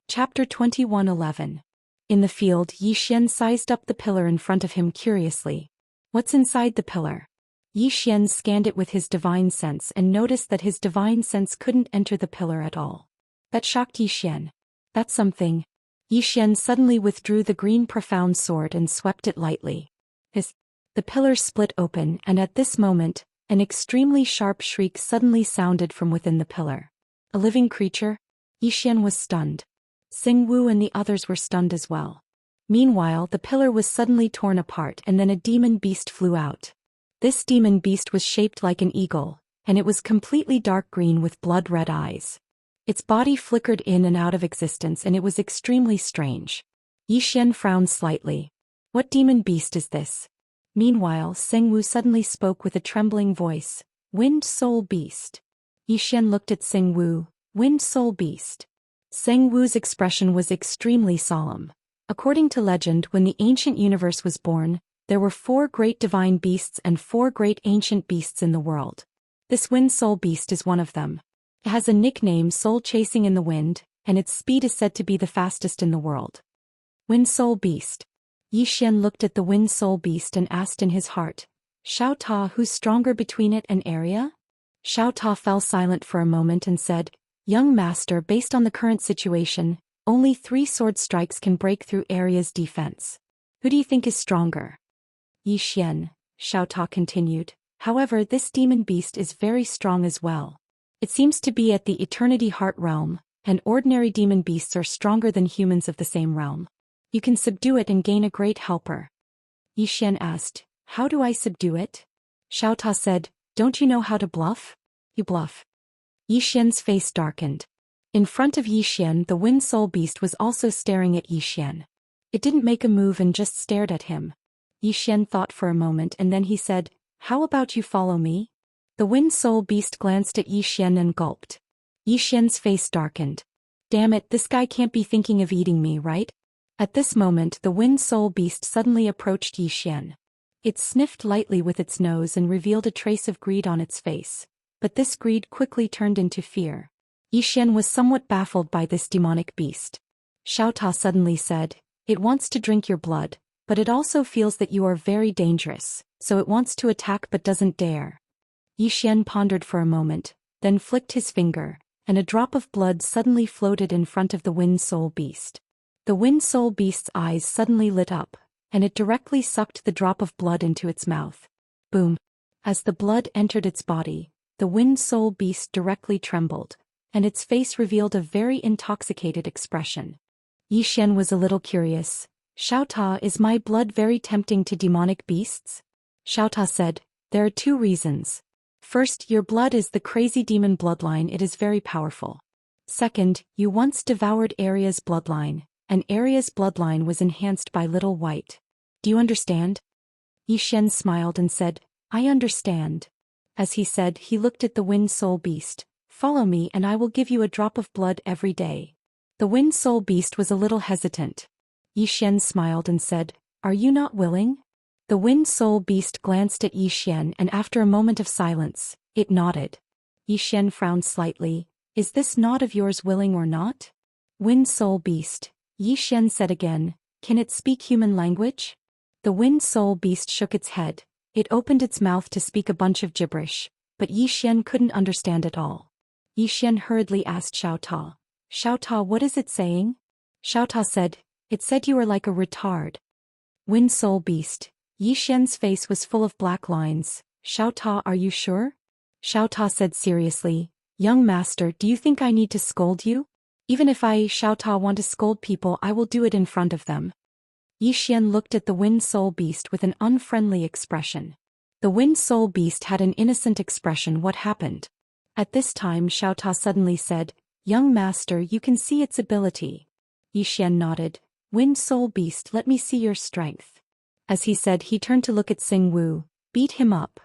Chapter 21:11. In the field, Yi Xian sized up the pillar in front of him curiously. What's inside the pillar? Yi Xian scanned it with his divine sense and noticed that his divine sense couldn't enter the pillar at all. That shocked Yi Xian. That's something. Yi Xian suddenly withdrew the green profound sword and swept it lightly. The pillar split open and at this moment, an extremely sharp shriek suddenly sounded from within the pillar. A living creature? Yi Xian was stunned. Xing Wu and the others were stunned as well. Meanwhile, the pillar was suddenly torn apart and then a demon beast flew out. This demon beast was shaped like an eagle, and it was completely dark green with blood-red eyes. Its body flickered in and out of existence and it was extremely strange. Yi Xian frowned slightly. What demon beast is this? Meanwhile, Xing Wu suddenly spoke with a trembling voice. Wind Soul Beast. Yi Xian looked at Xing Wu. Wind Soul Beast. Xing Wu's expression was extremely solemn. According to legend, when the ancient universe was born, there were 4 great divine beasts and 4 great ancient beasts in the world. This Wind Soul Beast is one of them. It has a nickname Soul Chasing in the Wind, and its speed is said to be the fastest in the world. Wind Soul Beast. Yi Xian looked at the Wind Soul Beast and asked in his heart, Xiao Ta, who's stronger between it and Arya? Xiao Ta fell silent for a moment and said, Young master, based on the current situation, only 3 sword strikes can break through Arya's defense. Who do you think is stronger? Yi Xian, Xiao Ta continued. However, this demon beast is very strong as well. It seems to be at the Eternity Heart realm, and ordinary demon beasts are stronger than humans of the same realm. You can subdue it and gain a great helper. Yi Xian asked, How do I subdue it? Xiao Ta said, Don't you know how to bluff? You bluff. Yi Xian's face darkened. In front of Yi Xian, the Wind Soul Beast was also staring at Yi Xian. It didn't make a move and just stared at him. Yi Xian thought for a moment and then he said, How about you follow me? The Wind Soul Beast glanced at Yi Xian and gulped. Yi Xian's face darkened. Damn it, this guy can't be thinking of eating me, right? At this moment, the Wind Soul Beast suddenly approached Yi Xian. It sniffed lightly with its nose and revealed a trace of greed on its face. But this greed quickly turned into fear. Yi Xian was somewhat baffled by this demonic beast. Xiao Ta suddenly said, It wants to drink your blood, but it also feels that you are very dangerous, so it wants to attack but doesn't dare. Yi Xian pondered for a moment, then flicked his finger, and a drop of blood suddenly floated in front of the Wind Soul Beast. The wind soul beast's eyes suddenly lit up, and it directly sucked the drop of blood into its mouth. Boom. As the blood entered its body, the wind soul beast directly trembled, and its face revealed a very intoxicated expression. Xian was a little curious. "Xiaota, is my blood very tempting to demonic beasts?" Xiaota said, "There are 2 reasons. First, your blood is the crazy demon bloodline, it is very powerful. Second, you once devoured Arya's bloodline, and Arya's bloodline was enhanced by Little White. Do you understand?" Xian smiled and said, "I understand." As he said, he looked at the wind soul beast. "Follow me and I will give you a drop of blood every day." The wind soul beast was a little hesitant. Xian smiled and said, "Are you not willing?" The wind soul beast glanced at Xian and after a moment of silence, it nodded. Xian frowned slightly. "Is this nod of yours willing or not?" "Wind soul beast," Xian said again, "can it speak human language?" The wind soul beast shook its head. It opened its mouth to speak a bunch of gibberish, but Xian couldn't understand it all. Xian hurriedly asked Xiaota, "Xiaota, what is it saying?" Xiaota said, "It said you are like a retard." Wind soul beast. Xian's face was full of black lines. "Xiaota, are you sure?" Xiaota said seriously, "Young master, do you think I need to scold you? Even if I, Xiaota, want to scold people, I will do it in front of them." Xian looked at the wind soul beast with an unfriendly expression. The wind soul beast had an innocent expression. What happened? At this time Xiaota suddenly said, "Young master, you can see its ability." Xian nodded. "Wind soul beast, let me see your strength." As he said, he turned to look at Xing Wu. "Beat him up."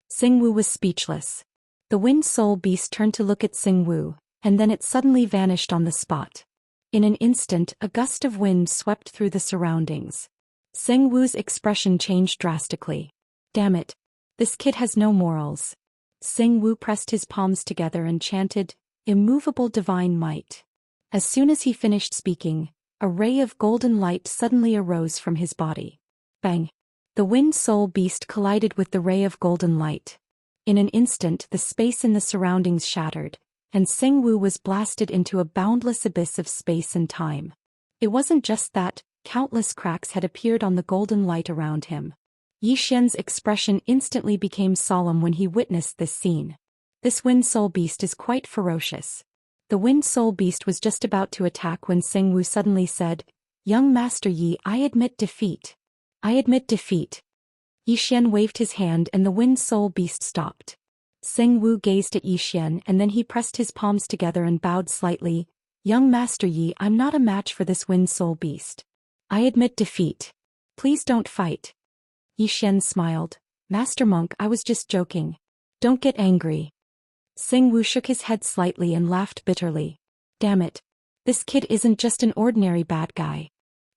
Xing Wu was speechless. The wind soul beast turned to look at Xing Wu, and then it suddenly vanished on the spot. In an instant, a gust of wind swept through the surroundings. Xing Wu's expression changed drastically. "Damn it. This kid has no morals." Xing Wu pressed his palms together and chanted, "Immovable divine might." As soon as he finished speaking, a ray of golden light suddenly arose from his body. Bang! The wind soul beast collided with the ray of golden light. In an instant, the space in the surroundings shattered, and Xing Wu was blasted into a boundless abyss of space and time. It wasn't just that, countless cracks had appeared on the golden light around him. Xian's expression instantly became solemn when he witnessed this scene. This wind soul beast is quite ferocious. The wind soul beast was just about to attack when Xing Wu suddenly said, "Young Master Yi, I admit defeat. I admit defeat." Xian waved his hand and the wind soul beast stopped. Xing Wu gazed at Xian and then he pressed his palms together and bowed slightly. "Young Master Yi, I'm not a match for this wind soul beast. I admit defeat. Please don't fight." Xian smiled. "Master Monk, I was just joking. Don't get angry." Xing Wu shook his head slightly and laughed bitterly. "Damn it. This kid isn't just an ordinary bad guy."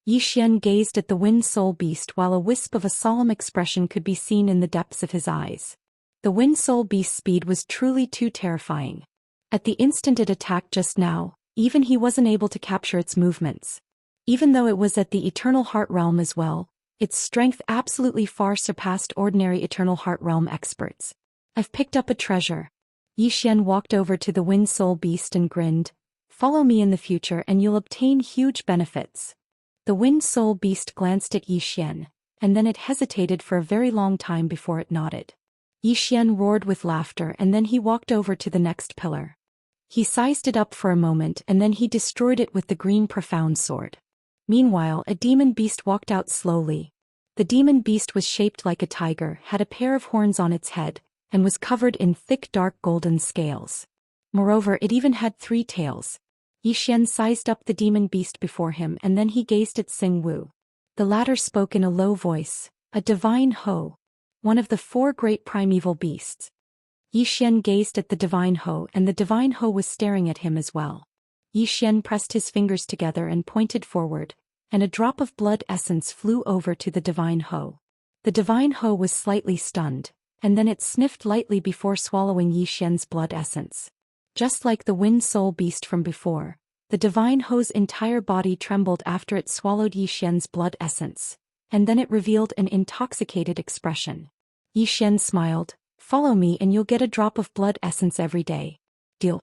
Xian gazed at the wind soul beast while a wisp of a solemn expression could be seen in the depths of his eyes. The wind soul beast's speed was truly too terrifying. At the instant it attacked just now, even he wasn't able to capture its movements. Even though it was at the Eternal Heart Realm as well, its strength absolutely far surpassed ordinary Eternal Heart Realm experts. "I've picked up a treasure." Xian walked over to the wind soul beast and grinned. "Follow me in the future and you'll obtain huge benefits." The wind soul beast glanced at Xian, and then it hesitated for a very long time before it nodded. Xian roared with laughter and then he walked over to the next pillar. He sized it up for a moment and then he destroyed it with the green profound sword. Meanwhile, a demon beast walked out slowly. The demon beast was shaped like a tiger, had a pair of horns on its head, and was covered in thick dark golden scales. Moreover, it even had 3 tails. Xian sized up the demon beast before him and then he gazed at Xing Wu. The latter spoke in a low voice, "A divine Ho. One of the 4 great primeval beasts." Xian gazed at the divine Ho and the divine Ho was staring at him as well. Xian pressed his fingers together and pointed forward, and a drop of blood essence flew over to the divine Ho. The divine Ho was slightly stunned, and then it sniffed lightly before swallowing Xian's blood essence. Just like the wind soul beast from before, the divine Ho's entire body trembled after it swallowed Xian's blood essence, and then it revealed an intoxicated expression. Xian smiled, "Follow me and you'll get a drop of blood essence every day. Deal."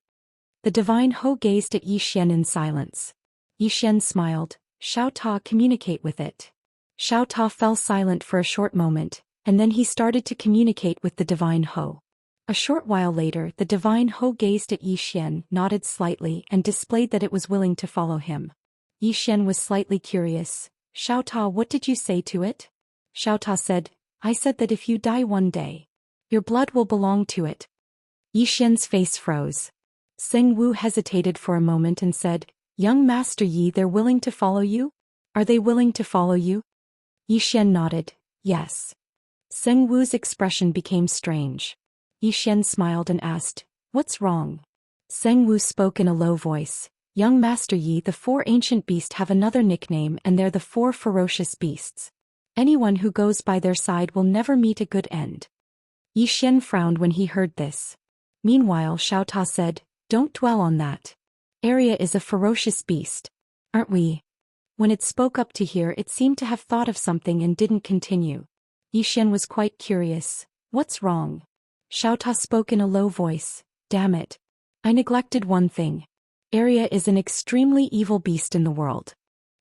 The divine Ho gazed at Xian in silence. Xian smiled, Xiao Ta, communicate with it. Xiao Ta fell silent for a short moment, and then he started to communicate with the divine Ho. A short while later, the divine Ho gazed at Yi Xian, nodded slightly, and displayed that it was willing to follow him. Yi Xian was slightly curious. Xiao Ta, what did you say to it? Xiao Ta said, I said that if you die one day, your blood will belong to it. Yi Xian's face froze. Sing Wu hesitated for a moment and said, Young Master Yi, they're willing to follow you? Are they willing to follow you? Yi Xian nodded, yes. Sing Wu's expression became strange. Yi Xian smiled and asked, what's wrong? Seng Wu spoke in a low voice, Young Master Yi, the four ancient beasts have another nickname, and they're the four ferocious beasts. Anyone who goes by their side will never meet a good end. Yi Xian frowned when he heard this. Meanwhile, Xiao Ta said, don't dwell on that. Arya is a ferocious beast. Aren't we? When it spoke up to hear, it seemed to have thought of something and didn't continue. Yi Xian was quite curious. What's wrong? Xiao Ta spoke in a low voice, damn it. I neglected one thing. Arya is an extremely evil beast in the world.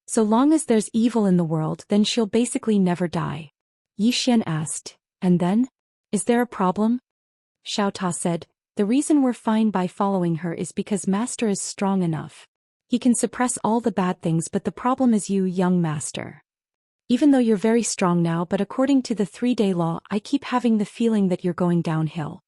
So long as there's evil in the world, then she'll basically never die. Yi Xian asked, and then? Is there a problem? Xiao Ta said, the reason we're fine by following her is because Master is strong enough. He can suppress all the bad things, but the problem is you, young Master. Even though you're very strong now, but according to the 3-day law, I keep having the feeling that you're going downhill.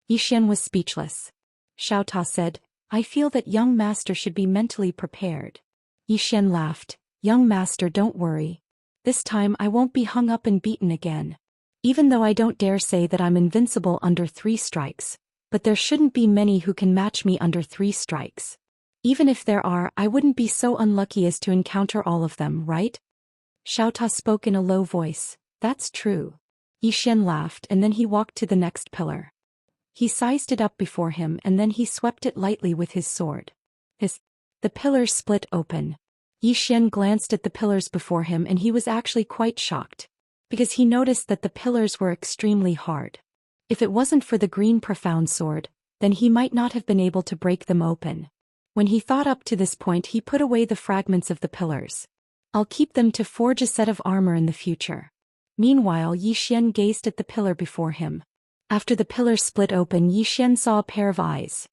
Yi Xian was speechless. Xiao Ta said, I feel that young Master should be mentally prepared. Yi Xian laughed, young Master, don't worry. This time I won't be hung up and beaten again. Even though I don't dare say that I'm invincible under 3 strikes, but there shouldn't be many who can match me under 3 strikes. Even if there are, I wouldn't be so unlucky as to encounter all of them, right? Xiao Ta spoke in a low voice, that's true. Yi Xian laughed, and then he walked to the next pillar. He sized it up before him, and then he swept it lightly with his sword. The pillar split open. Yi Xian glanced at the pillars before him, and he was actually quite shocked, because he noticed that the pillars were extremely hard. If it wasn't for the green profound sword, then he might not have been able to break them open. When he thought up to this point, he put away the fragments of the pillars. I'll keep them to forge a set of armor in the future. Meanwhile, Yi Xian gazed at the pillar before him. After the pillar split open, Yi Xian saw a pair of eyes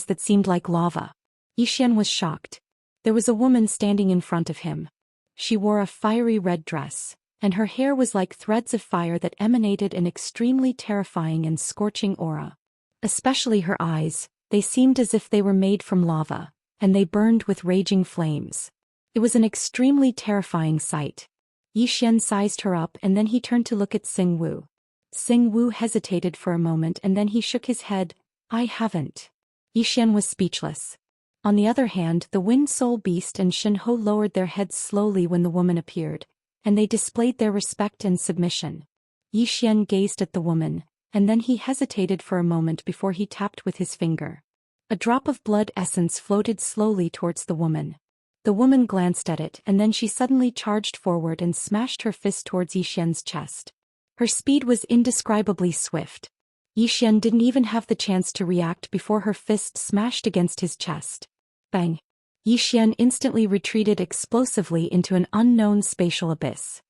that seemed like lava. Yi Xian was shocked. There was a woman standing in front of him. She wore a fiery red dress, and her hair was like threads of fire that emanated an extremely terrifying and scorching aura. Especially her eyes, they seemed as if they were made from lava, and they burned with raging flames. It was an extremely terrifying sight. Yi Xian sized her up, and then he turned to look at Sing Wu. Sing Wu hesitated for a moment, and then he shook his head. I haven't. Yi Xian was speechless. On the other hand, the Wind Soul Beast and Shen Ho lowered their heads slowly when the woman appeared, and they displayed their respect and submission. Yi Xian gazed at the woman, and then he hesitated for a moment before he tapped with his finger. A drop of blood essence floated slowly towards the woman. The woman glanced at it, and then she suddenly charged forward and smashed her fist towards Yi Xian's chest. Her speed was indescribably swift. Yi Xian didn't even have the chance to react before her fist smashed against his chest. Bang! Yi Xian instantly retreated explosively into an unknown spatial abyss.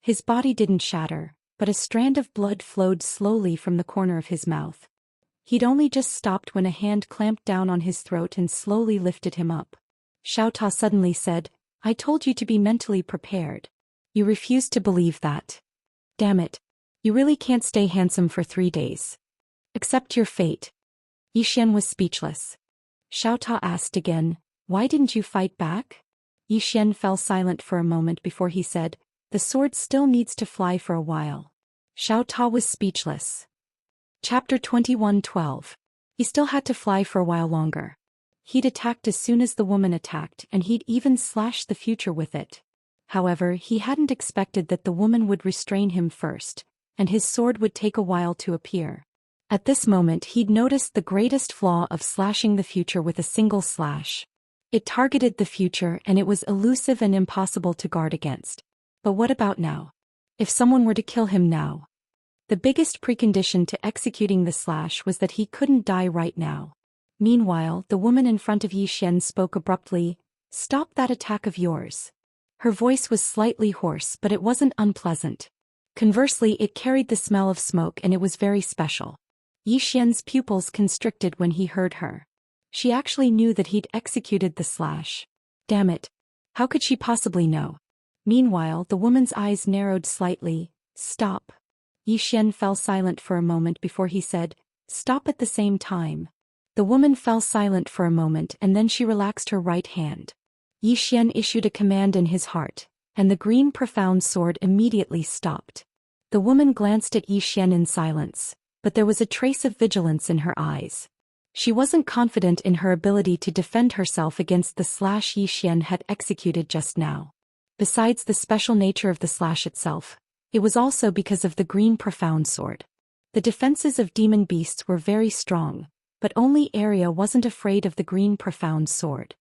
His body didn't shatter, but a strand of blood flowed slowly from the corner of his mouth. He'd only just stopped when a hand clamped down on his throat and slowly lifted him up. Xiao Ta suddenly said, I told you to be mentally prepared. You refused to believe that. Damn it. You really can't stay handsome for 3 days. Accept your fate. Yi Xian was speechless. Xiao Ta asked again, why didn't you fight back? Yi Xian fell silent for a moment before he said, the sword still needs to fly for a while. Xiao Ta was speechless. Chapter 21:12. He still had to fly for a while longer. He'd attacked as soon as the woman attacked, and he'd even slashed the future with it. However, he hadn't expected that the woman would restrain him first, and his sword would take a while to appear. At this moment, he'd noticed the greatest flaw of slashing the future with a single slash. It targeted the future, and it was elusive and impossible to guard against. But what about now? If someone were to kill him now? The biggest precondition to executing the slash was that he couldn't die right now. Meanwhile, the woman in front of Yi Xian spoke abruptly, Stop that attack of yours. Her voice was slightly hoarse, but it wasn't unpleasant. Conversely, it carried the smell of smoke and it was very special. Xian's pupils constricted when he heard her. She actually knew that he'd executed the slash. Damn it. How could she possibly know? Meanwhile, the woman's eyes narrowed slightly. Stop. Xian fell silent for a moment before he said, stop at the same time. The woman fell silent for a moment and then she relaxed her right hand. Xian issued a command in his heart, and the green profound sword immediately stopped. The woman glanced at Xian in silence, but there was a trace of vigilance in her eyes. She wasn't confident in her ability to defend herself against the slash Xian had executed just now. Besides the special nature of the slash itself, it was also because of the green profound sword. The defenses of demon beasts were very strong, but only Arya wasn't afraid of the green profound sword.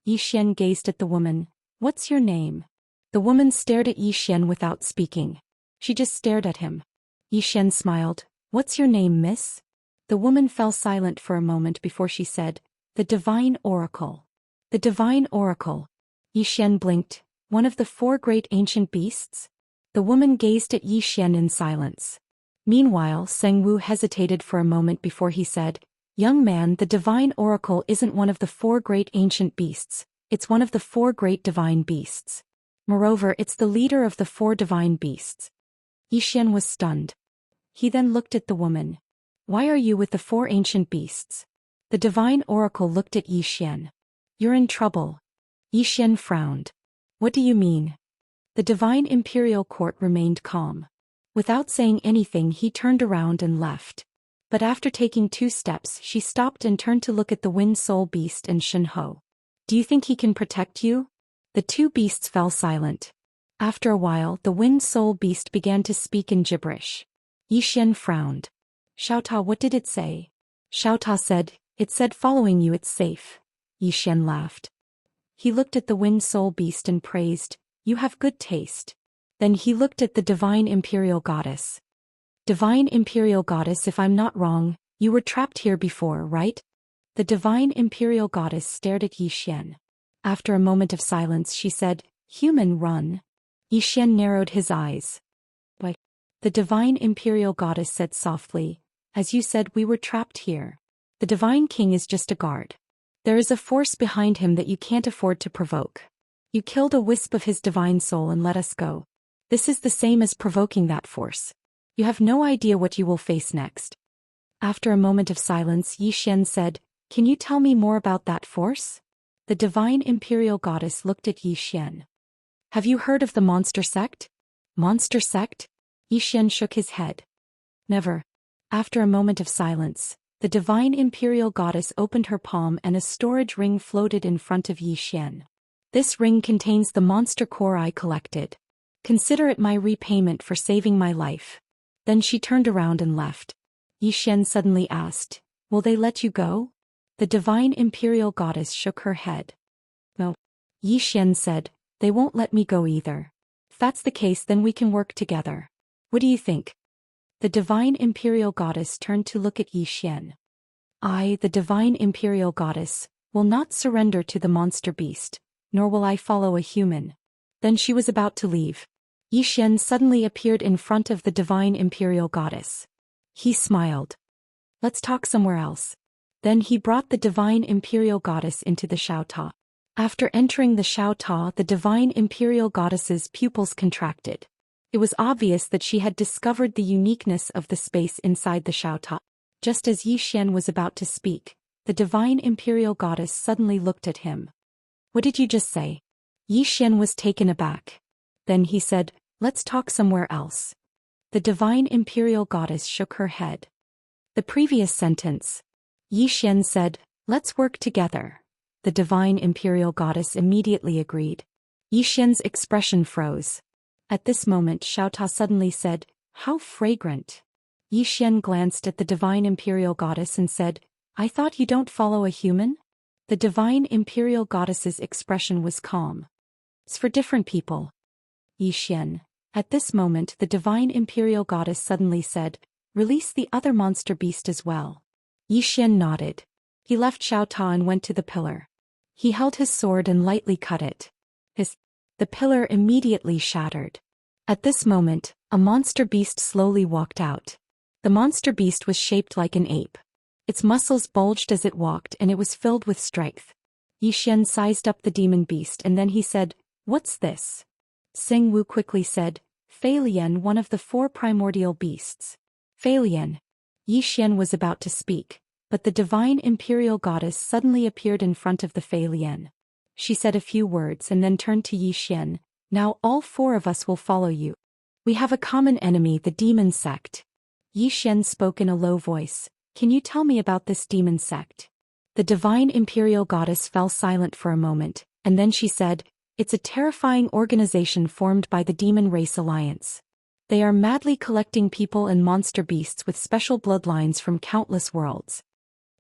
Xian gazed at the woman. What's your name? The woman stared at Xian without speaking. She just stared at him. Xian smiled. What's your name, miss? The woman fell silent for a moment before she said, the Divine Oracle. The Divine Oracle. Xian blinked. One of the 4 great ancient beasts? The woman gazed at Xian in silence. Meanwhile, Sengwu hesitated for a moment before he said, young man, the Divine Oracle isn't one of the 4 great ancient beasts, it's one of the 4 great divine beasts. Moreover, it's the leader of the 4 divine beasts. Xian was stunned. He then looked at the woman. Why are you with the 4 ancient beasts? The Divine Oracle looked at Xian. You're in trouble. Xian frowned. What do you mean? The Divine Imperial Court remained calm. Without saying anything, he turned around and left. But after taking 2 steps, she stopped and turned to look at the Wind Soul Beast and Shenhe. Do you think he can protect you? The 2 beasts fell silent. After a while, the Wind Soul Beast began to speak in gibberish. Xian frowned. Xiaota, what did it say? Xiaota said, it said following you it's safe. Xian laughed. He looked at the Wind Soul Beast and praised, you have good taste. Then he looked at the Divine Imperial Goddess. Divine Imperial Goddess, if I'm not wrong, you were trapped here before, right? The Divine Imperial Goddess stared at Xian. After a moment of silence she said, human run. Xian narrowed his eyes. Why? The Divine Imperial Goddess said softly, as you said we were trapped here. The Divine King is just a guard. There is a force behind him that you can't afford to provoke. You killed a wisp of his divine soul and let us go. This is the same as provoking that force. You have no idea what you will face next. After a moment of silence, Xian said, can you tell me more about that force? The Divine Imperial Goddess looked at Xian. Have you heard of the monster sect? Monster sect? Xian shook his head. Never. After a moment of silence, the Divine Imperial Goddess opened her palm and a storage ring floated in front of Xian. This ring contains the monster core I collected. Consider it my repayment for saving my life. Then she turned around and left. Xian suddenly asked, will they let you go? The Divine Imperial Goddess shook her head. No. Xian said, they won't let me go either. If that's the case, then we can work together. What do you think? The Divine Imperial Goddess turned to look at Xian. I, the Divine Imperial Goddess, will not surrender to the monster beast, nor will I follow a human. Then she was about to leave. Xian suddenly appeared in front of the Divine Imperial Goddess. He smiled. Let's talk somewhere else. Then he brought the Divine Imperial Goddess into the Xiaota. After entering the Xiaota, the Divine Imperial Goddess's pupils contracted. It was obvious that she had discovered the uniqueness of the space inside the Xiaota. Just as Xian was about to speak, the Divine Imperial Goddess suddenly looked at him. What did you just say? Xian was taken aback. Then he said, let's talk somewhere else. The Divine Imperial Goddess shook her head. The previous sentence. Xian said, let's work together. The Divine Imperial Goddess immediately agreed. Xian's expression froze. At this moment Xiaota suddenly said, how fragrant. Xian glanced at the Divine Imperial Goddess and said, I thought you don't follow a human? The Divine Imperial Goddess's expression was calm. It's for different people. Xian. At this moment the Divine Imperial Goddess suddenly said, release the other monster beast as well. Xian nodded. He left Xiaota and went to the pillar. He held his sword and lightly cut it. The pillar immediately shattered. At this moment, a monster beast slowly walked out. The monster beast was shaped like an ape. Its muscles bulged as it walked and it was filled with strength. Xian sized up the demon beast and then he said, "What's this?" Xing Wu quickly said, "Feilian, one of the 4 primordial beasts." Feilian. Xian was about to speak, but the divine imperial goddess suddenly appeared in front of the Feilian. She said a few words and then turned to Xian, "Now all 4 of us will follow you. We have a common enemy, the demon sect." Xian spoke in a low voice, "Can you tell me about this demon sect?" The divine imperial goddess fell silent for a moment, and then she said, "It's a terrifying organization formed by the Demon Race Alliance. They are madly collecting people and monster beasts with special bloodlines from countless worlds."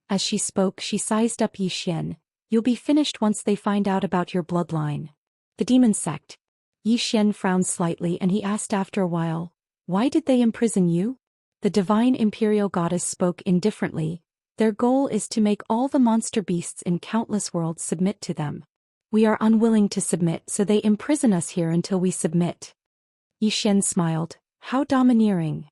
As she spoke, she sized up Xian, "You'll be finished once they find out about your bloodline." The demon sect. Xian frowned slightly and he asked after a while, "Why did they imprison you?" The divine imperial goddess spoke indifferently, "Their goal is to make all the monster beasts in countless worlds submit to them. We are unwilling to submit, so they imprison us here until we submit." Xian smiled, "How domineering."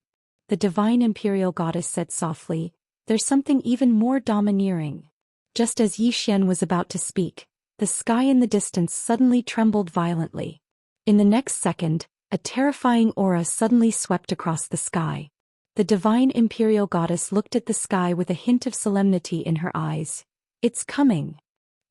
The divine imperial goddess said softly, "There's something even more domineering." Just as Xian was about to speak, the sky in the distance suddenly trembled violently. In the next second, a terrifying aura suddenly swept across the sky. The divine imperial goddess looked at the sky with a hint of solemnity in her eyes. "It's coming."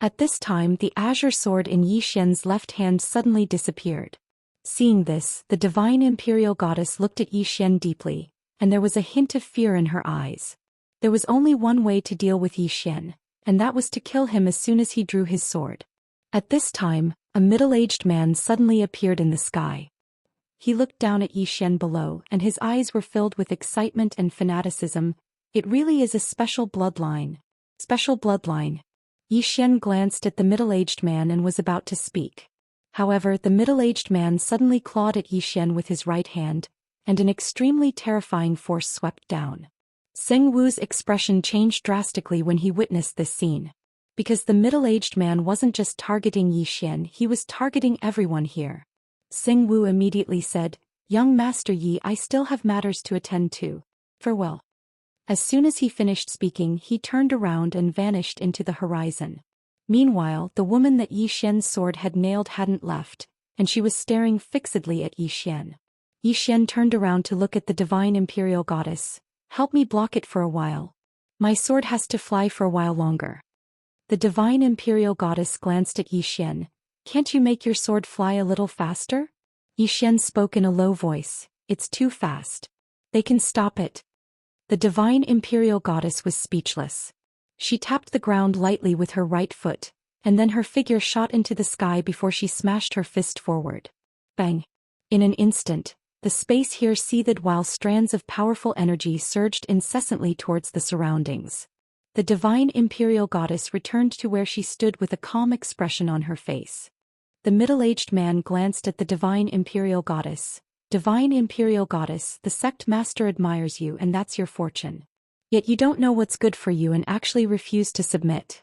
At this time, the azure sword in Xian's left hand suddenly disappeared. Seeing this, the divine imperial goddess looked at Xian deeply, and there was a hint of fear in her eyes. There was only one way to deal with Xian, and that was to kill him as soon as he drew his sword. At this time, a middle-aged man suddenly appeared in the sky. He looked down at Xian below and his eyes were filled with excitement and fanaticism. "It really is a special bloodline." Special bloodline. Xian glanced at the middle-aged man and was about to speak. However, the middle-aged man suddenly clawed at Xian with his right hand, and an extremely terrifying force swept down. Xing Wu's expression changed drastically when he witnessed this scene. Because the middle-aged man wasn't just targeting Xian, he was targeting everyone here. Xing Wu immediately said, "Young Master Yi, I still have matters to attend to. Farewell." As soon as he finished speaking, he turned around and vanished into the horizon. Meanwhile, the woman that Xian's sword had nailed hadn't left, and she was staring fixedly at Xian. Xian turned around to look at the divine imperial goddess. "Help me block it for a while. My sword has to fly for a while longer." The divine imperial goddess glanced at Xian. "Can't you make your sword fly a little faster?" Xian spoke in a low voice, "It's too fast. They can stop it." The divine imperial goddess was speechless. She tapped the ground lightly with her right foot, and then her figure shot into the sky before she smashed her fist forward. Bang! In an instant, the space here seethed while strands of powerful energy surged incessantly towards the surroundings. The divine imperial goddess returned to where she stood with a calm expression on her face. The middle-aged man glanced at the divine imperial goddess. "Divine imperial goddess, the sect master admires you and that's your fortune. Yet you don't know what's good for you and actually refuse to submit."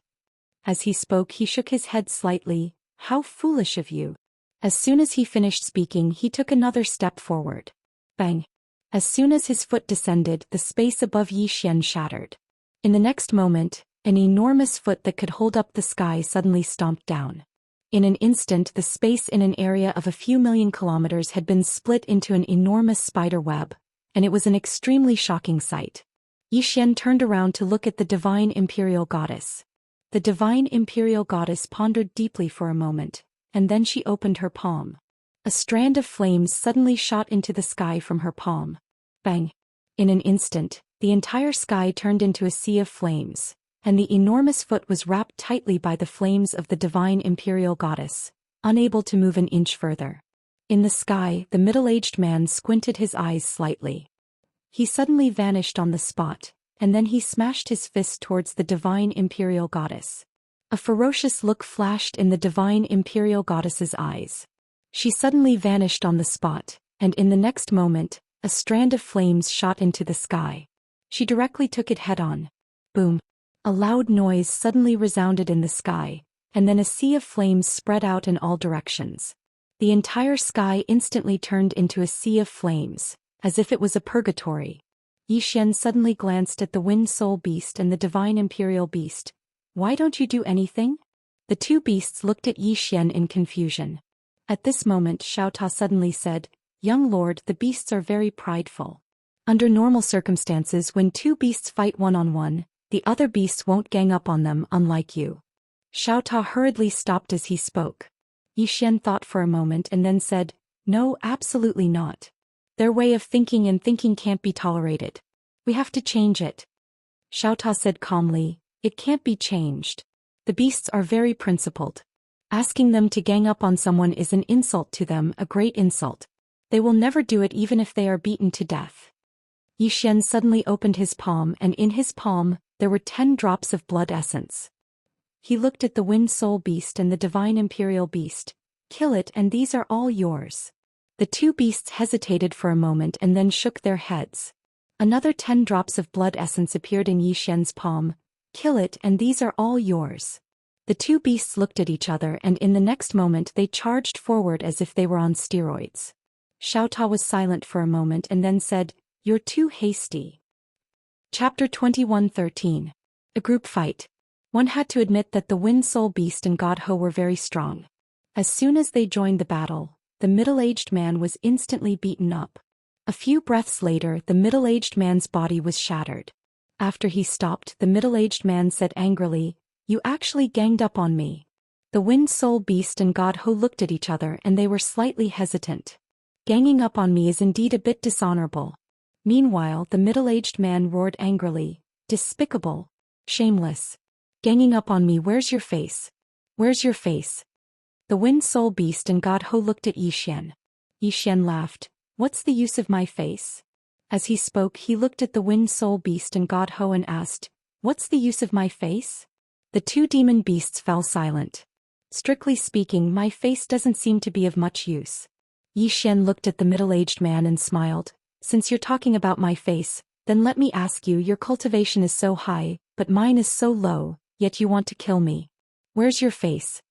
As he spoke, he shook his head slightly. "How foolish of you." As soon as he finished speaking, he took another step forward. Bang! As soon as his foot descended, the space above Xian shattered. In the next moment, an enormous foot that could hold up the sky suddenly stomped down. In an instant, the space in an area of a few million kilometers had been split into an enormous spider web, and it was an extremely shocking sight. Xian turned around to look at the divine imperial goddess. The divine imperial goddess pondered deeply for a moment, and then she opened her palm. A strand of flames suddenly shot into the sky from her palm. Bang! In an instant, the entire sky turned into a sea of flames, and the enormous foot was wrapped tightly by the flames of the divine imperial goddess, unable to move an inch further. In the sky, the middle-aged man squinted his eyes slightly. He suddenly vanished on the spot, and then he smashed his fist towards the divine imperial goddess. A ferocious look flashed in the divine imperial goddess's eyes. She suddenly vanished on the spot, and in the next moment, a strand of flames shot into the sky. She directly took it head-on. Boom! A loud noise suddenly resounded in the sky, and then a sea of flames spread out in all directions. The entire sky instantly turned into a sea of flames, as if it was a purgatory. Xian suddenly glanced at the Wind Soul Beast and the Divine Imperial Beast. Why don't you do anything? The two beasts looked at Xian in confusion. At this moment Xiaota suddenly said, Young lord, the beasts are very prideful. Under normal circumstances, when two beasts fight one-on-one, the other beasts won't gang up on them, unlike you. Xiaota hurriedly stopped as he spoke. Xian thought for a moment and then said, No, absolutely not. Their way of thinking and thinking can't be tolerated. We have to change it. Xiaota said calmly, It can't be changed. The beasts are very principled. Asking them to gang up on someone is an insult to them, a great insult. They will never do it even if they are beaten to death. Xian suddenly opened his palm, and in his palm, there were 10 drops of blood essence. He looked at the Wind Soul Beast and the Divine Imperial Beast. Kill it and these are all yours. The two beasts hesitated for a moment and then shook their heads. Another 10 drops of blood essence appeared in Xian's palm. Kill it and these are all yours. The two beasts looked at each other and in the next moment they charged forward as if they were on steroids. Xiaota was silent for a moment and then said, You're too hasty. Chapter 21:13. A group fight. One had to admit that the Wind Soul Beast and God Ho were very strong. As soon as they joined the battle, the middle-aged man was instantly beaten up. A few breaths later, the middle-aged man's body was shattered. After he stopped, the middle-aged man said angrily, You actually ganged up on me. The Wind Soul Beast and God Ho looked at each other and they were slightly hesitant. Ganging up on me is indeed a bit dishonorable. Meanwhile, the middle-aged man roared angrily, Despicable. Shameless. Ganging up on me, where's your face? Where's your face? The Wind Soul Beast and God Ho looked at Xian. Xian laughed, What's the use of my face? As he spoke, he looked at the Wind Soul Beast and God Ho and asked, What's the use of my face? The two demon beasts fell silent. Strictly speaking, my face doesn't seem to be of much use. Xian looked at the middle-aged man and smiled. Since you're talking about my face, then let me ask you, your cultivation is so high, but mine is so low, yet you want to kill me. Where's your face?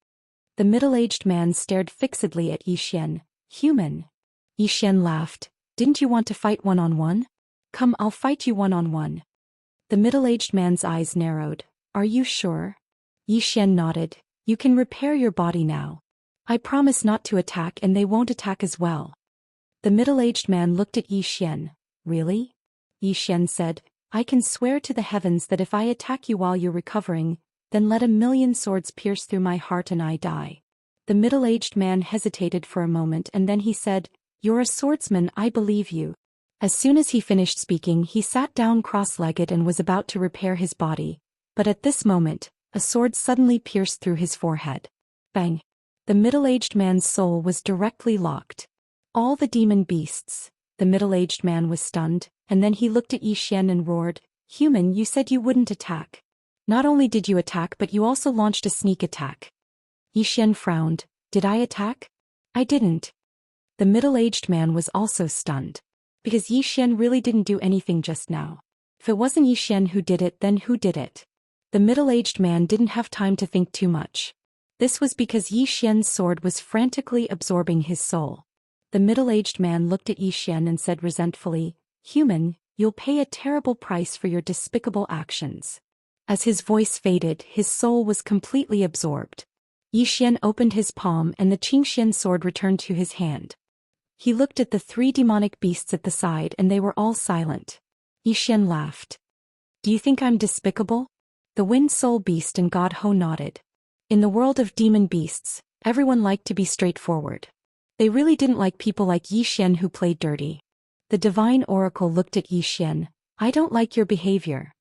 The middle-aged man stared fixedly at Xian. Human. Xian laughed. Didn't you want to fight one-on-one? Come, I'll fight you one-on-one. The middle-aged man's eyes narrowed. Are you sure? Xian nodded. You can repair your body now. I promise not to attack and they won't attack as well. The middle-aged man looked at Xian. Really? Xian said, I can swear to the heavens that if I attack you while you're recovering, then let 1,000,000 swords pierce through my heart and I die. The middle-aged man hesitated for a moment and then he said, You're a swordsman, I believe you. As soon as he finished speaking, he sat down cross-legged and was about to repair his body. But at this moment, a sword suddenly pierced through his forehead. Bang! The middle-aged man's soul was directly locked. All the demon beasts. The middle-aged man was stunned, and then he looked at Xian and roared, Human, you said you wouldn't attack. Not only did you attack but you also launched a sneak attack. Xian frowned. Did I attack? I didn't. The middle-aged man was also stunned. Because Xian really didn't do anything just now. If it wasn't Xian who did it, then who did it? The middle-aged man didn't have time to think too much. This was because Xian's sword was frantically absorbing his soul. The middle-aged man looked at Xian and said resentfully, Human, you'll pay a terrible price for your despicable actions. As his voice faded, his soul was completely absorbed. Xian opened his palm and the Qingxian sword returned to his hand. He looked at the 3 demonic beasts at the side and they were all silent. Xian laughed. Do you think I'm despicable? The Wind Soul Beast and God Ho nodded. In the world of demon beasts, everyone liked to be straightforward. They really didn't like people like Xian who played dirty. The Divine Oracle looked at Xian. I don't like your behavior.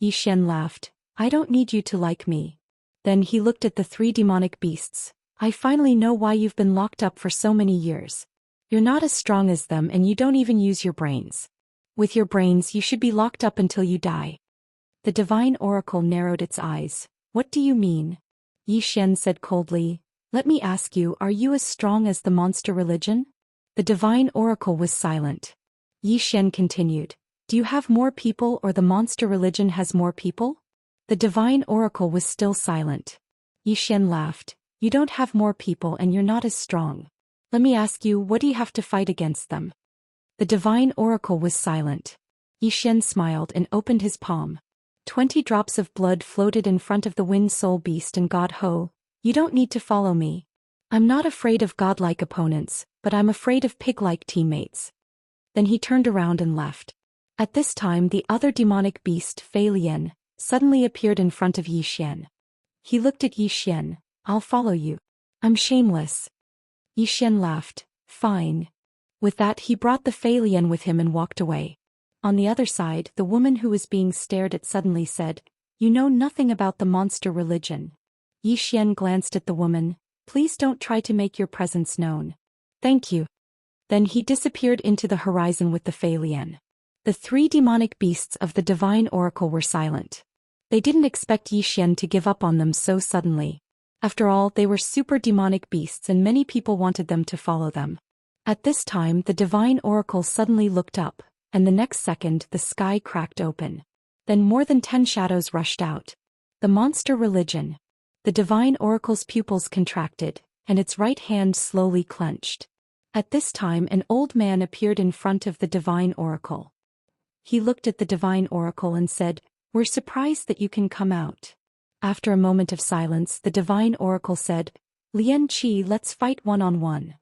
Xian laughed. I don't need you to like me. Then he looked at the 3 demonic beasts. I finally know why you've been locked up for so many years. You're not as strong as them and you don't even use your brains. With your brains you should be locked up until you die. The Divine Oracle narrowed its eyes. What do you mean? Xian said coldly. Let me ask you, are you as strong as the monster religion? The Divine Oracle was silent. Xian continued. Do you have more people or the monster religion has more people? The Divine Oracle was still silent. Yi Xian laughed. You don't have more people and you're not as strong. Let me ask you, what do you have to fight against them? The divine oracle was silent. Yi Xian smiled and opened his palm. 20 drops of blood floated in front of the wind soul beast and God Ho. You don't need to follow me. I'm not afraid of godlike opponents, but I'm afraid of pig-like teammates. Then he turned around and left. At this time the other demonic beast, Fei Lian, suddenly appeared in front of Yi Xian. He looked at Yi Xian. I'll follow you. I'm shameless. Yi Xian laughed. Fine. With that he brought the Fei Lian with him and walked away. On the other side, the woman who was being stared at suddenly said, You know nothing about the monster religion. Yi Xian glanced at the woman. Please don't try to make your presence known. Thank you. Then he disappeared into the horizon with the Fei Lian. The 3 demonic beasts of the divine oracle were silent. They didn't expect Yi Xian to give up on them so suddenly. After all, they were super demonic beasts and many people wanted them to follow them. At this time the divine oracle suddenly looked up, and the next second the sky cracked open. Then more than 10 shadows rushed out. The monster religion. The divine oracle's pupils contracted, and its right hand slowly clenched. At this time an old man appeared in front of the divine oracle. He looked at the divine oracle and said, We're surprised that you can come out. After a moment of silence the divine oracle said, Lian Qi, let's fight one-on-one.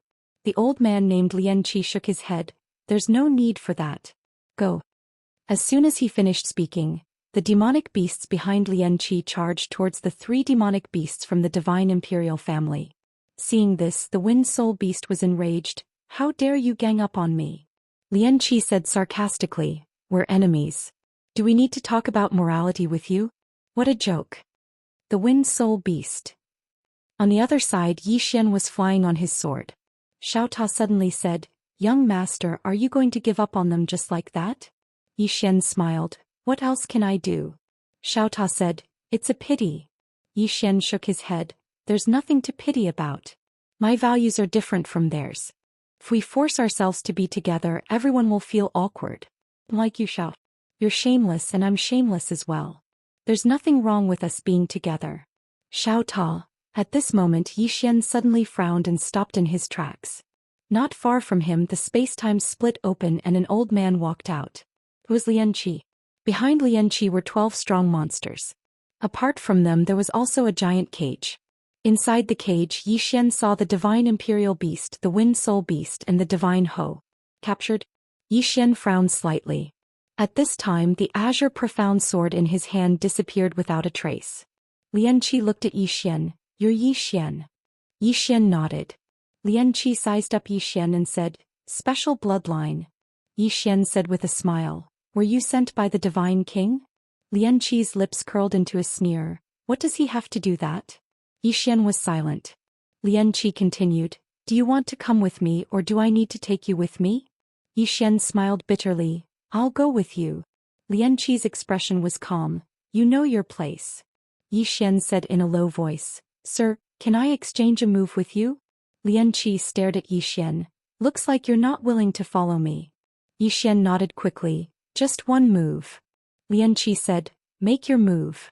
The old man named Lian Qi shook his head. There's no need for that. Go. As soon as he finished speaking, the demonic beasts behind Lian Qi charged towards the 3 demonic beasts from the divine imperial family. Seeing this, the wind soul beast was enraged. How dare you gang up on me? Lian Qi said sarcastically, We're enemies. Do we need to talk about morality with you? What a joke. The wind soul beast. On the other side Yi Xian was flying on his sword. Xiao Ta suddenly said, Young master, are you going to give up on them just like that? Yi Xian smiled. What else can I do? Xiao Ta said, It's a pity. Yi Xian shook his head. There's nothing to pity about. My values are different from theirs. If we force ourselves to be together, everyone will feel awkward. Like you, Xiao. You're shameless and I'm shameless as well. There's nothing wrong with us being together. Xiao Ta. At this moment Yi Xian suddenly frowned and stopped in his tracks. Not far from him the space-time split open and an old man walked out. It was Lian Qi. Behind Lian Qi were 12 strong monsters. Apart from them there was also a giant cage. Inside the cage Yi Xian saw the divine imperial beast, the wind soul beast and the divine Ho. Captured? Yi Xian frowned slightly. At this time the azure profound sword in his hand disappeared without a trace. Lian Qi looked at Yi Xian. You're Yi Xian. Yi Xian nodded. Lian Qi sized up Yi Xian and said, Special bloodline. Yi Xian said with a smile, Were you sent by the divine king? Lian Qi's lips curled into a sneer. What does he have to do that? Yi Xian was silent. Lian Qi continued, Do you want to come with me or do I need to take you with me? Yi Xian smiled bitterly. I'll go with you. Lian Qi's expression was calm. You know your place. Yi Xian said in a low voice, Sir, can I exchange a move with you? Lian Qi stared at Yi Xian. Looks like you're not willing to follow me. Yi Xian nodded quickly. Just one move. Lian Qi said, Make your move.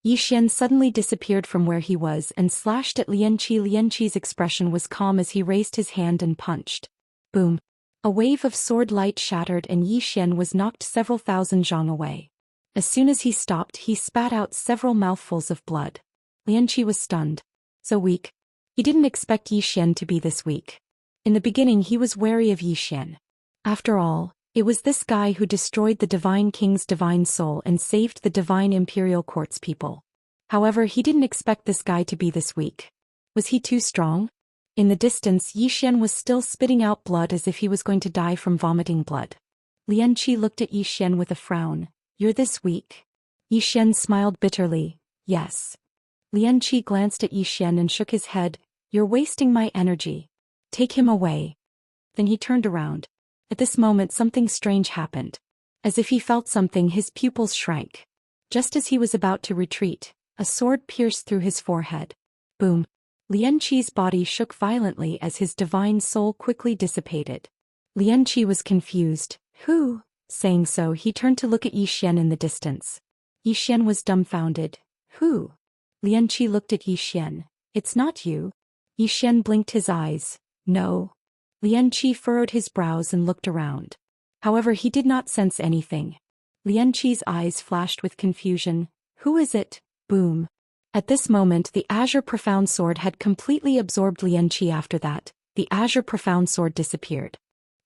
Yi Xian suddenly disappeared from where he was and slashed at Lian Qi. Lian Qi's expression was calm as he raised his hand and punched. Boom. A wave of sword light shattered and Yi Xian was knocked several thousand zhang away. As soon as he stopped he spat out several mouthfuls of blood. Lian Qi was stunned. So weak. He didn't expect Yi Xian to be this weak. In the beginning he was wary of Yi Xian. After all, it was this guy who destroyed the divine king's divine soul and saved the divine imperial court's people. However, he didn't expect this guy to be this weak. Was he too strong? In the distance Yi Xian was still spitting out blood as if he was going to die from vomiting blood. Lian Qi looked at Yi Xian with a frown. You're this weak? Yi Xian smiled bitterly. Yes. Lian Qi glanced at Yi Xian and shook his head. You're wasting my energy. Take him away. Then he turned around. At this moment something strange happened. As if he felt something his pupils shrank. Just as he was about to retreat, a sword pierced through his forehead. Boom. Lian Qi's body shook violently as his divine soul quickly dissipated. Lian Qi was confused. Who? Saying so he turned to look at Yi Xian in the distance. Yi Xian was dumbfounded. Who? Lianqi looked at Yi Xian. It's not you. Yi Xian blinked his eyes. No. Lianqi furrowed his brows and looked around. However, he did not sense anything. Lianqi's eyes flashed with confusion. Who is it? Boom. At this moment, the Azure Profound Sword had completely absorbed Lianqi. After that, the Azure Profound Sword disappeared.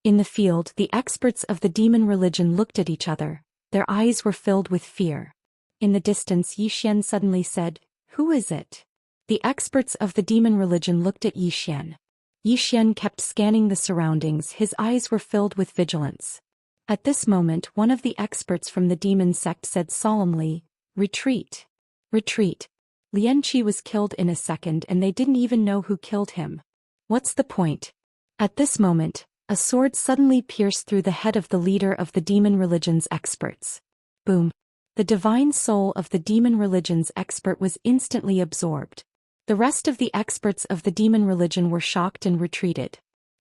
In the field, the experts of the demon religion looked at each other. Their eyes were filled with fear. In the distance, Yi Xian suddenly said, Who is it? The experts of the demon religion looked at Yi Xian. Yi Xian kept scanning the surroundings. His eyes were filled with vigilance. At this moment, one of the experts from the demon sect said solemnly, Retreat. Retreat. Lianqi was killed in a second and they didn't even know who killed him. What's the point? At this moment, a sword suddenly pierced through the head of the leader of the demon religion's experts. Boom. The divine soul of the demon religion's expert was instantly absorbed. The rest of the experts of the demon religion were shocked and retreated.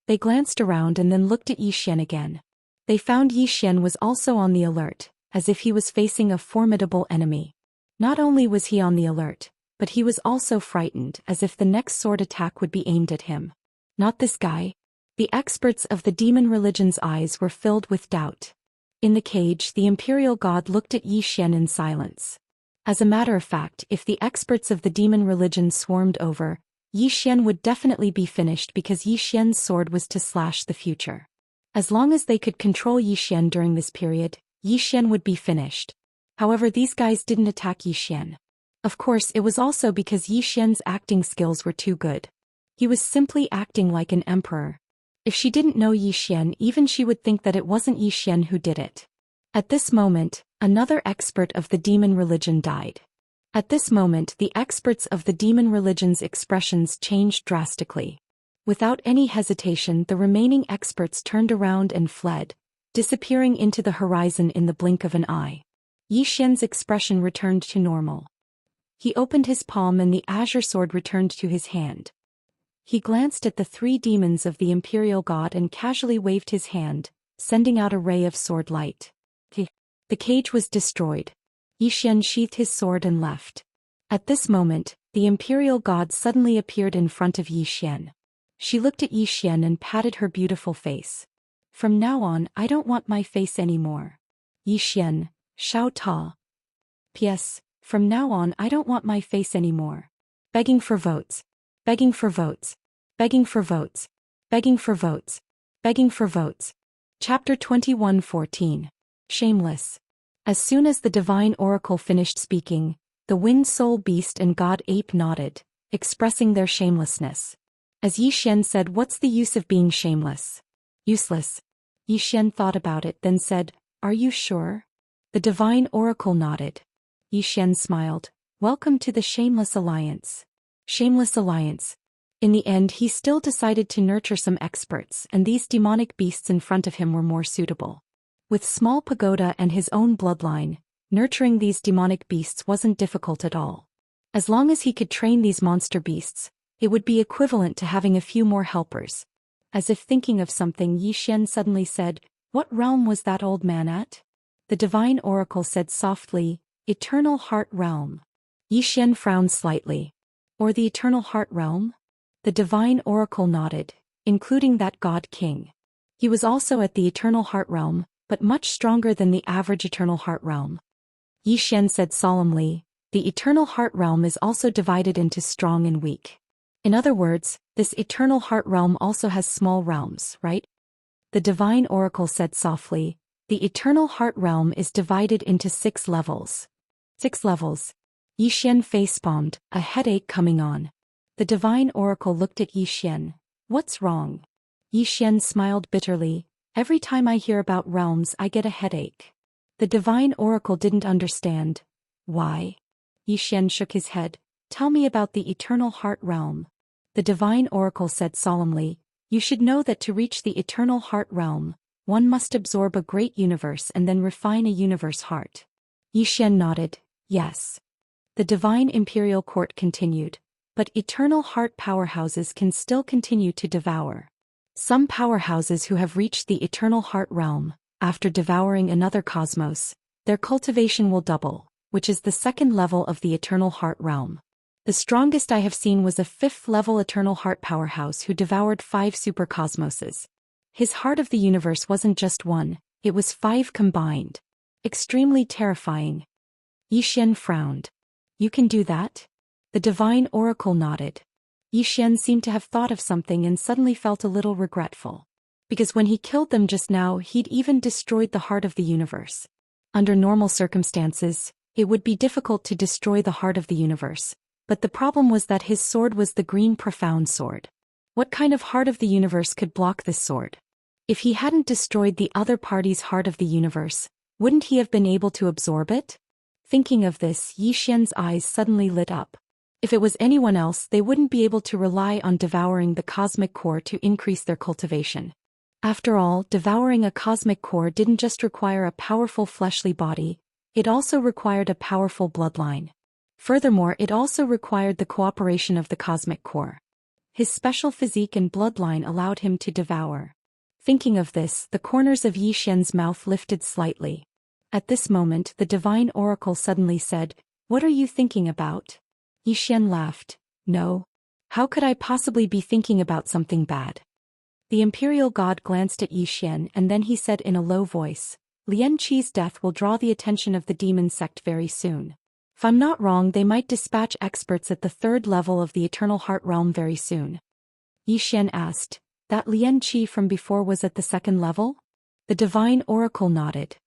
They glanced around and then looked at Yi Xian again. They found Yi Xian was also on the alert, as if he was facing a formidable enemy. Not only was he on the alert, but he was also frightened, as if the next sword attack would be aimed at him. Not this guy. The experts of the demon religion's eyes were filled with doubt. In the cage, the imperial god looked at Yi Xian in silence. As a matter of fact, if the experts of the demon religion swarmed over, Yi Xian would definitely be finished because Yi Xian's sword was to slash the future. As long as they could control Yi Xian during this period, Yi Xian would be finished. However, these guys didn't attack Yi Xian. Of course, it was also because Yi Xian's acting skills were too good. He was simply acting like an emperor. If she didn't know Yi Xian, even she would think that it wasn't Yi Xian who did it. At this moment, another expert of the demon religion died. At this moment, the experts of the demon religion's expressions changed drastically. Without any hesitation, the remaining experts turned around and fled, disappearing into the horizon in the blink of an eye. Yi Xian's expression returned to normal. He opened his palm and the azure sword returned to his hand. He glanced at the three demons of the imperial god and casually waved his hand, sending out a ray of sword light. The cage was destroyed. Yi Xian sheathed his sword and left. At this moment, the imperial god suddenly appeared in front of Yi Xian. She looked at Yi Xian and patted her beautiful face. From now on, I don't want my face anymore. Yi Xian, Shao Ta. P.S. From now on, I don't want my face anymore. Begging for votes. Begging for votes. Begging for votes. Begging for votes. Begging for votes. Chapter 21:14. Shameless. As soon as the divine oracle finished speaking, the wind soul beast and god ape nodded, expressing their shamelessness. As Yi Xian said, what's the use of being shameless? Useless. Yi Xian thought about it, then said, Are you sure? The divine oracle nodded. Yi Xian smiled. Welcome to the Shameless Alliance. Shameless Alliance. In the end, he still decided to nurture some experts, and these demonic beasts in front of him were more suitable. With small pagoda and his own bloodline, nurturing these demonic beasts wasn't difficult at all. As long as he could train these monster beasts, it would be equivalent to having a few more helpers. As if thinking of something, Yi Xian suddenly said, What realm was that old man at? The divine oracle said softly, Eternal Heart Realm. Yi Xian frowned slightly. Or the Eternal Heart Realm? The divine oracle nodded, including that god king. He was also at the Eternal Heart Realm, but much stronger than the average Eternal Heart Realm. Yi Xian said solemnly, The Eternal Heart Realm is also divided into strong and weak. In other words, this Eternal Heart Realm also has small realms, right? The divine oracle said softly, The Eternal Heart Realm is divided into 6 levels. 6 levels. Yi Xian facepalmed, a headache coming on. The divine oracle looked at Yi Xian. What's wrong? Yi Xian smiled bitterly. Every time I hear about realms, I get a headache. The divine oracle didn't understand. Why? Yi Xian shook his head. Tell me about the Eternal Heart Realm. The divine oracle said solemnly, You should know that to reach the Eternal Heart Realm, one must absorb a great universe and then refine a universe heart. Yi Xian nodded. Yes. The divine imperial court continued. But eternal heart powerhouses can still continue to devour. Some powerhouses who have reached the Eternal Heart Realm, after devouring another cosmos, their cultivation will double, which is the 2nd level of the Eternal Heart Realm. The strongest I have seen was a 5th-level eternal heart powerhouse who devoured 5 supercosmoses. His heart of the universe wasn't just one, it was 5 combined. Extremely terrifying. Xian frowned. You can do that? The divine oracle nodded. Xian seemed to have thought of something and suddenly felt a little regretful. Because when he killed them just now, he'd even destroyed the heart of the universe. Under normal circumstances, it would be difficult to destroy the heart of the universe. But the problem was that his sword was the green profound sword. What kind of heart of the universe could block this sword? If he hadn't destroyed the other party's heart of the universe, wouldn't he have been able to absorb it? Thinking of this, Xian's eyes suddenly lit up. If it was anyone else, they wouldn't be able to rely on devouring the cosmic core to increase their cultivation. After all, devouring a cosmic core didn't just require a powerful fleshly body, it also required a powerful bloodline. Furthermore, it also required the cooperation of the cosmic core. His special physique and bloodline allowed him to devour. Thinking of this, the corners of Xian's mouth lifted slightly. At this moment, the divine oracle suddenly said, "What are you thinking about?" Xian laughed. "No. How could I possibly be thinking about something bad?" The imperial god glanced at Xian and then he said in a low voice, "Lian Qi's death will draw the attention of the demon sect very soon. If I'm not wrong, they might dispatch experts at the 3rd level of the Eternal Heart Realm very soon." Xian asked, "That Lian Qi from before was at the 2nd level?" The divine oracle nodded.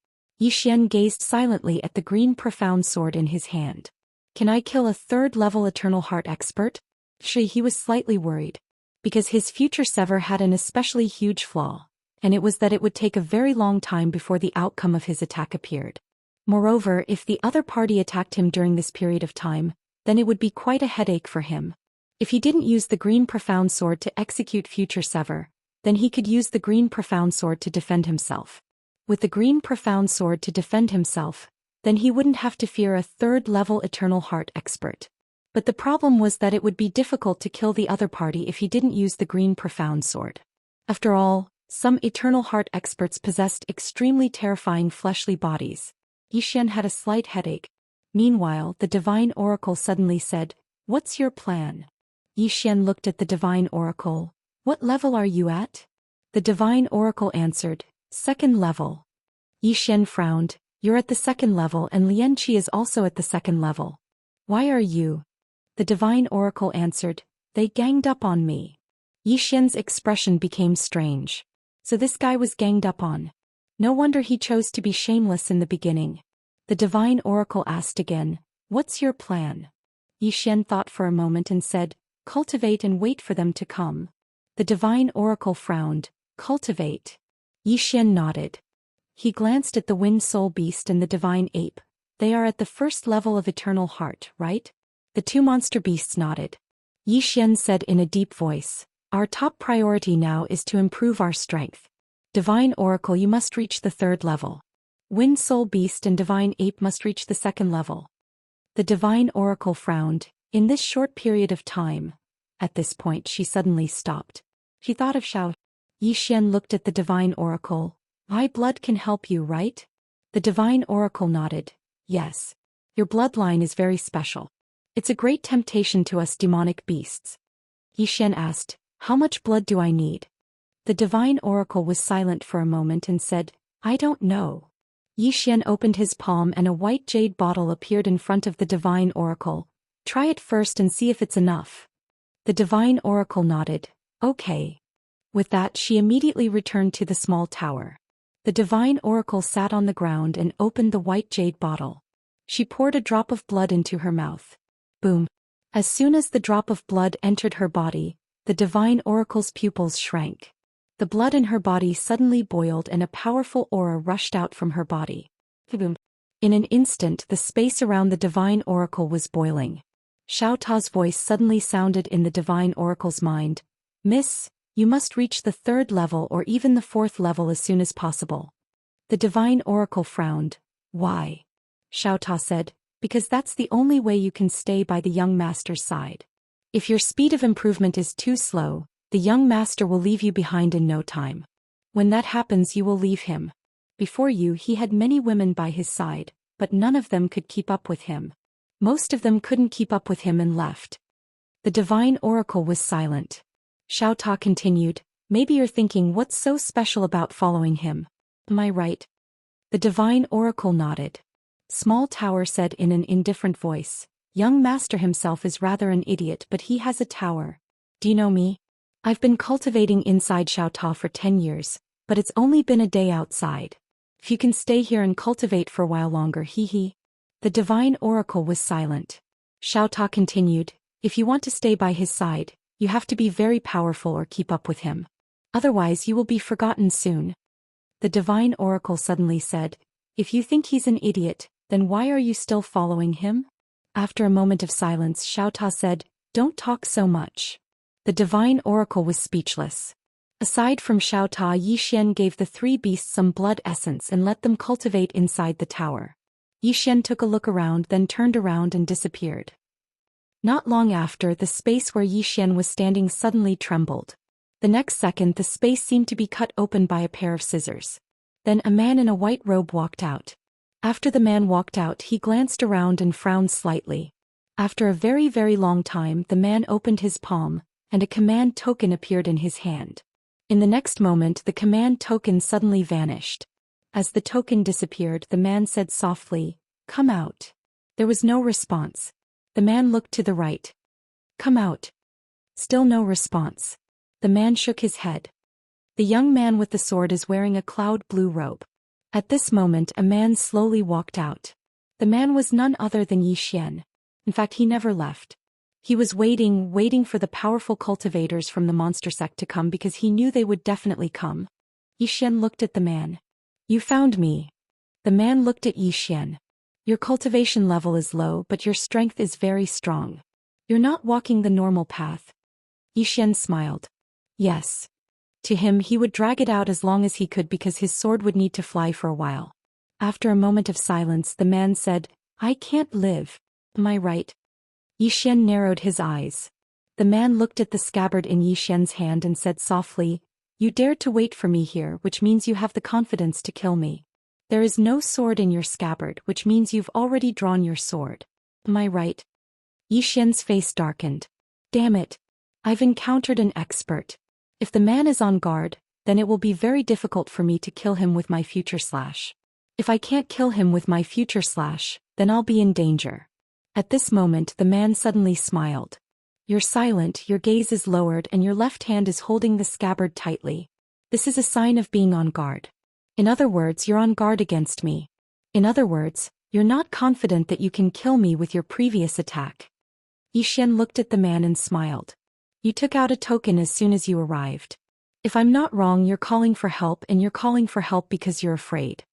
Xian gazed silently at the green profound sword in his hand. "Can I kill a 3rd level Eternal Heart expert?" He was slightly worried. Because his future sever had an especially huge flaw, and it was that it would take a very long time before the outcome of his attack appeared. Moreover, if the other party attacked him during this period of time, then it would be quite a headache for him. If he didn't use the green profound sword to execute future sever, then he could use the green profound sword to defend himself. With the green profound sword to defend himself, then he wouldn't have to fear a 3rd-level Eternal Heart expert. But the problem was that it would be difficult to kill the other party if he didn't use the green profound sword. After all, some Eternal Heart experts possessed extremely terrifying fleshly bodies. Xian had a slight headache. Meanwhile, the divine oracle suddenly said, "What's your plan?" Xian looked at the divine oracle. "What level are you at?" The divine oracle answered, "2nd level." Xian frowned. "You're at the 2nd level and Lian Qi is also at the 2nd level. Why are you?" The divine oracle answered, "They ganged up on me." Xian's expression became strange. So this guy was ganged up on. No wonder he chose to be shameless in the beginning. The divine oracle asked again, "What's your plan?" Xian thought for a moment and said, "Cultivate and wait for them to come." The divine oracle frowned. "Cultivate." Xian nodded. He glanced at the wind soul beast and the divine ape. "They are at the 1st level of Eternal Heart, right?" The 2 monster beasts nodded. Xian said in a deep voice, "Our top priority now is to improve our strength. Divine Oracle, you must reach the 3rd level. Wind Soul Beast and Divine Ape must reach the 2nd level." The Divine Oracle frowned. In this short period of time. At this point she suddenly stopped. She thought of Xiao. Xian looked at the Divine Oracle. "My blood can help you, right?" The Divine Oracle nodded. "Yes. Your bloodline is very special. It's a great temptation to us demonic beasts." Xian asked, "How much blood do I need?" The divine oracle was silent for a moment and said, "I don't know." Xian opened his palm and a white jade bottle appeared in front of the divine oracle. "Try it first and see if it's enough." The divine oracle nodded. "Okay." With that she immediately returned to the small tower. The divine oracle sat on the ground and opened the white jade bottle. She poured a drop of blood into her mouth. Boom. As soon as the drop of blood entered her body, the divine oracle's pupils shrank. The blood in her body suddenly boiled and a powerful aura rushed out from her body. Boom. In an instant the space around the divine oracle was boiling. Xiao Ta's voice suddenly sounded in the divine oracle's mind. "Miss, you must reach the 3rd level or even the 4th level as soon as possible." The divine oracle frowned. "Why?" Xiao Ta said, "Because that's the only way you can stay by the young master's side. If your speed of improvement is too slow, the young master will leave you behind in no time. When that happens you will leave him. Before you he had many women by his side, but none of them could keep up with him. Most of them couldn't keep up with him and left. The divine oracle was silent. Xiao Ta continued, maybe you're thinking what's so special about following him. Am I right? The divine oracle nodded. Small Tower said in an indifferent voice, young master himself is rather an idiot but he has a tower. Do you know me? I've been cultivating inside Xiao Ta for 10 years, but it's only been a day outside. If you can stay here and cultivate for a while longer, hee. The divine oracle was silent. Xiao Ta continued, if you want to stay by his side, you have to be very powerful or keep up with him. Otherwise you will be forgotten soon. The divine oracle suddenly said, if you think he's an idiot, then why are you still following him? After a moment of silence, Xiao Ta said, don't talk so much. The divine oracle was speechless. Aside from Xiao Ta, Yi Xian gave the 3 beasts some blood essence and let them cultivate inside the tower. Yi Xian took a look around, then turned around and disappeared. Not long after, the space where Yi Xian was standing suddenly trembled. The next second, the space seemed to be cut open by a pair of scissors. Then a man in a white robe walked out. After the man walked out, he glanced around and frowned slightly. After a very, very long time, the man opened his palm, and a command token appeared in his hand. In the next moment, the command token suddenly vanished. As the token disappeared, the man said softly, come out. There was no response. The man looked to the right. Come out. Still no response. The man shook his head. The young man with the sword is wearing a cloud blue robe. At this moment, a man slowly walked out. The man was none other than Yi Xian. In fact, he never left. He was waiting for the powerful cultivators from the monster sect to come because he knew they would definitely come. Yi Xian looked at the man. You found me. The man looked at Yi Xian. Your cultivation level is low, but your strength is very strong. You're not walking the normal path. Yi Xian smiled. Yes. To him, he would drag it out as long as he could because his sword would need to fly for a while. After a moment of silence, the man said, I can't live. Am I right? Yi Xian narrowed his eyes. The man looked at the scabbard in Yi Xian's hand and said softly, you dared to wait for me here, which means you have the confidence to kill me. There is no sword in your scabbard, which means you've already drawn your sword. Am I right? Yi Xian's face darkened. Damn it. I've encountered an expert. If the man is on guard, then it will be very difficult for me to kill him with my future slash. If I can't kill him with my future slash, then I'll be in danger. At this moment, the man suddenly smiled. You're silent, your gaze is lowered, and your left hand is holding the scabbard tightly. This is a sign of being on guard. In other words, you're on guard against me. In other words, you're not confident that you can kill me with your previous attack. Yi Xian looked at the man and smiled. You took out a token as soon as you arrived. If I'm not wrong, you're calling for help, and you're calling for help because you're afraid.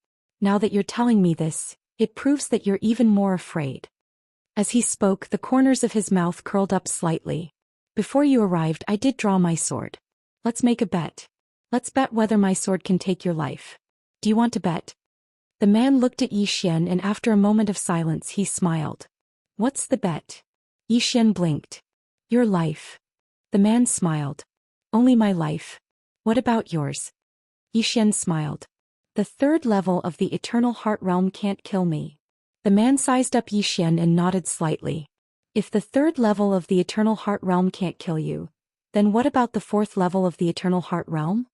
Now that you're telling me this, it proves that you're even more afraid. As he spoke, the corners of his mouth curled up slightly. Before you arrived, I did draw my sword. Let's make a bet. Let's bet whether my sword can take your life. Do you want to bet? The man looked at Yi Xian, and after a moment of silence, he smiled. What's the bet? Yi Xian blinked. Your life. The man smiled. Only my life. What about yours? Yi Xian smiled. The 3rd level of the Eternal Heart Realm can't kill me. The man sized up Yi Xian and nodded slightly. If the 3rd level of the Eternal Heart Realm can't kill you, then what about the 4th level of the Eternal Heart Realm?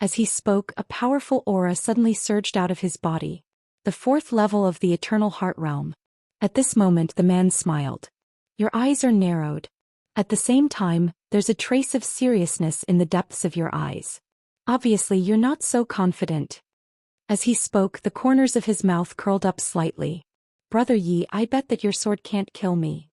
As he spoke, a powerful aura suddenly surged out of his body. The 4th level of the Eternal Heart Realm. At this moment, the man smiled. Your eyes are narrowed. At the same time, there's a trace of seriousness in the depths of your eyes. Obviously, you're not so confident. As he spoke, the corners of his mouth curled up slightly. Brother Yi, I bet that your sword can't kill me.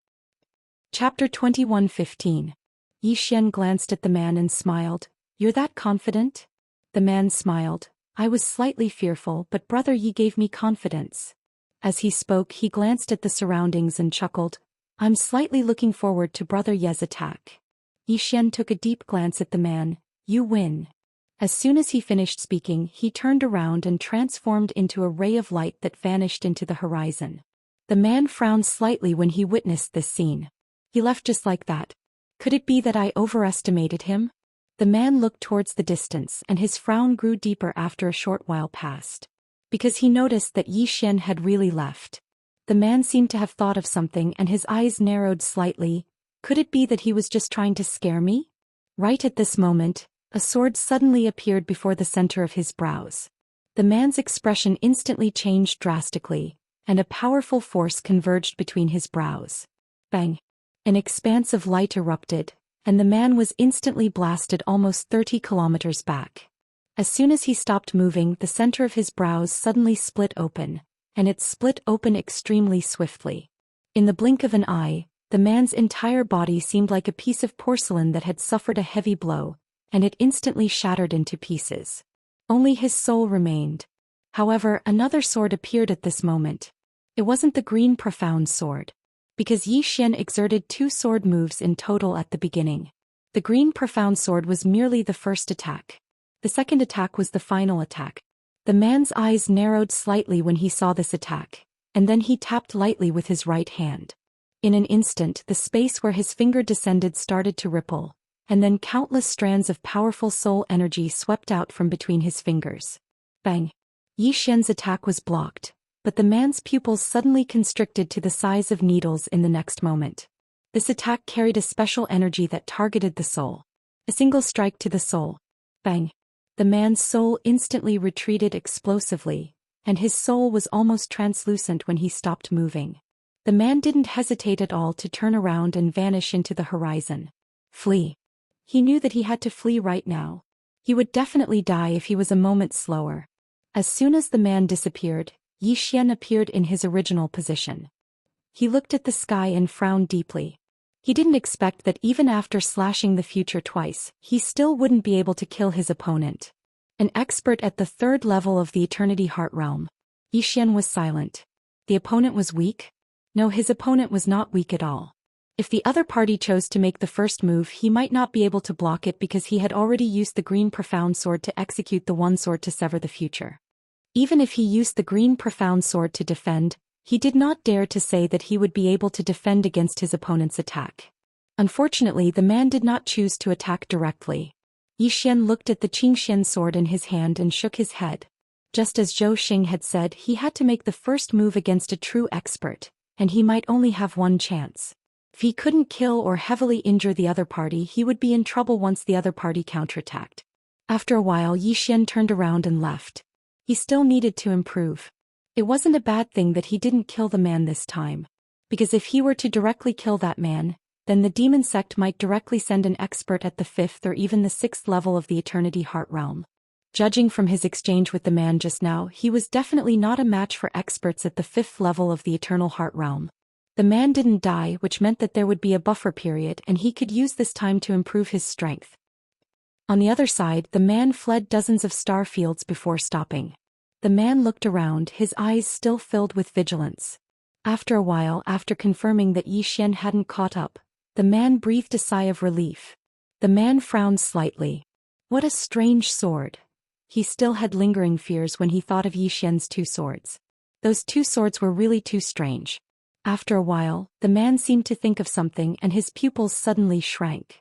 Chapter 21:15. Yi Xian glanced at the man and smiled. You're that confident? The man smiled. I was slightly fearful, but Brother Yi gave me confidence. As he spoke, he glanced at the surroundings and chuckled. I'm slightly looking forward to Brother Ye's attack. Yi Xian took a deep glance at the man. You win. As soon as he finished speaking, he turned around and transformed into a ray of light that vanished into the horizon. The man frowned slightly when he witnessed this scene. He left just like that. Could it be that I overestimated him? The man looked towards the distance, and his frown grew deeper after a short while passed. Because he noticed that Yi Xian had really left. The man seemed to have thought of something and his eyes narrowed slightly. Could it be that he was just trying to scare me? Right at this moment, a sword suddenly appeared before the center of his brows. The man's expression instantly changed drastically, and a powerful force converged between his brows. Bang! An expanse of light erupted, and the man was instantly blasted almost 30 kilometers back. As soon as he stopped moving, the center of his brows suddenly split open, and it split open extremely swiftly. In the blink of an eye, the man's entire body seemed like a piece of porcelain that had suffered a heavy blow, and it instantly shattered into pieces. Only his soul remained. However, another sword appeared at this moment. It wasn't the green profound sword. Because Zhou Xian exerted 2 sword moves in total at the beginning. The green profound sword was merely the first attack. The second attack was the final attack. The man's eyes narrowed slightly when he saw this attack, and then he tapped lightly with his right hand. In an instant, the space where his finger descended started to ripple, and then countless strands of powerful soul energy swept out from between his fingers. Bang! Zhou Xian's attack was blocked, but the man's pupils suddenly constricted to the size of needles in the next moment. This attack carried a special energy that targeted the soul. A single strike to the soul. Bang! The man's soul instantly retreated explosively, and his soul was almost translucent when he stopped moving. The man didn't hesitate at all to turn around and vanish into the horizon. Flee. He knew that he had to flee right now. He would definitely die if he was a moment slower. As soon as the man disappeared, Zhou Xian appeared in his original position. He looked at the sky and frowned deeply. He didn't expect that even after slashing the future twice, he still wouldn't be able to kill his opponent. An expert at the 3rd level of the Eternity Heart Realm. Zhou Xian was silent. The opponent was weak? No, his opponent was not weak at all. If the other party chose to make the first move, he might not be able to block it because he had already used the green profound sword to execute the one sword to sever the future. Even if he used the green profound sword to defend, he did not dare to say that he would be able to defend against his opponent's attack. Unfortunately, the man did not choose to attack directly. Zhou Xian looked at the Xianxia sword in his hand and shook his head. Just as Zhou Xian had said, he had to make the first move against a true expert, and he might only have one chance. If he couldn't kill or heavily injure the other party, he would be in trouble once the other party counterattacked. After a while, Zhou Xian turned around and left. He still needed to improve. It wasn't a bad thing that he didn't kill the man this time. Because if he were to directly kill that man, then the demon sect might directly send an expert at the 5th or even the 6th level of the Eternity Heart Realm. Judging from his exchange with the man just now, he was definitely not a match for experts at the 5th level of the Eternal Heart Realm. The man didn't die, which meant that there would be a buffer period and he could use this time to improve his strength. On the other side, the man fled dozens of star fields before stopping. The man looked around, his eyes still filled with vigilance. After a while, after confirming that Zhou Xian hadn't caught up, the man breathed a sigh of relief. The man frowned slightly. What a strange sword. He still had lingering fears when he thought of Zhou Xian's 2 swords. Those 2 swords were really too strange. After a while, the man seemed to think of something and his pupils suddenly shrank.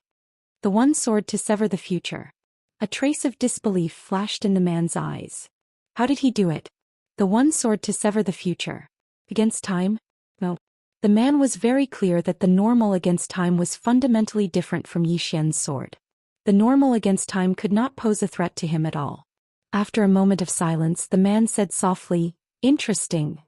The one sword to sever the future. A trace of disbelief flashed in the man's eyes. How did he do it? The one sword to sever the future. Against time? No. The man was very clear that the normal against time was fundamentally different from Zhou Xian's sword. The normal against time could not pose a threat to him at all. After a moment of silence, the man said softly, "Interesting."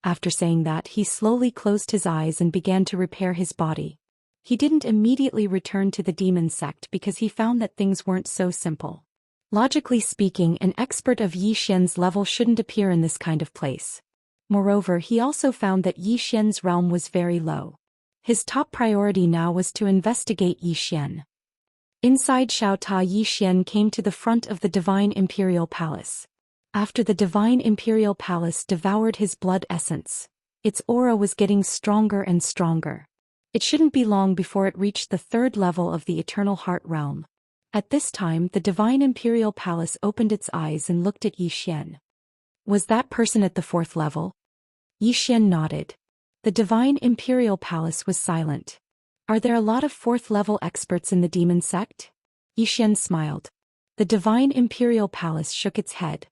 After saying that, he slowly closed his eyes and began to repair his body. He didn't immediately return to the demon sect because he found that things weren't so simple. Logically speaking, an expert of Zhou Xian's level shouldn't appear in this kind of place. Moreover, he also found that Zhou Xian's realm was very low. His top priority now was to investigate Zhou Xian. Inside Xiaota, Zhou Xian came to the front of the Divine Imperial Palace. After the Divine Imperial Palace devoured his blood essence, its aura was getting stronger and stronger. It shouldn't be long before it reached the 3rd level of the Eternal Heart Realm. At this time, the Divine Imperial Palace opened its eyes and looked at Zhou Xian. Was that person at the 4th level? Zhou Xian nodded. The Divine Imperial Palace was silent. Are there a lot of 4th level experts in the demon sect? Zhou Xian smiled. The Divine Imperial Palace shook its head.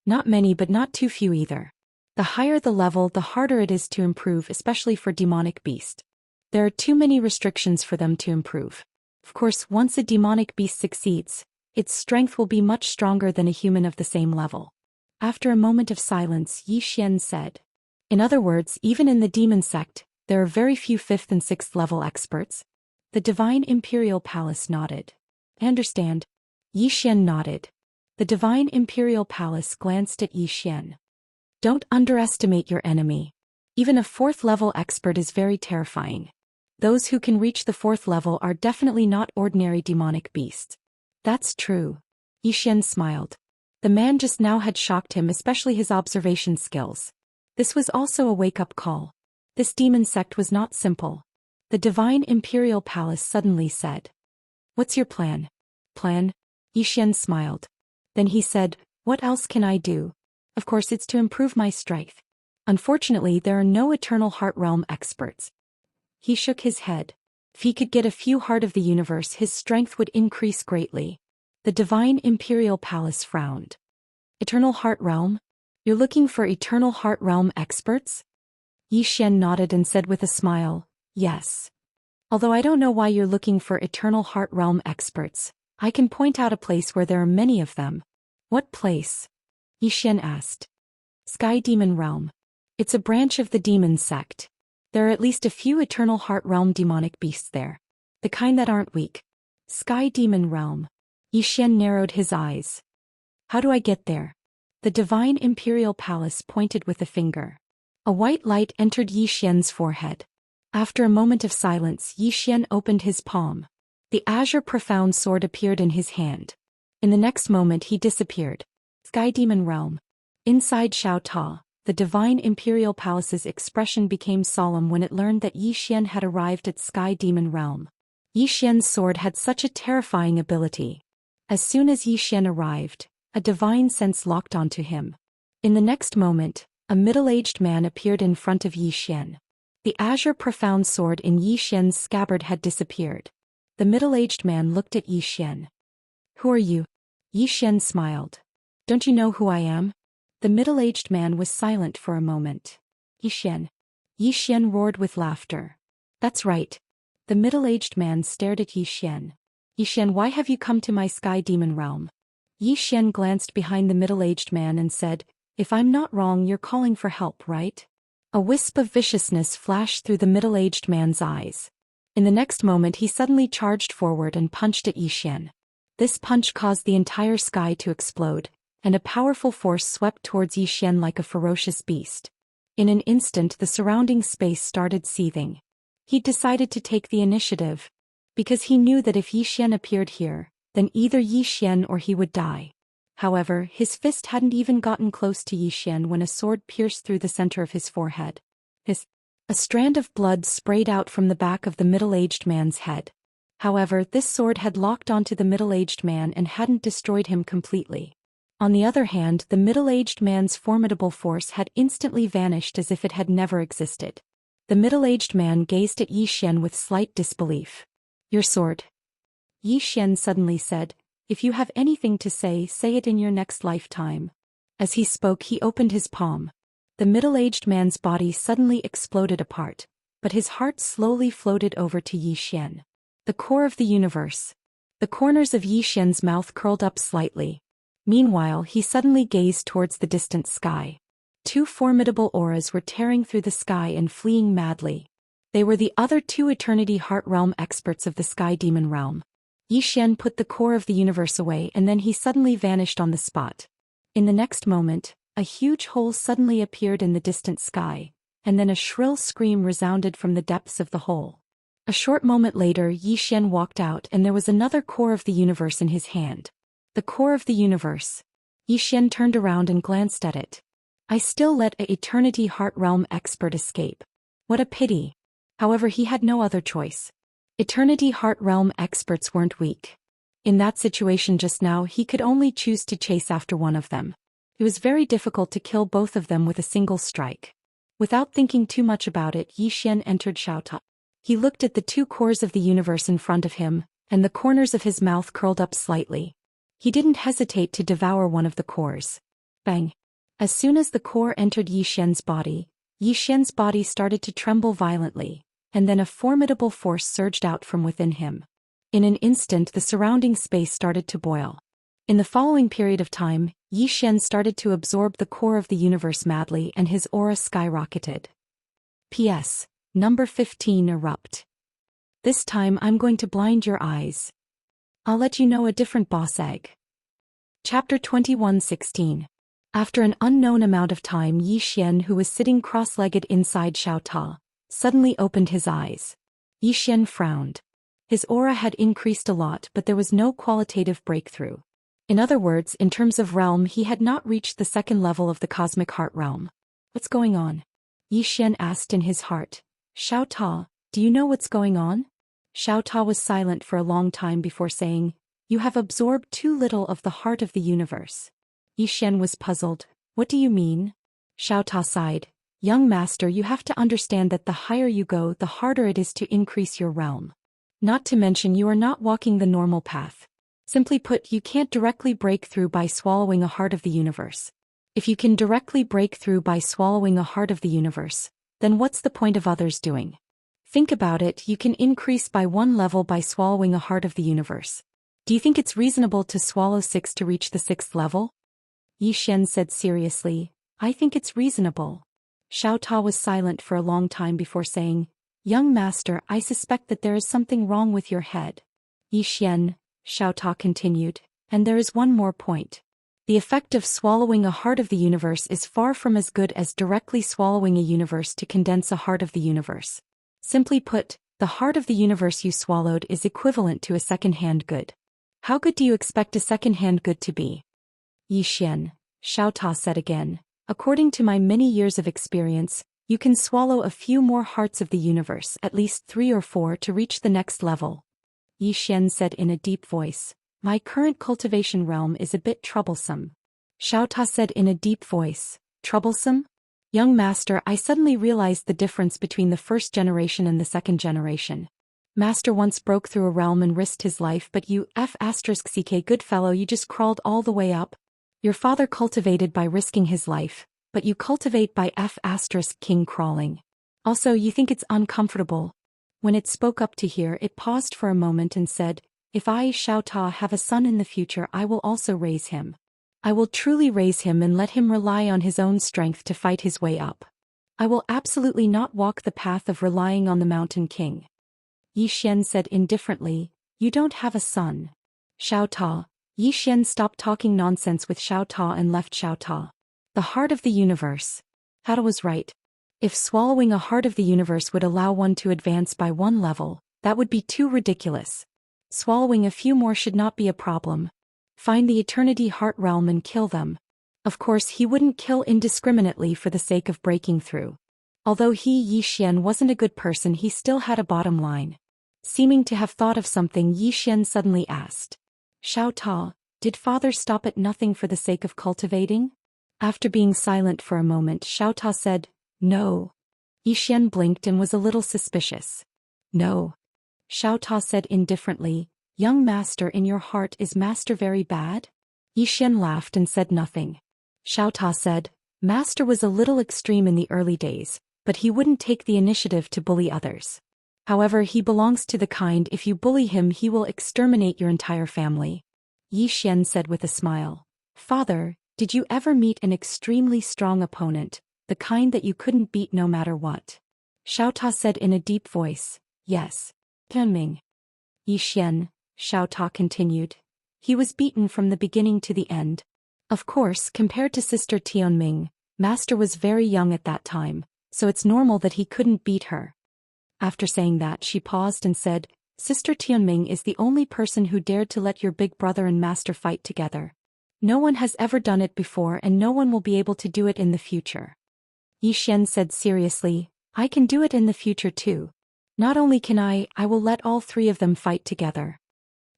Not many, but not too few either. The higher the level, the harder it is to improve, especially for demonic beast. There are too many restrictions for them to improve. Of course, once a demonic beast succeeds, its strength will be much stronger than a human of the same level. After a moment of silence, Zhou Xian said. In other words, even in the demon sect, there are very few 5th and 6th level experts. The Divine Imperial Palace nodded. I understand. Zhou Xian nodded. The Divine Imperial Palace glanced at Zhou Xian. Don't underestimate your enemy. Even a 4th level expert is very terrifying. Those who can reach the 4th level are definitely not ordinary demonic beasts. That's true. Zhou Xian smiled. The man just now had shocked him, especially his observation skills. This was also a wake-up call. This demon sect was not simple. The Divine Imperial Palace suddenly said. What's your plan? Plan? Zhou Xian smiled. Then he said, what else can I do? Of course it's to improve my strength. Unfortunately, there are no Eternal Heart Realm experts. He shook his head. If he could get a few Heart of the Universe, his strength would increase greatly. The Divine Imperial Palace frowned. Eternal Heart Realm? You're looking for Eternal Heart Realm experts? Zhou Xian nodded and said with a smile, yes. Although I don't know why you're looking for Eternal Heart Realm experts, I can point out a place where there are many of them. What place? Zhou Xian asked. Sky Demon Realm. It's a branch of the demon sect. There are at least a few Eternal Heart Realm demonic beasts there. The kind that aren't weak. Sky Demon Realm. Zhou Xian narrowed his eyes. How do I get there? The Divine Imperial Palace pointed with a finger. A white light entered Zhou Xian's forehead. After a moment of silence, Zhou Xian opened his palm. The azure profound sword appeared in his hand. In the next moment he disappeared. Sky Demon Realm. Inside Xiao Ta, the Divine Imperial Palace's expression became solemn when it learned that Zhou Xian had arrived at Sky Demon Realm. Zhou Xian's sword had such a terrifying ability. As soon as Zhou Xian arrived, a divine sense locked onto him. In the next moment, a middle-aged man appeared in front of Zhou Xian. The azure profound sword in Zhou Xian's scabbard had disappeared. The middle-aged man looked at Zhou Xian. Who are you? Zhou Xian smiled. Don't you know who I am? The middle-aged man was silent for a moment. Zhou Xian. Zhou Xian roared with laughter. That's right. The middle-aged man stared at Zhou Xian. Zhou Xian, why have you come to my Sky Demon Realm? Zhou Xian glanced behind the middle-aged man and said, if I'm not wrong, you're calling for help, right? A wisp of viciousness flashed through the middle-aged man's eyes. In the next moment he suddenly charged forward and punched at Zhou Xian. This punch caused the entire sky to explode, and a powerful force swept towards Zhou Xian like a ferocious beast. In an instant the surrounding space started seething. He decided to take the initiative, because he knew that if Zhou Xian appeared here, then either Zhou Xian or he would die. However, his fist hadn't even gotten close to Zhou Xian when a sword pierced through the center of his forehead. A strand of blood sprayed out from the back of the middle-aged man's head. However, this sword had locked onto the middle-aged man and hadn't destroyed him completely. On the other hand, the middle-aged man's formidable force had instantly vanished as if it had never existed. The middle-aged man gazed at Zhou Xian with slight disbelief. Your sword? Zhou Xian suddenly said, if you have anything to say, say it in your next lifetime. As he spoke, he opened his palm. The middle-aged man's body suddenly exploded apart, but his heart slowly floated over to Zhou Xian. The core of the universe. The corners of Zhou Xian's mouth curled up slightly. Meanwhile, he suddenly gazed towards the distant sky. Two formidable auras were tearing through the sky and fleeing madly. They were the other two Eternity Heart Realm experts of the Sky Demon Realm. Zhou Xian put the core of the universe away and then he suddenly vanished on the spot. In the next moment, a huge hole suddenly appeared in the distant sky, and then a shrill scream resounded from the depths of the hole. A short moment later, Zhou Xian walked out and there was another core of the universe in his hand. The core of the universe. Zhou Xian turned around and glanced at it. I still let a Eternity Heart Realm expert escape. What a pity. However, he had no other choice. Eternity Heart Realm experts weren't weak. In that situation just now, he could only choose to chase after one of them. It was very difficult to kill both of them with a single strike. Without thinking too much about it, Zhou Xian entered Xiaota. He looked at the two cores of the universe in front of him, and the corners of his mouth curled up slightly. He didn't hesitate to devour one of the cores. Bang! As soon as the core entered Yi Xian's body started to tremble violently, and then a formidable force surged out from within him. In an instant the surrounding space started to boil. In the following period of time, Yi Xian started to absorb the core of the universe madly and his aura skyrocketed. P.S. Number 15 erupt. This time I'm going to blind your eyes. I'll let you know a different boss egg. Chapter 21:16. After an unknown amount of time, Yi Xian, who was sitting cross-legged inside Xiao Ta, suddenly opened his eyes. Yi Xian frowned. His aura had increased a lot, but there was no qualitative breakthrough. In other words, in terms of realm, he had not reached the second level of the cosmic heart realm. What's going on? Yi Xian asked in his heart. Xiao Ta, do you know what's going on? Xiao Ta was silent for a long time before saying, You have absorbed too little of the heart of the universe. Yi Xian was puzzled. What do you mean? Xiao Ta sighed. Young master, you have to understand that the higher you go, the harder it is to increase your realm. Not to mention you are not walking the normal path. Simply put, you can't directly break through by swallowing a heart of the universe. If you can directly break through by swallowing a heart of the universe, then what's the point of others doing? Think about it, you can increase by one level by swallowing a heart of the universe. Do you think it's reasonable to swallow 6 to reach the 6th level? Yi Xian said seriously, I think it's reasonable. Xiao Ta was silent for a long time before saying, Young master, I suspect that there is something wrong with your head. Yi Xian, Xiao Ta continued, and there is one more point. The effect of swallowing a heart of the universe is far from as good as directly swallowing a universe to condense a heart of the universe. Simply put, the heart of the universe you swallowed is equivalent to a second-hand good. How good do you expect a second-hand good to be? Yi Xian, Xiao Ta said again, according to my many years of experience, you can swallow a few more hearts of the universe, at least 3 or 4, to reach the next level. Yi Xian said in a deep voice, My current cultivation realm is a bit troublesome. Xiao Ta said in a deep voice, Troublesome? Young master, I suddenly realized the difference between the first generation and the second generation. Master once broke through a realm and risked his life, but you *ck good fellow, you just crawled all the way up. Your father cultivated by risking his life, but you cultivate by king crawling. Also, you think it's uncomfortable. When it spoke up to hear, it paused for a moment and said, If I, Xiao Ta, have a son in the future, I will also raise him. I will truly raise him and let him rely on his own strength to fight his way up. I will absolutely not walk the path of relying on the Mountain King. Yi Xian said indifferently, You don't have a son. Xiao Ta. Yi Xian stopped talking nonsense with Xiao Ta and left Xiao Ta. The heart of the universe. Hada was right. If swallowing a heart of the universe would allow one to advance by one level, that would be too ridiculous. Swallowing a few more should not be a problem. Find the eternity heart realm and kill them. Of course, he wouldn't kill indiscriminately for the sake of breaking through. Although Yi Xian wasn't a good person, he still had a bottom line. Seeming to have thought of something, Yi Xian suddenly asked, Xiao Ta, did father stop at nothing for the sake of cultivating? After being silent for a moment, Xiao Ta said, No. Yi Xian blinked and was a little suspicious. No. Xiao Ta said indifferently, Young master, in your heart is master very bad? Yi Xian laughed and said nothing. Xiao Ta said, Master was a little extreme in the early days, but he wouldn't take the initiative to bully others. However, he belongs to the kind, if you bully him he will exterminate your entire family. Yi Xian said with a smile, Father, did you ever meet an extremely strong opponent, the kind that you couldn't beat no matter what? Xiao Ta said in a deep voice, Yes. Tianming. Yi Xian, Xiao Ta continued. He was beaten from the beginning to the end. Of course, compared to Sister Tianming, Master was very young at that time, so it's normal that he couldn't beat her. After saying that, she paused and said, Sister Tianming is the only person who dared to let your big brother and Master fight together. No one has ever done it before and no one will be able to do it in the future. Yi Xian said seriously, I can do it in the future too. Not only can I will let all 3 of them fight together.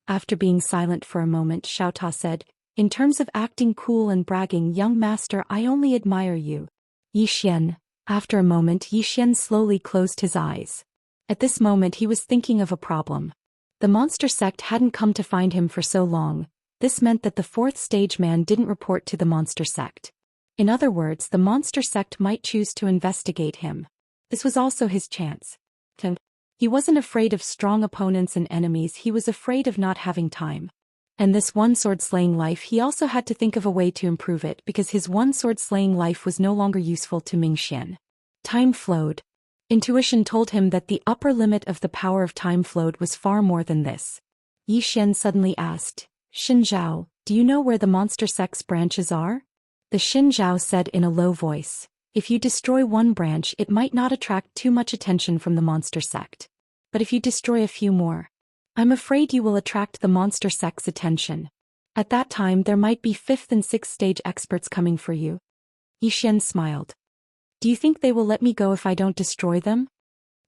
After being silent for a moment, Xiao Ta said, In terms of acting cool and bragging, young master, I only admire you. Yi Xian. After a moment, Yi Xian slowly closed his eyes. At this moment he was thinking of a problem. The monster sect hadn't come to find him for so long. This meant that the 4th stage man didn't report to the monster sect. In other words, the monster sect might choose to investigate him. This was also his chance. He wasn't afraid of strong opponents and enemies, he was afraid of not having time. And this one-sword-slaying life, he also had to think of a way to improve it because his one-sword-slaying life was no longer useful to Ming Xian. Time flowed. Intuition told him that the upper limit of the power of time flowed was far more than this. Yi Xian suddenly asked, Xin Zhao, do you know where the monster sect's branches are? The Xin Zhao said in a low voice, if you destroy one branch it might not attract too much attention from the monster sect. But if you destroy a few more, I'm afraid you will attract the monster sect's attention. At that time there might be 5th and 6th stage experts coming for you. Yi Xian smiled. Do you think they will let me go if I don't destroy them?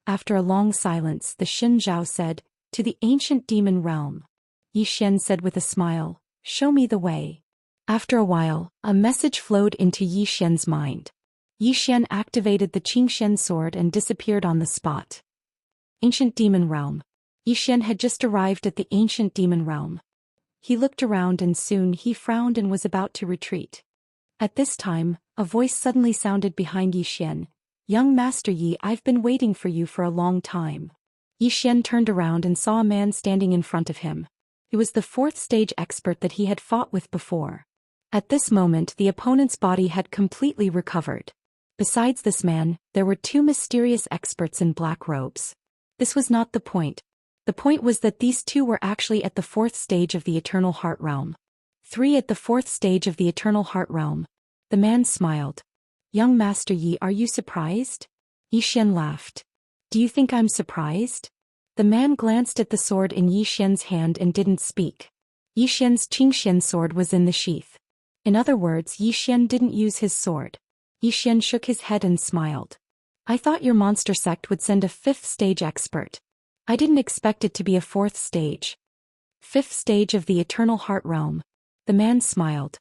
After a long silence, the Xin Zhao said, to the ancient demon realm. Yi Xian said with a smile, show me the way. After a while, a message flowed into Yi Xian's mind. Yi Xian activated the Qingxian sword and disappeared on the spot. Ancient Demon Realm. Yi Xian had just arrived at the Ancient Demon Realm. He looked around and soon he frowned and was about to retreat. At this time, a voice suddenly sounded behind Yi Xian. Young Master Yi, I've been waiting for you for a long time. Yi Xian turned around and saw a man standing in front of him. He was the 4th stage expert that he had fought with before. At this moment the opponent's body had completely recovered. Besides this man, there were 2 mysterious experts in black robes. This was not the point. The point was that these 2 were actually at the 4th stage of the Eternal Heart Realm. 3 at the 4th stage of the Eternal Heart Realm. The man smiled. Young Master Yi, are you surprised? Yi Xian laughed. Do you think I'm surprised? The man glanced at the sword in Yi Xian's hand and didn't speak. Yi Xian's Qingxian sword was in the sheath. In other words, Yi Xian didn't use his sword. Yi Xian shook his head and smiled. I thought your monster sect would send a 5th stage expert. I didn't expect it to be a 4th stage. 5th stage of the Eternal Heart Realm. The man smiled.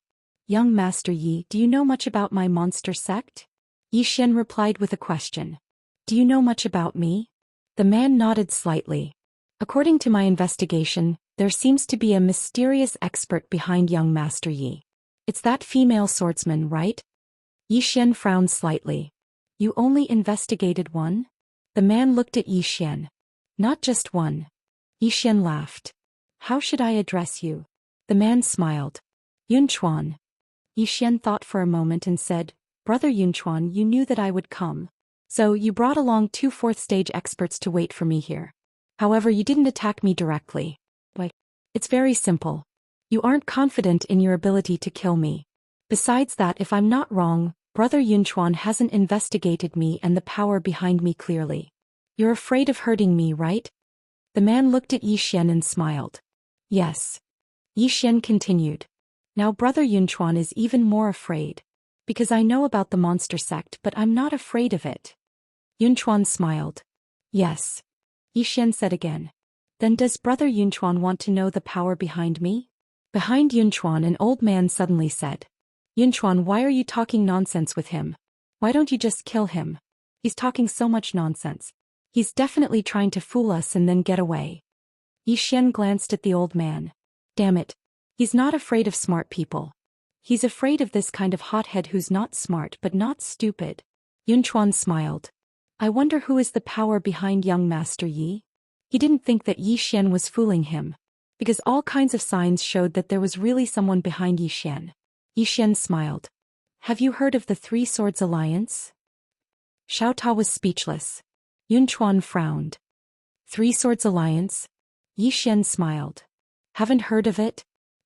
Young Master Yi, do you know much about my monster sect? Yi Xian replied with a question. Do you know much about me? The man nodded slightly. According to my investigation, there seems to be a mysterious expert behind young Master Yi. It's that female swordsman, right? Yi Xian frowned slightly. You only investigated one? The man looked at Yi Xian. Not just one. Yi Xian laughed. How should I address you? The man smiled. Yunchuan. Yi Xian thought for a moment and said, Brother Yunchuan, you knew that I would come. So you brought along 2 4th stage experts to wait for me here. However, you didn't attack me directly. Why? It's very simple. You aren't confident in your ability to kill me. Besides that, if I'm not wrong, Brother Yunchuan hasn't investigated me and the power behind me clearly. You're afraid of hurting me, right? The man looked at Yi Xian and smiled. Yes. Yi Xian continued. Now Brother Yunchuan is even more afraid. Because I know about the monster sect, but I'm not afraid of it. Yunchuan smiled. Yes. Yi Xian said again. Then does Brother Yunchuan want to know the power behind me? Behind Yunchuan, an old man suddenly said. Yunchuan, why are you talking nonsense with him? Why don't you just kill him? He's talking so much nonsense. He's definitely trying to fool us and then get away. Yi Xian glanced at the old man. Damn it. He's not afraid of smart people. He's afraid of this kind of hothead who's not smart but not stupid. Yunchuan smiled. I wonder who is the power behind young Master Yi? He didn't think that Yi Xian was fooling him. Because all kinds of signs showed that there was really someone behind Yi Xian. Yi Xian smiled. Have you heard of the 3 Swords Alliance? Xiao Ta was speechless. Yunchuan frowned. 3 Swords Alliance? Yi Xian smiled. Haven't heard of it?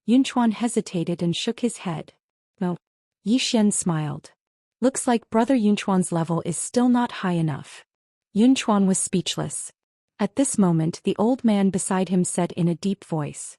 Yunchuan hesitated and shook his head. No. Yi Xian smiled. Looks like Brother Yunchuan's level is still not high enough. Yunchuan was speechless. At this moment the old man beside him said in a deep voice.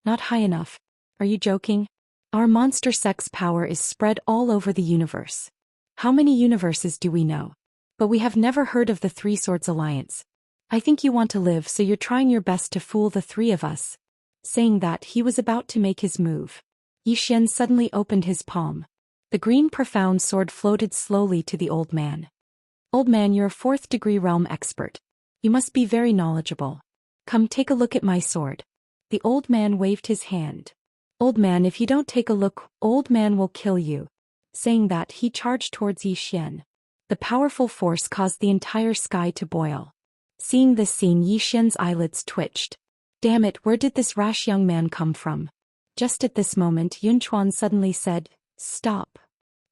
Not high enough. Are you joking? Our monster sect's power is spread all over the universe. How many universes do we know? But we have never heard of the 3 Swords Alliance. I think you want to live, so you're trying your best to fool the 3 of us. Saying that, he was about to make his move. Yi Xian suddenly opened his palm. The green profound sword floated slowly to the old man. Old man, you're a 4th degree realm expert. You must be very knowledgeable. Come take a look at my sword. The old man waved his hand. Old man, if you don't take a look, old man will kill you. Saying that, he charged towards Yi Xian. The powerful force caused the entire sky to boil. Seeing this scene, Yi Xian's eyelids twitched. Damn it, where did this rash young man come from? Just at this moment, Yunchuan suddenly said, "Stop."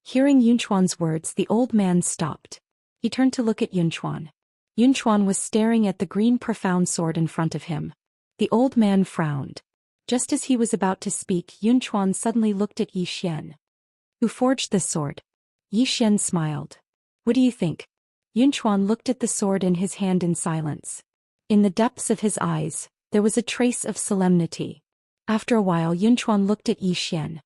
Hearing Yunchuan's words, the old man stopped. He turned to look at Yunchuan. Yunchuan was staring at the green profound sword in front of him. The old man frowned. Just as he was about to speak, Yunchuan suddenly looked at Yi Xian. "Who forged this sword?" Yi Xian smiled. "What do you think?" Yunchuan looked at the sword in his hand in silence. In the depths of his eyes, there was a trace of solemnity. After a while, Yunchuan looked at Yi Xian.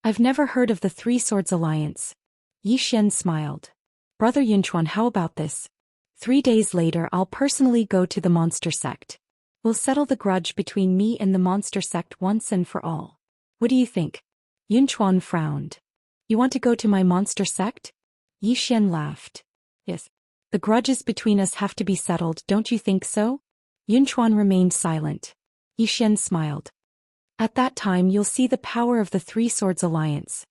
"I've never heard of the Three Swords Alliance." Yi Xian smiled. "Brother Yunchuan, how about this? 3 days later, I'll personally go to the monster sect. We'll settle the grudge between me and the monster sect once and for all. What do you think?" Yunchuan frowned. "You want to go to my monster sect?" Yi Xian laughed. "Yes. The grudges between us have to be settled, don't you think so?" Yunchuan remained silent. Yi Xian smiled. "At that time you'll see the power of the Three Swords Alliance."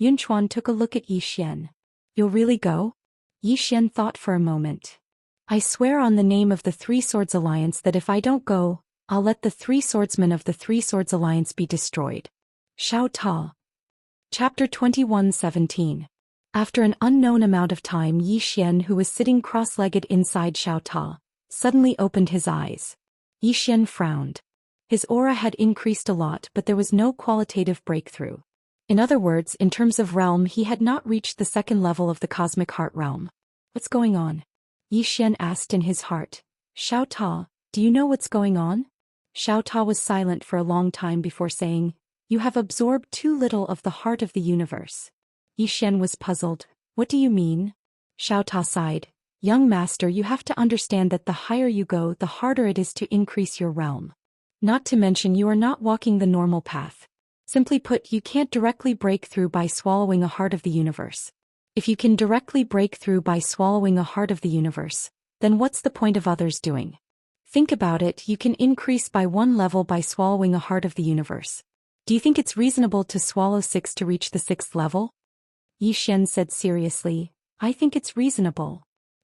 Yunchuan took a look at Yi Xian. "You'll really go?" Yi Xian thought for a moment. "I swear on the name of the Three Swords Alliance that if I don't go, I'll let the three swordsmen of the Three Swords Alliance be destroyed." Xiao Ta. Chapter 21:17. After an unknown amount of time, Yi Xian, who was sitting cross-legged inside Xiao Ta, suddenly opened his eyes. Yi Xian frowned. His aura had increased a lot, but there was no qualitative breakthrough. In other words, in terms of realm, he had not reached the second level of the cosmic heart realm. "What's going on?" Yi Xian asked in his heart. "Xiao Ta, do you know what's going on?" Xiao Ta was silent for a long time before saying, "You have absorbed too little of the heart of the universe." Yi Xian was puzzled. "What do you mean?" Xiao Ta sighed. "Young master, you have to understand that the higher you go, the harder it is to increase your realm. Not to mention you are not walking the normal path. Simply put, you can't directly break through by swallowing a heart of the universe. If you can directly break through by swallowing a heart of the universe, then what's the point of others doing? Think about it, you can increase by 1 level by swallowing a heart of the universe. Do you think it's reasonable to swallow 6 to reach the 6th level?" Yi Xian said seriously, "I think it's reasonable."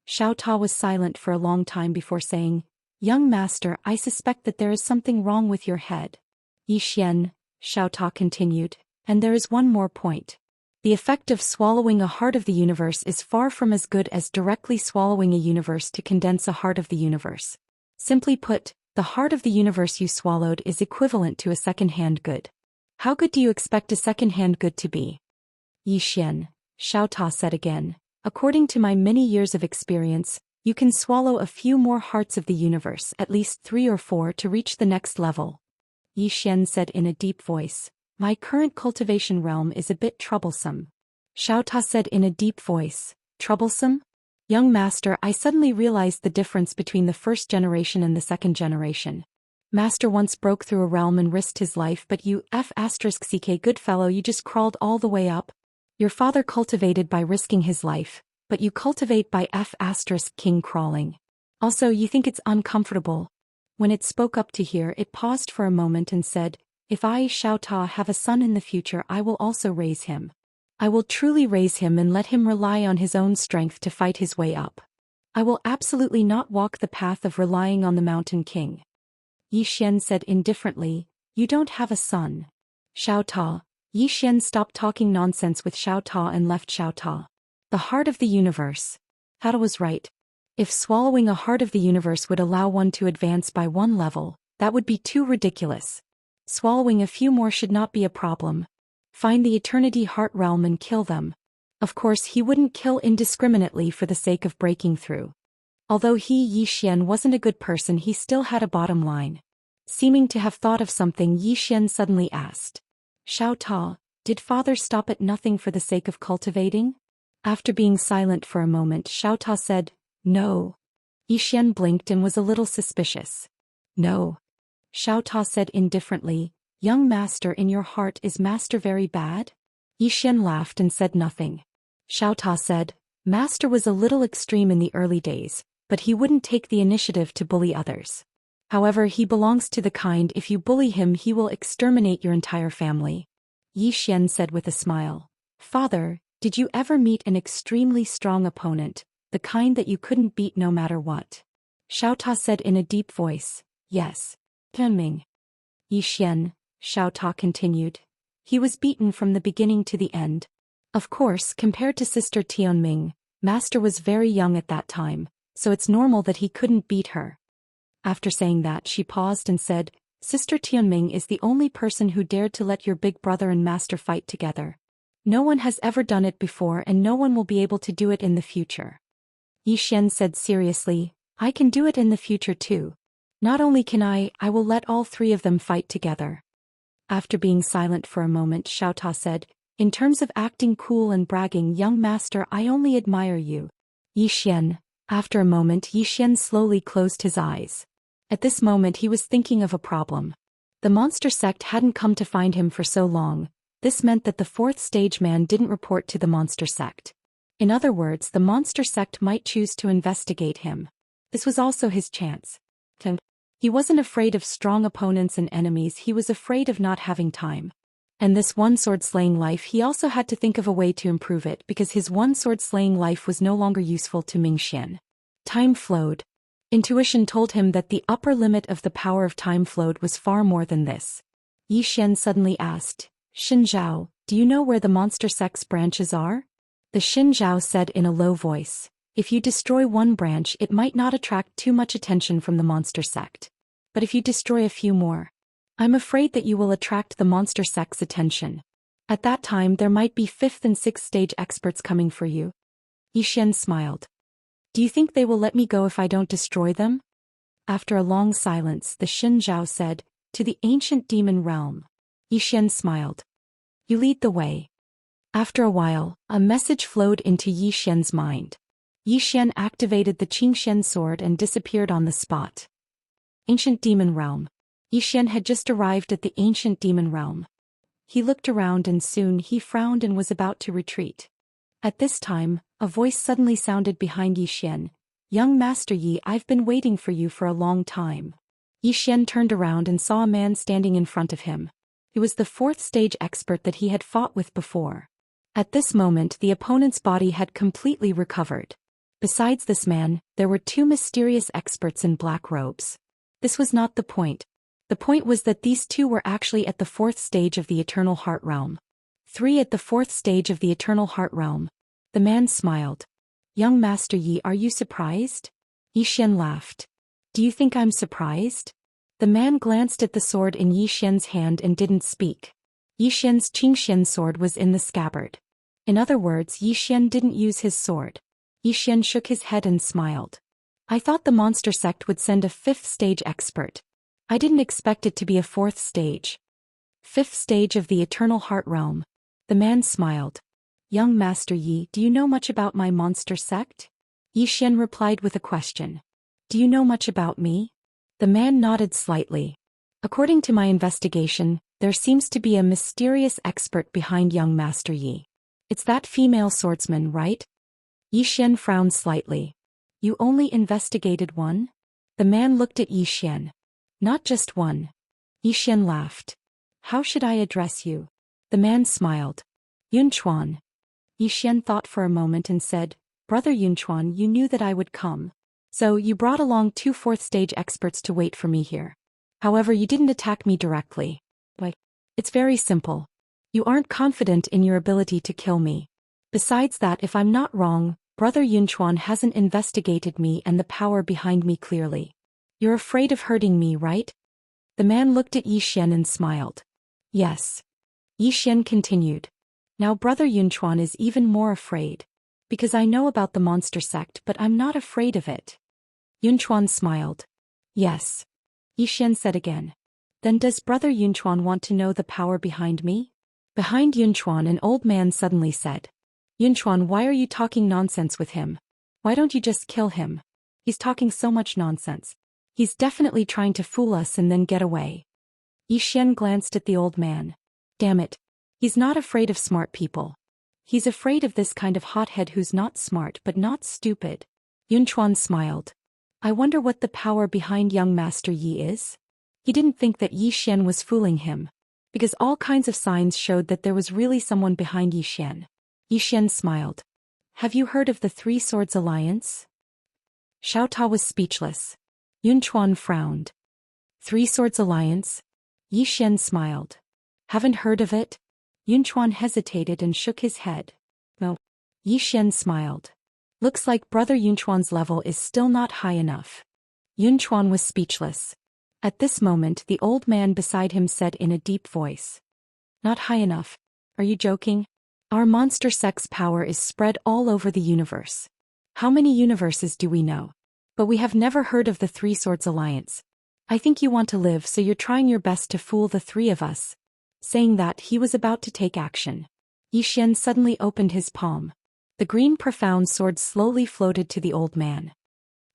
Xiao Ta was silent for a long time before saying, "Young master, I suspect that there is something wrong with your head." "Yi Xian," Xiao Ta continued, "and there is one more point. The effect of swallowing a heart of the universe is far from as good as directly swallowing a universe to condense a heart of the universe. Simply put, the heart of the universe you swallowed is equivalent to a second-hand good. How good do you expect a second-hand good to be?" "Yi Xian," Xiao Ta said again, "according to my many years of experience, you can swallow a few more hearts of the universe, at least 3 or 4, to reach the next level." Yi Xian said in a deep voice, "My current cultivation realm is a bit troublesome." Xiao Ta said in a deep voice, "Troublesome? Young master, I suddenly realized the difference between the first generation and the second generation. Master once broke through a realm and risked his life, but you, *ck good fellow, you just crawled all the way up. Your father cultivated by risking his life, but you cultivate by *king crawling. Also, you think it's uncomfortable." When it spoke up to here, it paused for a moment and said, "If I, Xiao Ta, have a son in the future, I will also raise him. I will truly raise him and let him rely on his own strength to fight his way up. I will absolutely not walk the path of relying on the Mountain King." Yi Xian said indifferently, "You don't have a son." Xiao Ta. Yi Xian stopped talking nonsense with Xiao Ta and left Xiao Ta. The heart of the universe. Tata was right. If swallowing a heart of the universe would allow one to advance by 1 level, that would be too ridiculous. Swallowing a few more should not be a problem. Find the Eternity Heart realm and kill them. Of course, he wouldn't kill indiscriminately for the sake of breaking through. Although he, Yi Xian, wasn't a good person, he still had a bottom line. Seeming to have thought of something, Yi Xian suddenly asked, "Xiao Ta, did father stop at nothing for the sake of cultivating?" After being silent for a moment, Xiao Ta said, "No." Yi Xian blinked and was a little suspicious. "No." Xiao Ta said indifferently, "Young master, in your heart, is master very bad?" Yi Xian laughed and said nothing. Xiao Ta said, "Master was a little extreme in the early days, but he wouldn't take the initiative to bully others. However, he belongs to the kind, if you bully him he will exterminate your entire family." Yi Xian said with a smile, "Father, Did you ever meet an extremely strong opponent, the kind that you couldn't beat no matter what? Xiao Ta said in a deep voice. Yes. Ming. Yi Xian, Xiao Ta continued. He was beaten from the beginning to the end. Of course, compared to Sister Tianming, Master was very young at that time, so it's normal that he couldn't beat her. After saying that, she paused and said, Sister Tianming is the only person who dared to let your big brother and Master fight together. No one has ever done it before and no one will be able to do it in the future. Yi Xian said seriously, I can do it in the future too. Not only can I will let all three of them fight together. After being silent for a moment, Xiao Ta said, in terms of acting cool and bragging, young master, I only admire you. Yi Xian. After a moment, Yi Xian slowly closed his eyes. At this moment he was thinking of a problem. The monster sect hadn't come to find him for so long. This meant that the fourth stage man didn't report to the monster sect. In other words, the monster sect might choose to investigate him. This was also his chance. He wasn't afraid of strong opponents and enemies, he was afraid of not having time. And this one-sword slaying life, he also had to think of a way to improve it because his one-sword slaying life was no longer useful to Ming Xian. Time flowed. Intuition told him that the upper limit of the power of time flowed was far more than this. Yi Xian suddenly asked, Xin Zhao, do you know where the monster sect's branches are? The Xin Zhao said in a low voice, if you destroy one branch it might not attract too much attention from the monster sect. But if you destroy a few more, I'm afraid that you will attract the monster sect's attention. At that time there might be 5th and 6th stage experts coming for you. Yi Xian smiled. Do you think they will let me go if I don't destroy them? After a long silence, the Xin Zhao said, to the ancient demon realm. Yi Xian smiled. You lead the way. After a while, a message flowed into Yi Xian's mind. Yi Xian activated the Qingxian sword and disappeared on the spot. Ancient demon realm. Yi Xian had just arrived at the ancient demon realm. He looked around and soon he frowned and was about to retreat. At this time, a voice suddenly sounded behind Yi Xian. Young Master Yi, I've been waiting for you for a long time. Yi Xian turned around and saw a man standing in front of him. He was the 4th stage expert that he had fought with before. At this moment the opponent's body had completely recovered. Besides this man, there were 2 mysterious experts in black robes. This was not the point. The point was that these 2 were actually at the 4th stage of the Eternal Heart Realm. 3 at the 4th stage of the Eternal Heart Realm. The man smiled. Young Master Yi, are you surprised? Yi Xian laughed. Do you think I'm surprised? The man glanced at the sword in Yi Xian's hand and didn't speak. Yi Xian's Qingxian sword was in the scabbard. In other words, Yi Xian didn't use his sword. Yi Xian shook his head and smiled. I thought the monster sect would send a 5th stage expert. I didn't expect it to be a 4th stage. 5th stage of the Eternal Heart Realm. The man smiled. Young Master Yi, do you know much about my monster sect? Yi Xian replied with a question. Do you know much about me? The man nodded slightly. According to my investigation, there seems to be a mysterious expert behind young Master Yi. It's that female swordsman, right? Yi Xian frowned slightly. You only investigated one? The man looked at Yi Xian. Not just one. Yi Xian laughed. How should I address you? The man smiled. Yunchuan. Yi Xian thought for a moment and said, Brother Yunchuan, you knew that I would come. So you brought along 2 4th stage experts to wait for me here. However, you didn't attack me directly. Why? It's very simple. You aren't confident in your ability to kill me. Besides that, if I'm not wrong, Brother Yunchuan hasn't investigated me and the power behind me clearly. You're afraid of hurting me, right? The man looked at Yi Xian and smiled. Yes. Yi Xian continued. Now Brother Yunchuan is even more afraid. Because I know about the monster sect but I'm not afraid of it. Yunchuan smiled. Yes. Yi Xian said again. Then does Brother Yunchuan want to know the power behind me? Behind Yunchuan an old man suddenly said. Yunchuan, why are you talking nonsense with him? Why don't you just kill him? He's talking so much nonsense. He's definitely trying to fool us and then get away. Yi Xian glanced at the old man. Damn it. He's not afraid of smart people. He's afraid of this kind of hothead who's not smart but not stupid. Yunchuan smiled. I wonder what the power behind young Master Yi is? He didn't think that Yi Xian was fooling him. Because all kinds of signs showed that there was really someone behind Yi Xian. Xian smiled. Have you heard of the Three Swords Alliance? Xiao Ta was speechless. Yunchuan frowned. Three Swords Alliance? Xian smiled. Haven't heard of it? Yunchuan hesitated and shook his head. No. Xian smiled. Looks like Brother Yunchuan's level is still not high enough. Yunchuan was speechless. At this moment the old man beside him said in a deep voice. Not high enough. Are you joking? Our monster sect's power is spread all over the universe. How many universes do we know? But we have never heard of the Three Swords Alliance. I think you want to live, so you're trying your best to fool the three of us. Saying that, he was about to take action. Xian suddenly opened his palm. The green profound sword slowly floated to the old man.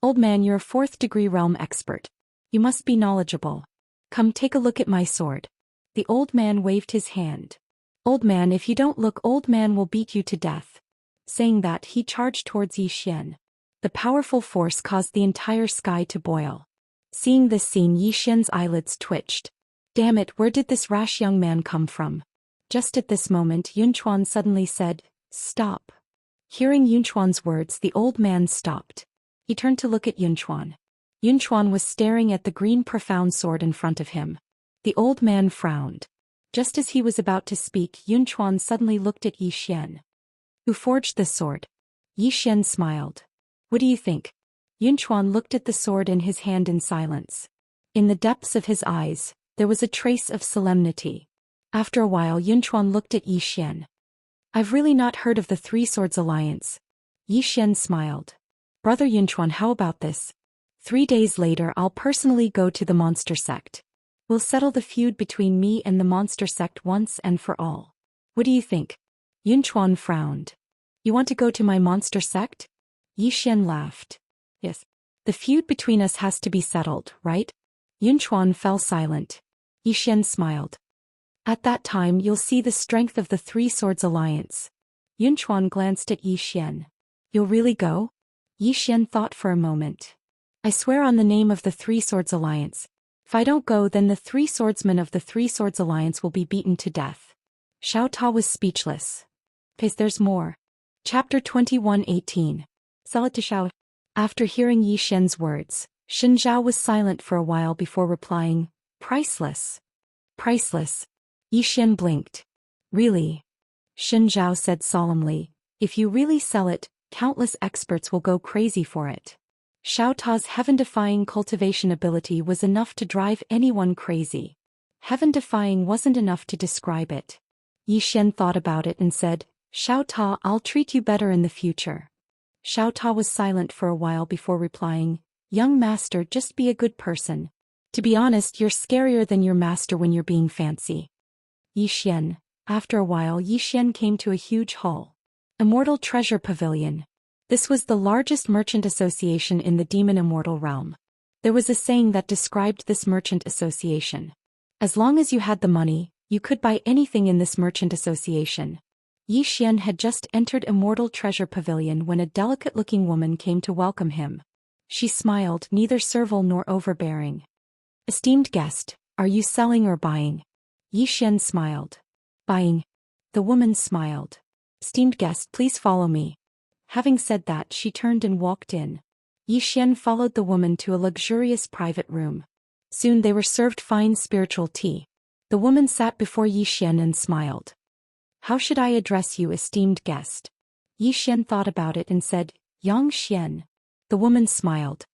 Old man, you're a 4th degree realm expert. You must be knowledgeable. Come take a look at my sword. The old man waved his hand. Old man, if you don't look, old man will beat you to death. Saying that, he charged towards Xian. The powerful force caused the entire sky to boil. Seeing this scene, Xian's eyelids twitched. Damn it, where did this rash young man come from? Just at this moment, Yunchuan suddenly said, Stop. Hearing Yunchuan's words, the old man stopped. He turned to look at Yunchuan. Yunchuan was staring at the green profound sword in front of him. The old man frowned. Just as he was about to speak, Yunchuan suddenly looked at Xian. Who forged this sword? Xian smiled. What do you think? Yunchuan looked at the sword in his hand in silence. In the depths of his eyes, there was a trace of solemnity. After a while, Yunchuan looked at Xian. I've really not heard of the Three Swords Alliance. Xian smiled. Brother Yunchuan, how about this? 3 days later, I'll personally go to the monster sect. We'll settle the feud between me and the monster sect once and for all. What do you think? Yunchuan frowned. You want to go to my monster sect? Xian laughed. Yes. The feud between us has to be settled, right? Yunchuan fell silent. Xian smiled. At that time you'll see the strength of the Three Swords Alliance. Yunchuan glanced at Xian. You'll really go? Xian thought for a moment. I swear on the name of the Three Swords Alliance. If I don't go, then the 3 swordsmen of the Three Swords Alliance will be beaten to death. Xiao Ta was speechless. Cause there's more. Chapter 21:18. Sell it to Xiao. After hearing Xian's words, Shen Zhao was silent for a while before replying, Priceless. Priceless. Xian blinked. Really? Shen Zhao said solemnly, if you really sell it, countless experts will go crazy for it. Xiao Ta's heaven-defying cultivation ability was enough to drive anyone crazy. Heaven-defying wasn't enough to describe it. Xian thought about it and said, Xiao Ta, I'll treat you better in the future. Xiao Ta was silent for a while before replying, Young master, just be a good person. To be honest, you're scarier than your master when you're being fancy. Xian. After a while, Xian came to a huge hall. Immortal Treasure Pavilion. This was the largest merchant association in the demon immortal realm. There was a saying that described this merchant association. As long as you had the money, you could buy anything in this merchant association. Xian had just entered Immortal Treasure Pavilion when a delicate-looking woman came to welcome him. She smiled, neither servile nor overbearing. Esteemed guest, are you selling or buying? Xian smiled. Buying. The woman smiled. Esteemed guest, please follow me. Having said that, she turned and walked in. Xian followed the woman to a luxurious private room. Soon they were served fine spiritual tea. The woman sat before Xian and smiled. How should I address you, esteemed guest? Xian thought about it and said, Yang Xian. The woman smiled.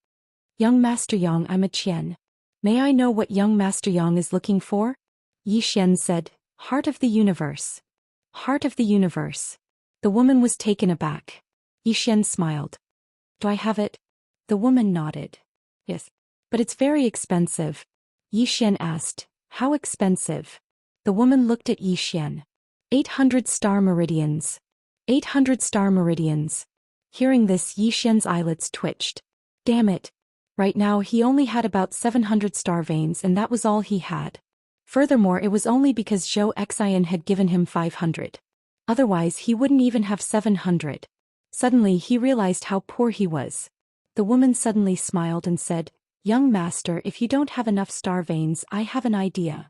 Young Master Yang, I'm a Qian. May I know what young Master Yang is looking for? Xian said, Heart of the universe. Heart of the universe. The woman was taken aback. Xian smiled. Do I have it? The woman nodded. Yes. But it's very expensive. Xian asked, How expensive? The woman looked at Xian. 800 star meridians. 800 star meridians. Hearing this, Xian's eyelids twitched. Damn it. Right now he only had about 700 star veins, and that was all he had. Furthermore, it was only because Zhou Xian had given him 500. Otherwise he wouldn't even have 700. Suddenly he realized how poor he was. The woman suddenly smiled and said, Young master, if you don't have enough star veins, I have an idea.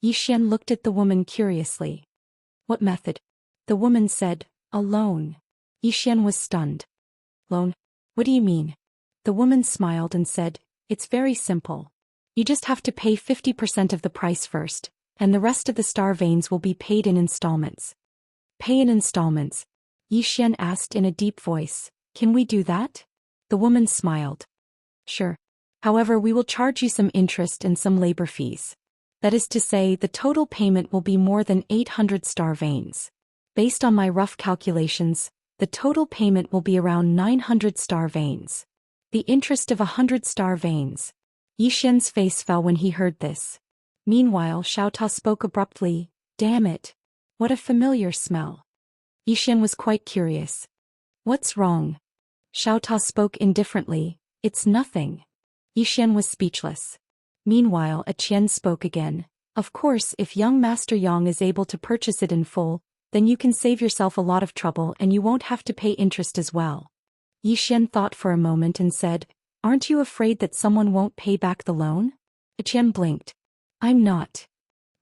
Xian looked at the woman curiously. What method? The woman said, A loan. Yi Xian was stunned. Loan? What do you mean? The woman smiled and said, it's very simple. You just have to pay 50% of the price first, and the rest of the star veins will be paid in installments. Pay in installments? Yi Xian asked in a deep voice. Can we do that? The woman smiled. Sure. However, we will charge you some interest and some labor fees. That is to say, the total payment will be more than 800 star veins. Based on my rough calculations, the total payment will be around 900 star veins. The interest of 100 star veins. Yi Xian's face fell when he heard this. Meanwhile, Xiaota spoke abruptly. Damn it. What a familiar smell. Yi Xian was quite curious. What's wrong? Xiaota spoke indifferently. It's nothing. Yi Xian was speechless. Meanwhile, Qian spoke again. Of course, if young Master Yang is able to purchase it in full, then you can save yourself a lot of trouble and you won't have to pay interest as well. Yi Xian thought for a moment and said, aren't you afraid that someone won't pay back the loan? Qian blinked. I'm not.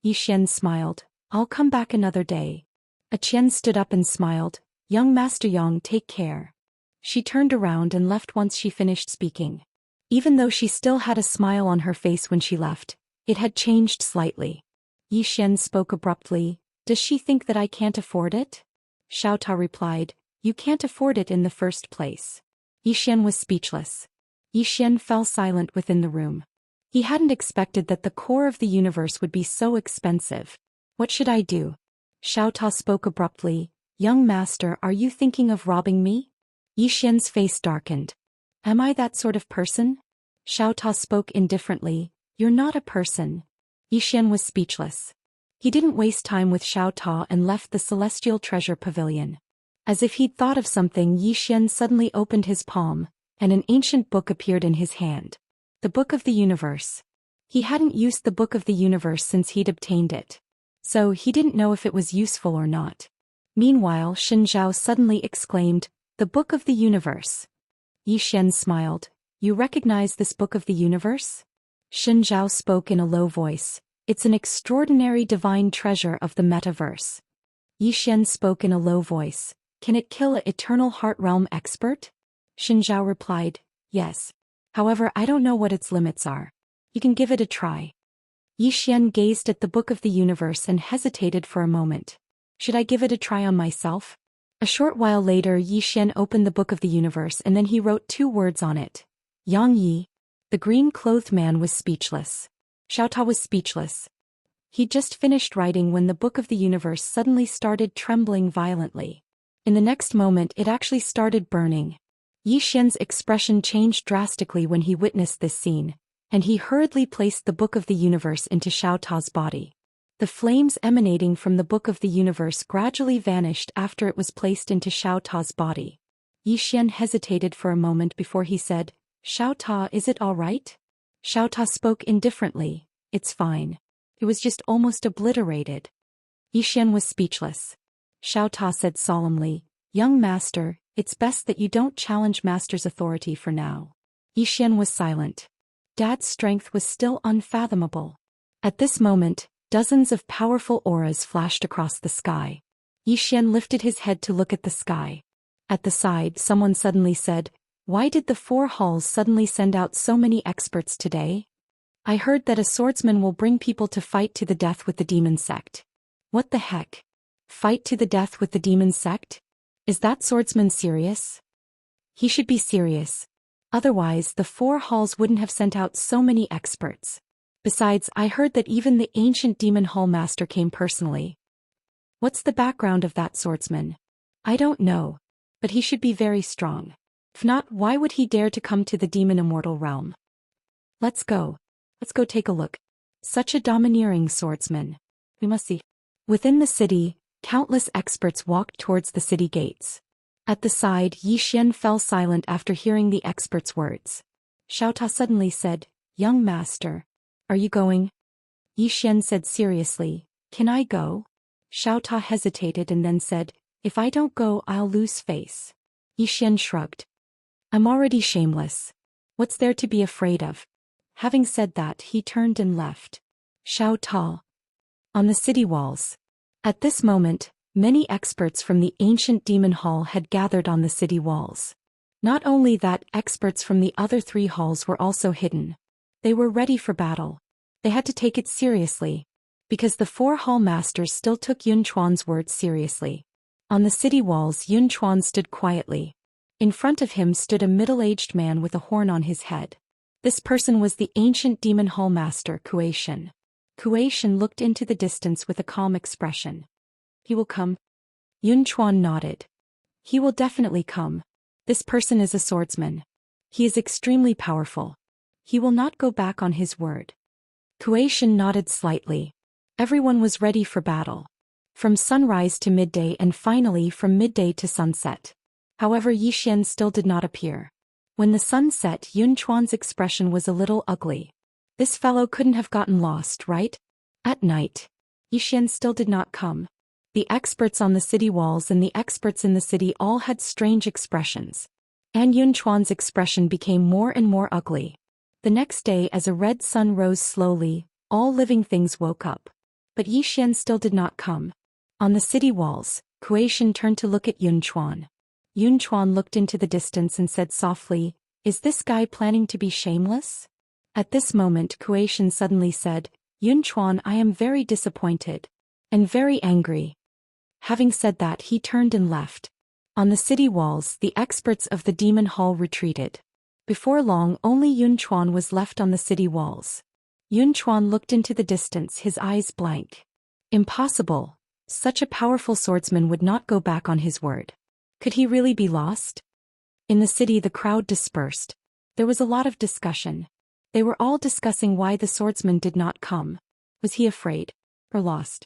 Yi Xian smiled. I'll come back another day. Qian stood up and smiled. Young Master Yang, take care. She turned around and left once she finished speaking. Even though she still had a smile on her face when she left, it had changed slightly. Yi Xian spoke abruptly. Does she think that I can't afford it? Xiaota replied. You can't afford it in the first place. Yi Xian was speechless. Yi Xian fell silent within the room. He hadn't expected that the core of the universe would be so expensive. What should I do? Xiaota spoke abruptly. Young master, are you thinking of robbing me? Yi Xian's face darkened. Am I that sort of person? Xiaota spoke indifferently. You're not a person. Yi Xian was speechless. He didn't waste time with Xiaota and left the Celestial Treasure Pavilion. As if he'd thought of something, Yi Xian suddenly opened his palm, and an ancient book appeared in his hand. The Book of the Universe. He hadn't used the Book of the Universe since he'd obtained it. So he didn't know if it was useful or not. Meanwhile, Shen Zhao suddenly exclaimed, The Book of the Universe. Yi Xian smiled. You recognize this Book of the Universe? Shen Zhao spoke in a low voice. It's an extraordinary divine treasure of the metaverse. Yi Xian spoke in a low voice. Can it kill an eternal heart realm expert? Shen Zhao replied, yes. However, I don't know what its limits are. You can give it a try. Yi Xian gazed at the Book of the Universe and hesitated for a moment. Should I give it a try on myself? A short while later, Yi Xian opened the Book of the Universe and then he wrote 2 words on it. Yang Yi. The green-clothed man was speechless. Xiaota was speechless. He'd just finished writing when the Book of the Universe suddenly started trembling violently. In the next moment, it actually started burning. Yi Xian's expression changed drastically when he witnessed this scene, and he hurriedly placed the Book of the Universe into Xiaota's body. The flames emanating from the Book of the Universe gradually vanished after it was placed into Xiaota's body. Yi Xian hesitated for a moment before he said, Xiaota, is it all right? Xiaota spoke indifferently. It's fine. It was just almost obliterated. Yi Xian was speechless. Xiaota said solemnly, Young master, it's best that you don't challenge master's authority for now. Yi Xian was silent. Dad's strength was still unfathomable. At this moment, dozens of powerful auras flashed across the sky. Yi Xian lifted his head to look at the sky. At the side, someone suddenly said, Why did the 4 halls suddenly send out so many experts today? I heard that a swordsman will bring people to fight to the death with the demon sect. What the heck? Fight to the death with the demon sect? Is that swordsman serious? He should be serious. Otherwise, the 4 halls wouldn't have sent out so many experts. Besides, I heard that even the ancient demon hall master came personally. What's the background of that swordsman? I don't know. But he should be very strong. If not, why would he dare to come to the demon immortal realm? Let's go. Let's go take a look. Such a domineering swordsman. We must see. Within the city, countless experts walked towards the city gates. At the side, Yi Xian fell silent after hearing the experts' words. Xiaota suddenly said, Young master. Are you going? Yi Xian said seriously, Can I go? Xiaota hesitated and then said, If I don't go, I'll lose face. Yi Xian shrugged. I'm already shameless. What's there to be afraid of? Having said that, he turned and left. Xiaota. On the city walls. At this moment, Many experts from the ancient demon hall had gathered on the city walls. Not only that, experts from the other 3 halls were also hidden. They were ready for battle. They had to take it seriously, because the 4 hall masters still took Yun Chuan's words seriously. On the city walls, Yun Chuan stood quietly. In front of him stood a middle-aged man with a horn on his head. This person was the ancient demon hall master, Cultivation. Cultivation looked into the distance with a calm expression. He will come? Yun Chuan nodded. He will definitely come. This person is a swordsman. He is extremely powerful. He will not go back on his word. Cultivation nodded slightly. Everyone was ready for battle. From sunrise to midday and finally from midday to sunset. However, Xian still did not appear. When the sun set, Yun Chuan's expression was a little ugly. This fellow couldn't have gotten lost, right? At night, Xian still did not come. The experts on the city walls and the experts in the city all had strange expressions. And Yun Chuan's expression became more and more ugly. The next day, as a red sun rose slowly, all living things woke up. But Xian still did not come. On the city walls, Cultivation turned to look at Yun Chuan. Yun Chuan looked into the distance and said softly, "Is this guy planning to be shameless?" At this moment, Cultivation suddenly said, "Yun Chuan, I am very disappointed. And very angry." Having said that, he turned and left. On the city walls, the experts of the demon hall retreated. Before long, only Yun Chuan was left on the city walls. Yun Chuan looked into the distance, his eyes blank. Impossible. Such a powerful swordsman would not go back on his word. Could he really be lost? In the city, the crowd dispersed. There was a lot of discussion. They were all discussing why the swordsman did not come. Was he afraid? Or lost?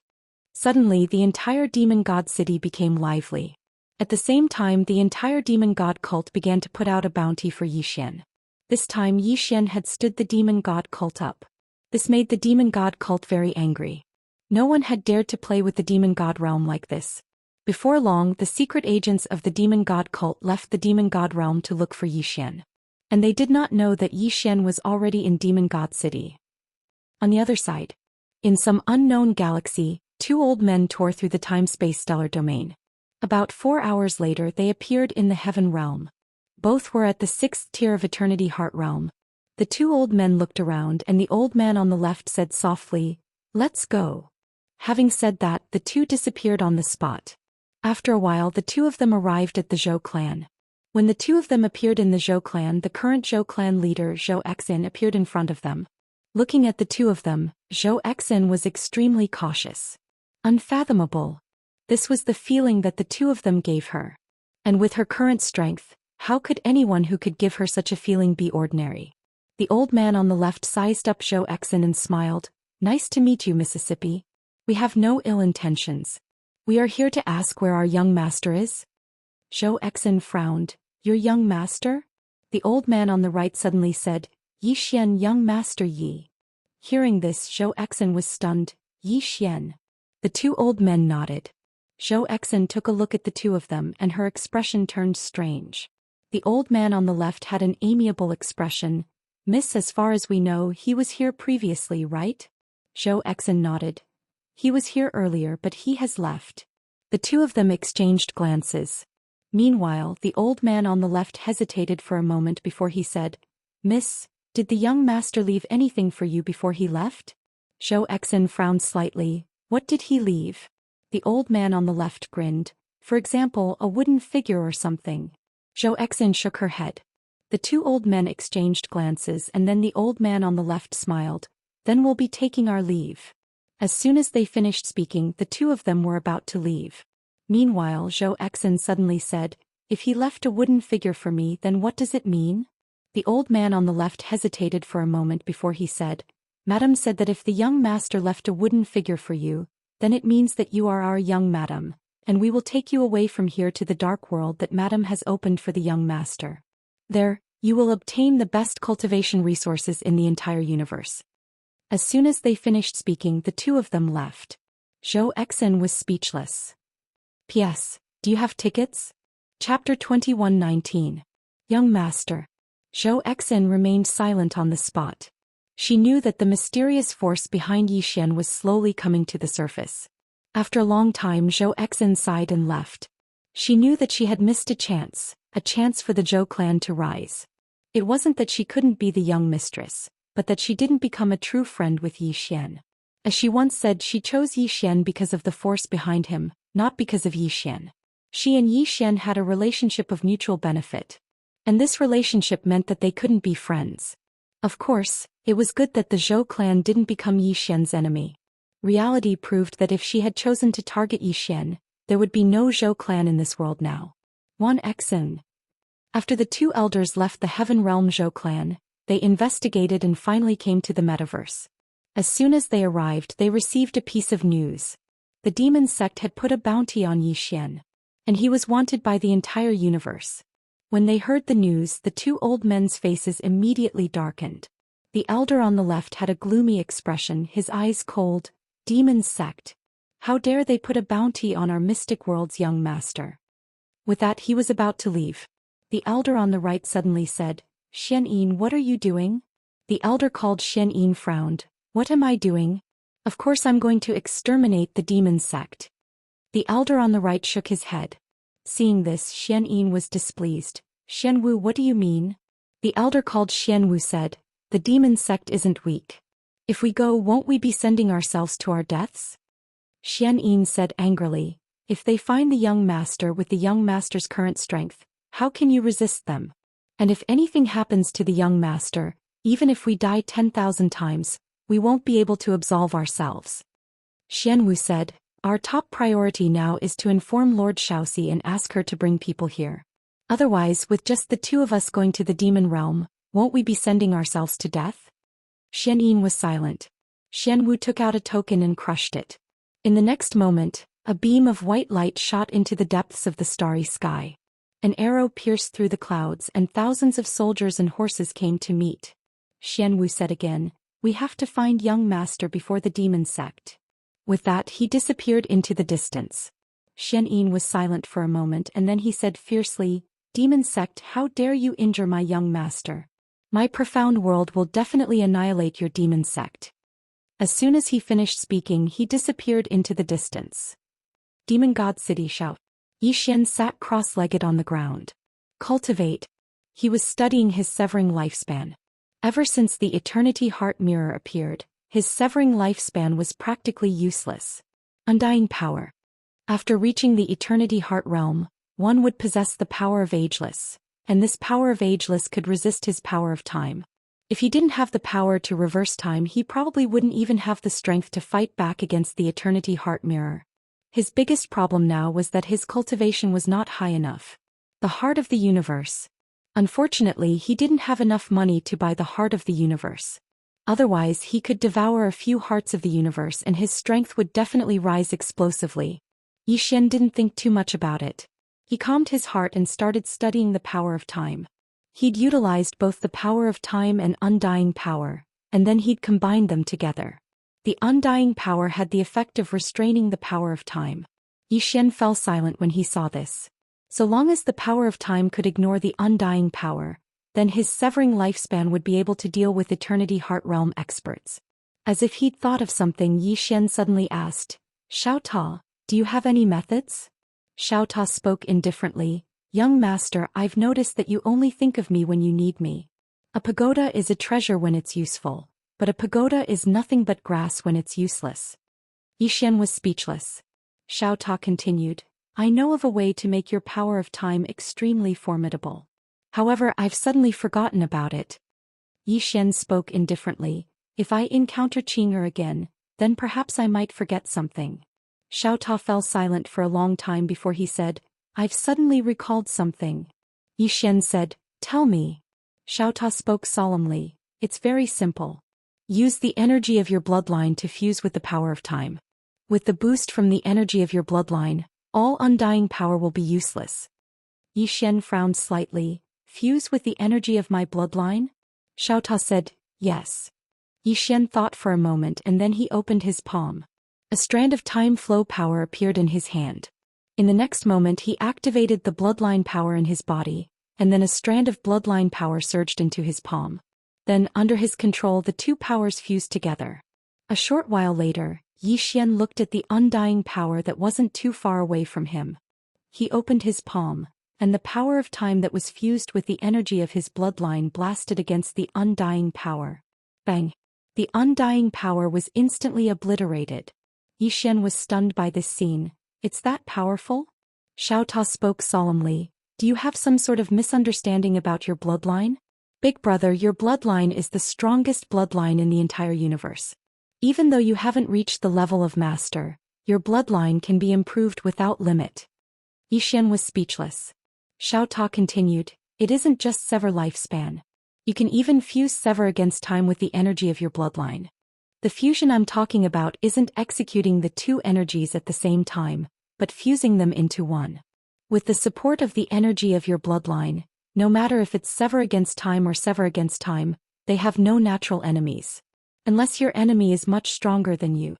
Suddenly, the entire demon god city became lively. At the same time, the entire demon god cult began to put out a bounty for Xian. This time, Xian had stood the demon god cult up. This made the demon god cult very angry. No one had dared to play with the demon god realm like this. Before long, the secret agents of the demon god cult left the demon god realm to look for Xian. And they did not know that Xian was already in demon god city. On the other side, in some unknown galaxy, 2 old men tore through the time-space stellar domain. About 4 hours later, they appeared in the heaven realm. Both were at the 6th tier of Eternity Heart realm. The 2 old men looked around and the old man on the left said softly, "Let's go." Having said that, the 2 disappeared on the spot. After a while, the 2 of them arrived at the Zhou clan. When the 2 of them appeared in the Zhou clan, the current Zhou clan leader, Zhou Xian, appeared in front of them. Looking at the 2 of them, Zhou Xian was extremely cautious. Unfathomable. This was the feeling that the 2 of them gave her. And with her current strength, how could anyone who could give her such a feeling be ordinary? The old man on the left sized up Zhou Xian and smiled. "Nice to meet you, Mississippi. We have no ill intentions. We are here to ask where our young master is." Zhou Xian frowned. "Your young master?" The old man on the right suddenly said, "Xian, young master Yi." Hearing this, Zhou Xian was stunned. "Xian." The 2 old men nodded. Zhou Xian took a look at the 2 of them and her expression turned strange. The old man on the left had an amiable expression. "Miss, as far as we know, he was here previously, right?" Zhou Xian nodded. "He was here earlier, but he has left." The 2 of them exchanged glances. Meanwhile, the old man on the left hesitated for a moment before he said, "Miss, did the young master leave anything for you before he left?" Zhou Xian frowned slightly. "What did he leave?" The old man on the left grinned. "For example, a wooden figure or something." Zhou Xian shook her head. The 2 old men exchanged glances and then the old man on the left smiled. "Then we'll be taking our leave." As soon as they finished speaking, the 2 of them were about to leave. Meanwhile, Zhou Xian suddenly said, "If he left a wooden figure for me, then what does it mean?" The old man on the left hesitated for a moment before he said, "Madam said that if the young master left a wooden figure for you, then it means that you are our young madam, and we will take you away from here to the dark world that madam has opened for the young master. There, you will obtain the best cultivation resources in the entire universe." As soon as they finished speaking, the 2 of them left. Zhou Xian was speechless. P.S. Do you have tickets? Chapter 21:19. Young Master. Zhou Xian remained silent on the spot. She knew that the mysterious force behind Xian was slowly coming to the surface. After a long time Zhou Xian sighed and left. She knew that she had missed a chance for the Zhou clan to rise. It wasn't that she couldn't be the young mistress, but that she didn't become a true friend with Yi Xian. As she once said, she chose Yi Xian because of the force behind him, not because of Yi Xian. She and Yi Xian had a relationship of mutual benefit. And this relationship meant that they couldn't be friends. Of course, it was good that the Zhou clan didn't become Yi Xian's enemy. Reality proved that if she had chosen to target Yi Xian, there would be no Zhou clan in this world now. 1 Xen. After the two elders left the Heaven Realm Zhou clan, they investigated and finally came to the metaverse. As soon as they arrived, they received a piece of news. The demon sect had put a bounty on Yi Xian, and he was wanted by the entire universe. When they heard the news, the two old men's faces immediately darkened. The elder on the left had a gloomy expression, his eyes cold. Demon sect. How dare they put a bounty on our mystic world's young master? With that, he was about to leave. The elder on the right suddenly said, Xianyin, what are you doing? The elder called Xianyin frowned. What am I doing? Of course I'm going to exterminate the demon sect. The elder on the right shook his head. Seeing this, Xianyin was displeased. Xianwu, what do you mean? The elder called Xianwu said, the demon sect isn't weak. If we go, won't we be sending ourselves to our deaths? Xianyin said angrily, if they find the young master with the young master's current strength, how can you resist them? And if anything happens to the young master, even if we die 10,000 times, we won't be able to absolve ourselves. Xianwu said, our top priority now is to inform Lord Xiaoxi and ask her to bring people here. Otherwise, with just the two of us going to the demon realm, won't we be sending ourselves to death? Xianyin was silent. Xianwu took out a token and crushed it. In the next moment, a beam of white light shot into the depths of the starry sky. An arrow pierced through the clouds and thousands of soldiers and horses came to meet. Xianwu said again, we have to find young master before the demon sect. With that, he disappeared into the distance. Xianyin was silent for a moment and then he said fiercely, demon sect, how dare you injure my young master? My profound world will definitely annihilate your demon sect. As soon as he finished speaking, he disappeared into the distance. Demon God City shout. Yi Xian sat cross-legged on the ground. Cultivate. He was studying his severing lifespan. Ever since the Eternity Heart Mirror appeared, his severing lifespan was practically useless. Undying power. After reaching the Eternity Heart Realm, one would possess the power of Ageless, and this power of Ageless could resist his power of time. If he didn't have the power to reverse time, he probably wouldn't even have the strength to fight back against the Eternity Heart Mirror. His biggest problem now was that his cultivation was not high enough. The heart of the universe. Unfortunately, he didn't have enough money to buy the heart of the universe. Otherwise, he could devour a few hearts of the universe and his strength would definitely rise explosively. Yi Xian didn't think too much about it. He calmed his heart and started studying the power of time. He'd utilized both the power of time and undying power, and then he'd combined them together. The undying power had the effect of restraining the power of time. Yi Xian fell silent when he saw this. So long as the power of time could ignore the undying power, then his severing lifespan would be able to deal with Eternity Heart Realm experts. As if he'd thought of something, Yi Xian suddenly asked, Xiao Ta, do you have any methods? Xiao Ta spoke indifferently, young master, I've noticed that you only think of me when you need me. A pagoda is a treasure when it's useful, but a pagoda is nothing but grass when it's useless. Yi Xian was speechless. Xiao Ta continued, I know of a way to make your power of time extremely formidable. However, I've suddenly forgotten about it. Yi Xian spoke indifferently, if I encounter Qing'er again, then perhaps I might forget something. Xiao Ta fell silent for a long time before he said, I've suddenly recalled something. Yi Xian said, tell me. Xiao Ta spoke solemnly, it's very simple. Use the energy of your bloodline to fuse with the power of time. With the boost from the energy of your bloodline, all undying power will be useless. Yi Xian frowned slightly. Fuse with the energy of my bloodline? Xiao Ta said, yes. Yi Xian thought for a moment and then he opened his palm. A strand of time flow power appeared in his hand. In the next moment he activated the bloodline power in his body, and then a strand of bloodline power surged into his palm. Then, under his control, the two powers fused together. A short while later, Yi Xian looked at the undying power that wasn't too far away from him. He opened his palm, and the power of time that was fused with the energy of his bloodline blasted against the undying power. Bang! The undying power was instantly obliterated. Yi Xian was stunned by this scene. It's that powerful? Xiaota spoke solemnly. Do you have some sort of misunderstanding about your bloodline? Big brother, your bloodline is the strongest bloodline in the entire universe. Even though you haven't reached the level of master, your bloodline can be improved without limit. Yi Xian was speechless. Xiaota continued, it isn't just sever lifespan. You can even fuse sever against time with the energy of your bloodline. The fusion I'm talking about isn't executing the two energies at the same time, but fusing them into one. With the support of the energy of your bloodline, no matter if it's sever against time or sever against time, they have no natural enemies. Unless your enemy is much stronger than you.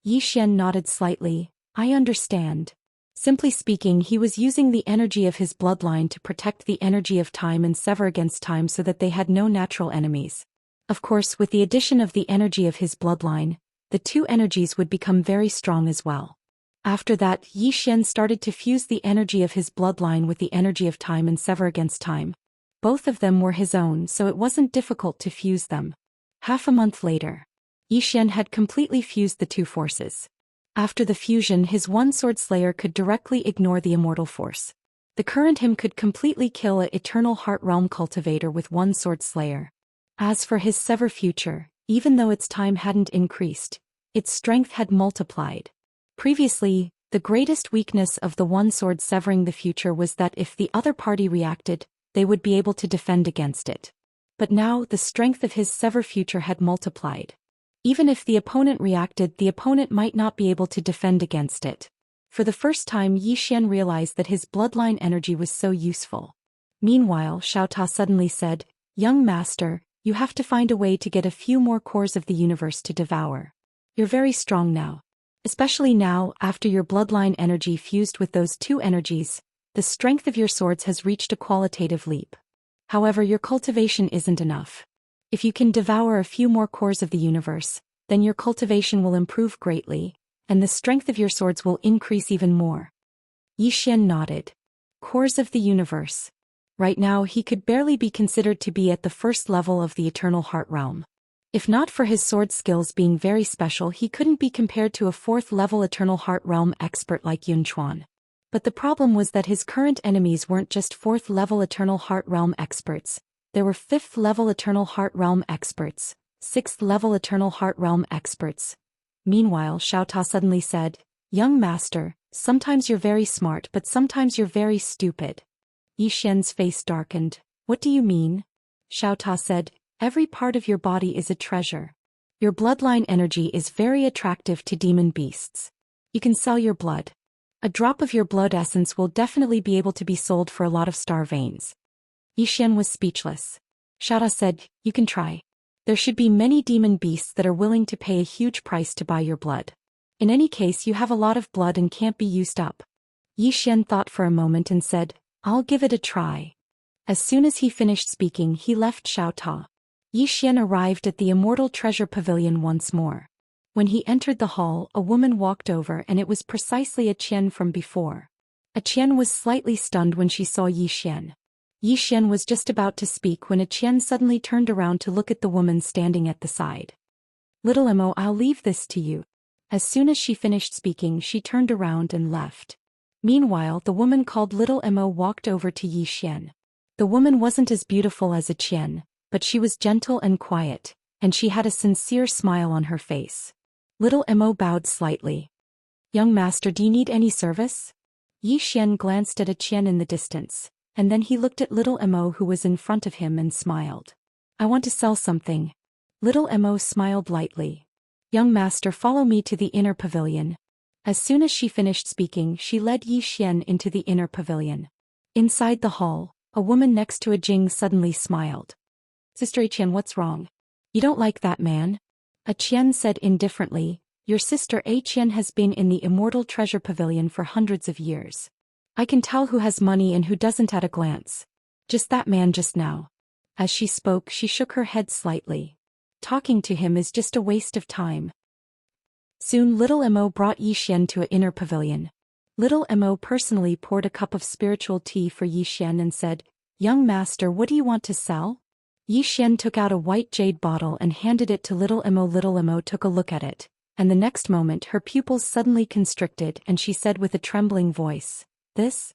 Yi Xian nodded slightly. I understand. Simply speaking, he was using the energy of his bloodline to protect the energy of time and sever against time so that they had no natural enemies. Of course, with the addition of the energy of his bloodline, the two energies would become very strong as well. After that, Yi Xian started to fuse the energy of his bloodline with the energy of time and sever against time. Both of them were his own, so it wasn't difficult to fuse them. Half a month later, Yi Xian had completely fused the two forces. After the fusion, his one-sword slayer could directly ignore the immortal force. The current him could completely kill a eternal heart realm cultivator with one-sword slayer. As for his sever future, even though its time hadn't increased, its strength had multiplied. Previously, the greatest weakness of the one-sword severing the future was that if the other party reacted, they would be able to defend against it. But now the strength of his sever future had multiplied. Even if the opponent reacted, the opponent might not be able to defend against it. For the first time, Yi Xian realized that his bloodline energy was so useful. Meanwhile, Xiaota suddenly said, Young master, you have to find a way to get a few more cores of the universe to devour. You're very strong now. Especially now, after your bloodline energy fused with those two energies, the strength of your swords has reached a qualitative leap. However, your cultivation isn't enough. If you can devour a few more cores of the universe, then your cultivation will improve greatly, and the strength of your swords will increase even more. Yi Xian nodded. Cores of the universe. Right now he could barely be considered to be at the first level of the Eternal Heart Realm. If not for his sword skills being very special, he couldn't be compared to a fourth-level Eternal Heart Realm expert like Yun Chuan. But the problem was that his current enemies weren't just fourth-level Eternal Heart Realm experts. There were fifth-level Eternal Heart Realm experts, sixth-level Eternal Heart Realm experts. Meanwhile, Xiaota suddenly said, Young master, sometimes you're very smart but sometimes you're very stupid. Yi Xian's face darkened. What do you mean? Xiaota said, Every part of your body is a treasure. Your bloodline energy is very attractive to demon beasts. You can sell your blood. A drop of your blood essence will definitely be able to be sold for a lot of star veins. Yi Xian was speechless. Xiaota said, You can try. There should be many demon beasts that are willing to pay a huge price to buy your blood. In any case, you have a lot of blood and can't be used up. Yi Xian thought for a moment and said, I'll give it a try. As soon as he finished speaking, he left Xiaota. Yi Xian arrived at the Immortal Treasure Pavilion once more. When he entered the hall, a woman walked over and it was precisely a Qian from before. A Qian was slightly stunned when she saw Yi Xian. Yi Xian was just about to speak when a Qian suddenly turned around to look at the woman standing at the side. Little Emo, I'll leave this to you. As soon as she finished speaking, she turned around and left. Meanwhile, the woman called Little Emo walked over to Yi Xian. The woman wasn't as beautiful as a Qian, but she was gentle and quiet, and she had a sincere smile on her face. Little Emo bowed slightly. Young master, do you need any service? Yi Xian glanced at a Qian in the distance, and then he looked at Little Emo who was in front of him and smiled. I want to sell something. Little Emo smiled lightly. Young master, follow me to the inner pavilion. As soon as she finished speaking, she led Yi Xian into the inner pavilion. Inside the hall, a woman next to a Jing suddenly smiled. Sister Qian, what's wrong? You don't like that man? A Qian said indifferently, Your sister Qian has been in the Immortal Treasure Pavilion for hundreds of years. I can tell who has money and who doesn't at a glance. Just that man just now. As she spoke, she shook her head slightly. Talking to him is just a waste of time. Soon little Mo brought Yi Xian to an inner pavilion. Little Mo personally poured a cup of spiritual tea for Yi Xian and said, "Young master, what do you want to sell?" Yi Xian took out a white jade bottle and handed it to Little Mo. Little Mo took a look at it, and the next moment her pupils suddenly constricted and she said with a trembling voice, This?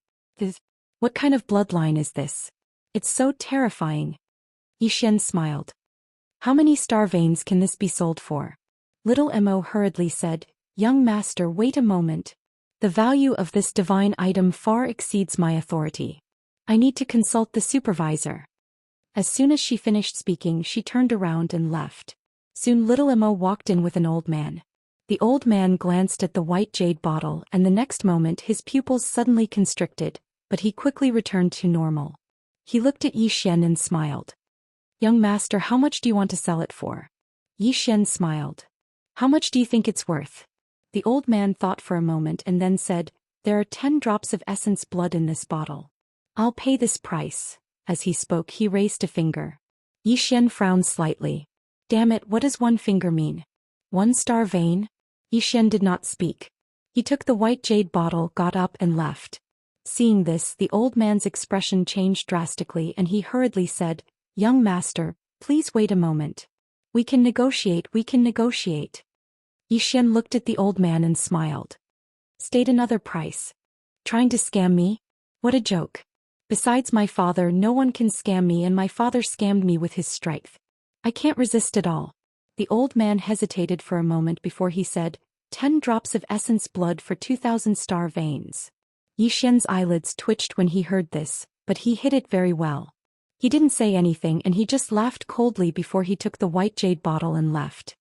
What kind of bloodline is this? It's so terrifying." Yi Xian smiled. "How many star veins can this be sold for?" Little Mo hurriedly said, "Young master, wait a moment. The value of this divine item far exceeds my authority. I need to consult the supervisor." As soon as she finished speaking, she turned around and left. Soon Little Mo walked in with an old man. The old man glanced at the white jade bottle and the next moment his pupils suddenly constricted, but he quickly returned to normal. He looked at Yi Xian and smiled. "Young master, how much do you want to sell it for?" Yi Xian smiled. "How much do you think it's worth?" The old man thought for a moment and then said, "There are 10 drops of essence blood in this bottle. I'll pay this price." As he spoke, he raised a finger. Yi Xian frowned slightly. "Damn it, what does one finger mean? 1 star vein?" Yi Xian did not speak. He took the white jade bottle, got up and left. Seeing this, the old man's expression changed drastically and he hurriedly said, "Young master, please wait a moment. We can negotiate, we can negotiate." Yi Xian looked at the old man and smiled. "State another price. Trying to scam me? What a joke. Besides my father, no one can scam me, and my father scammed me with his strength. I can't resist at all." The old man hesitated for a moment before he said, 10 drops of essence blood for 2,000 star veins. Yi Xian's eyelids twitched when he heard this, but he hid it very well. He didn't say anything and he just laughed coldly before he took the white jade bottle and left.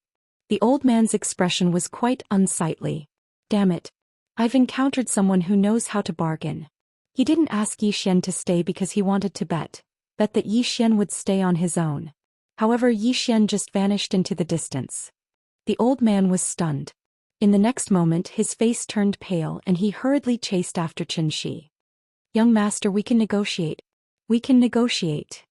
The old man's expression was quite unsightly. "Damn it. I've encountered someone who knows how to bargain." He didn't ask Yi Xian to stay because he wanted to bet that Yi Xian would stay on his own. However, Yi Xian just vanished into the distance. The old man was stunned. In the next moment his face turned pale and he hurriedly chased after Qianxia. "Young master, we can negotiate. We can negotiate."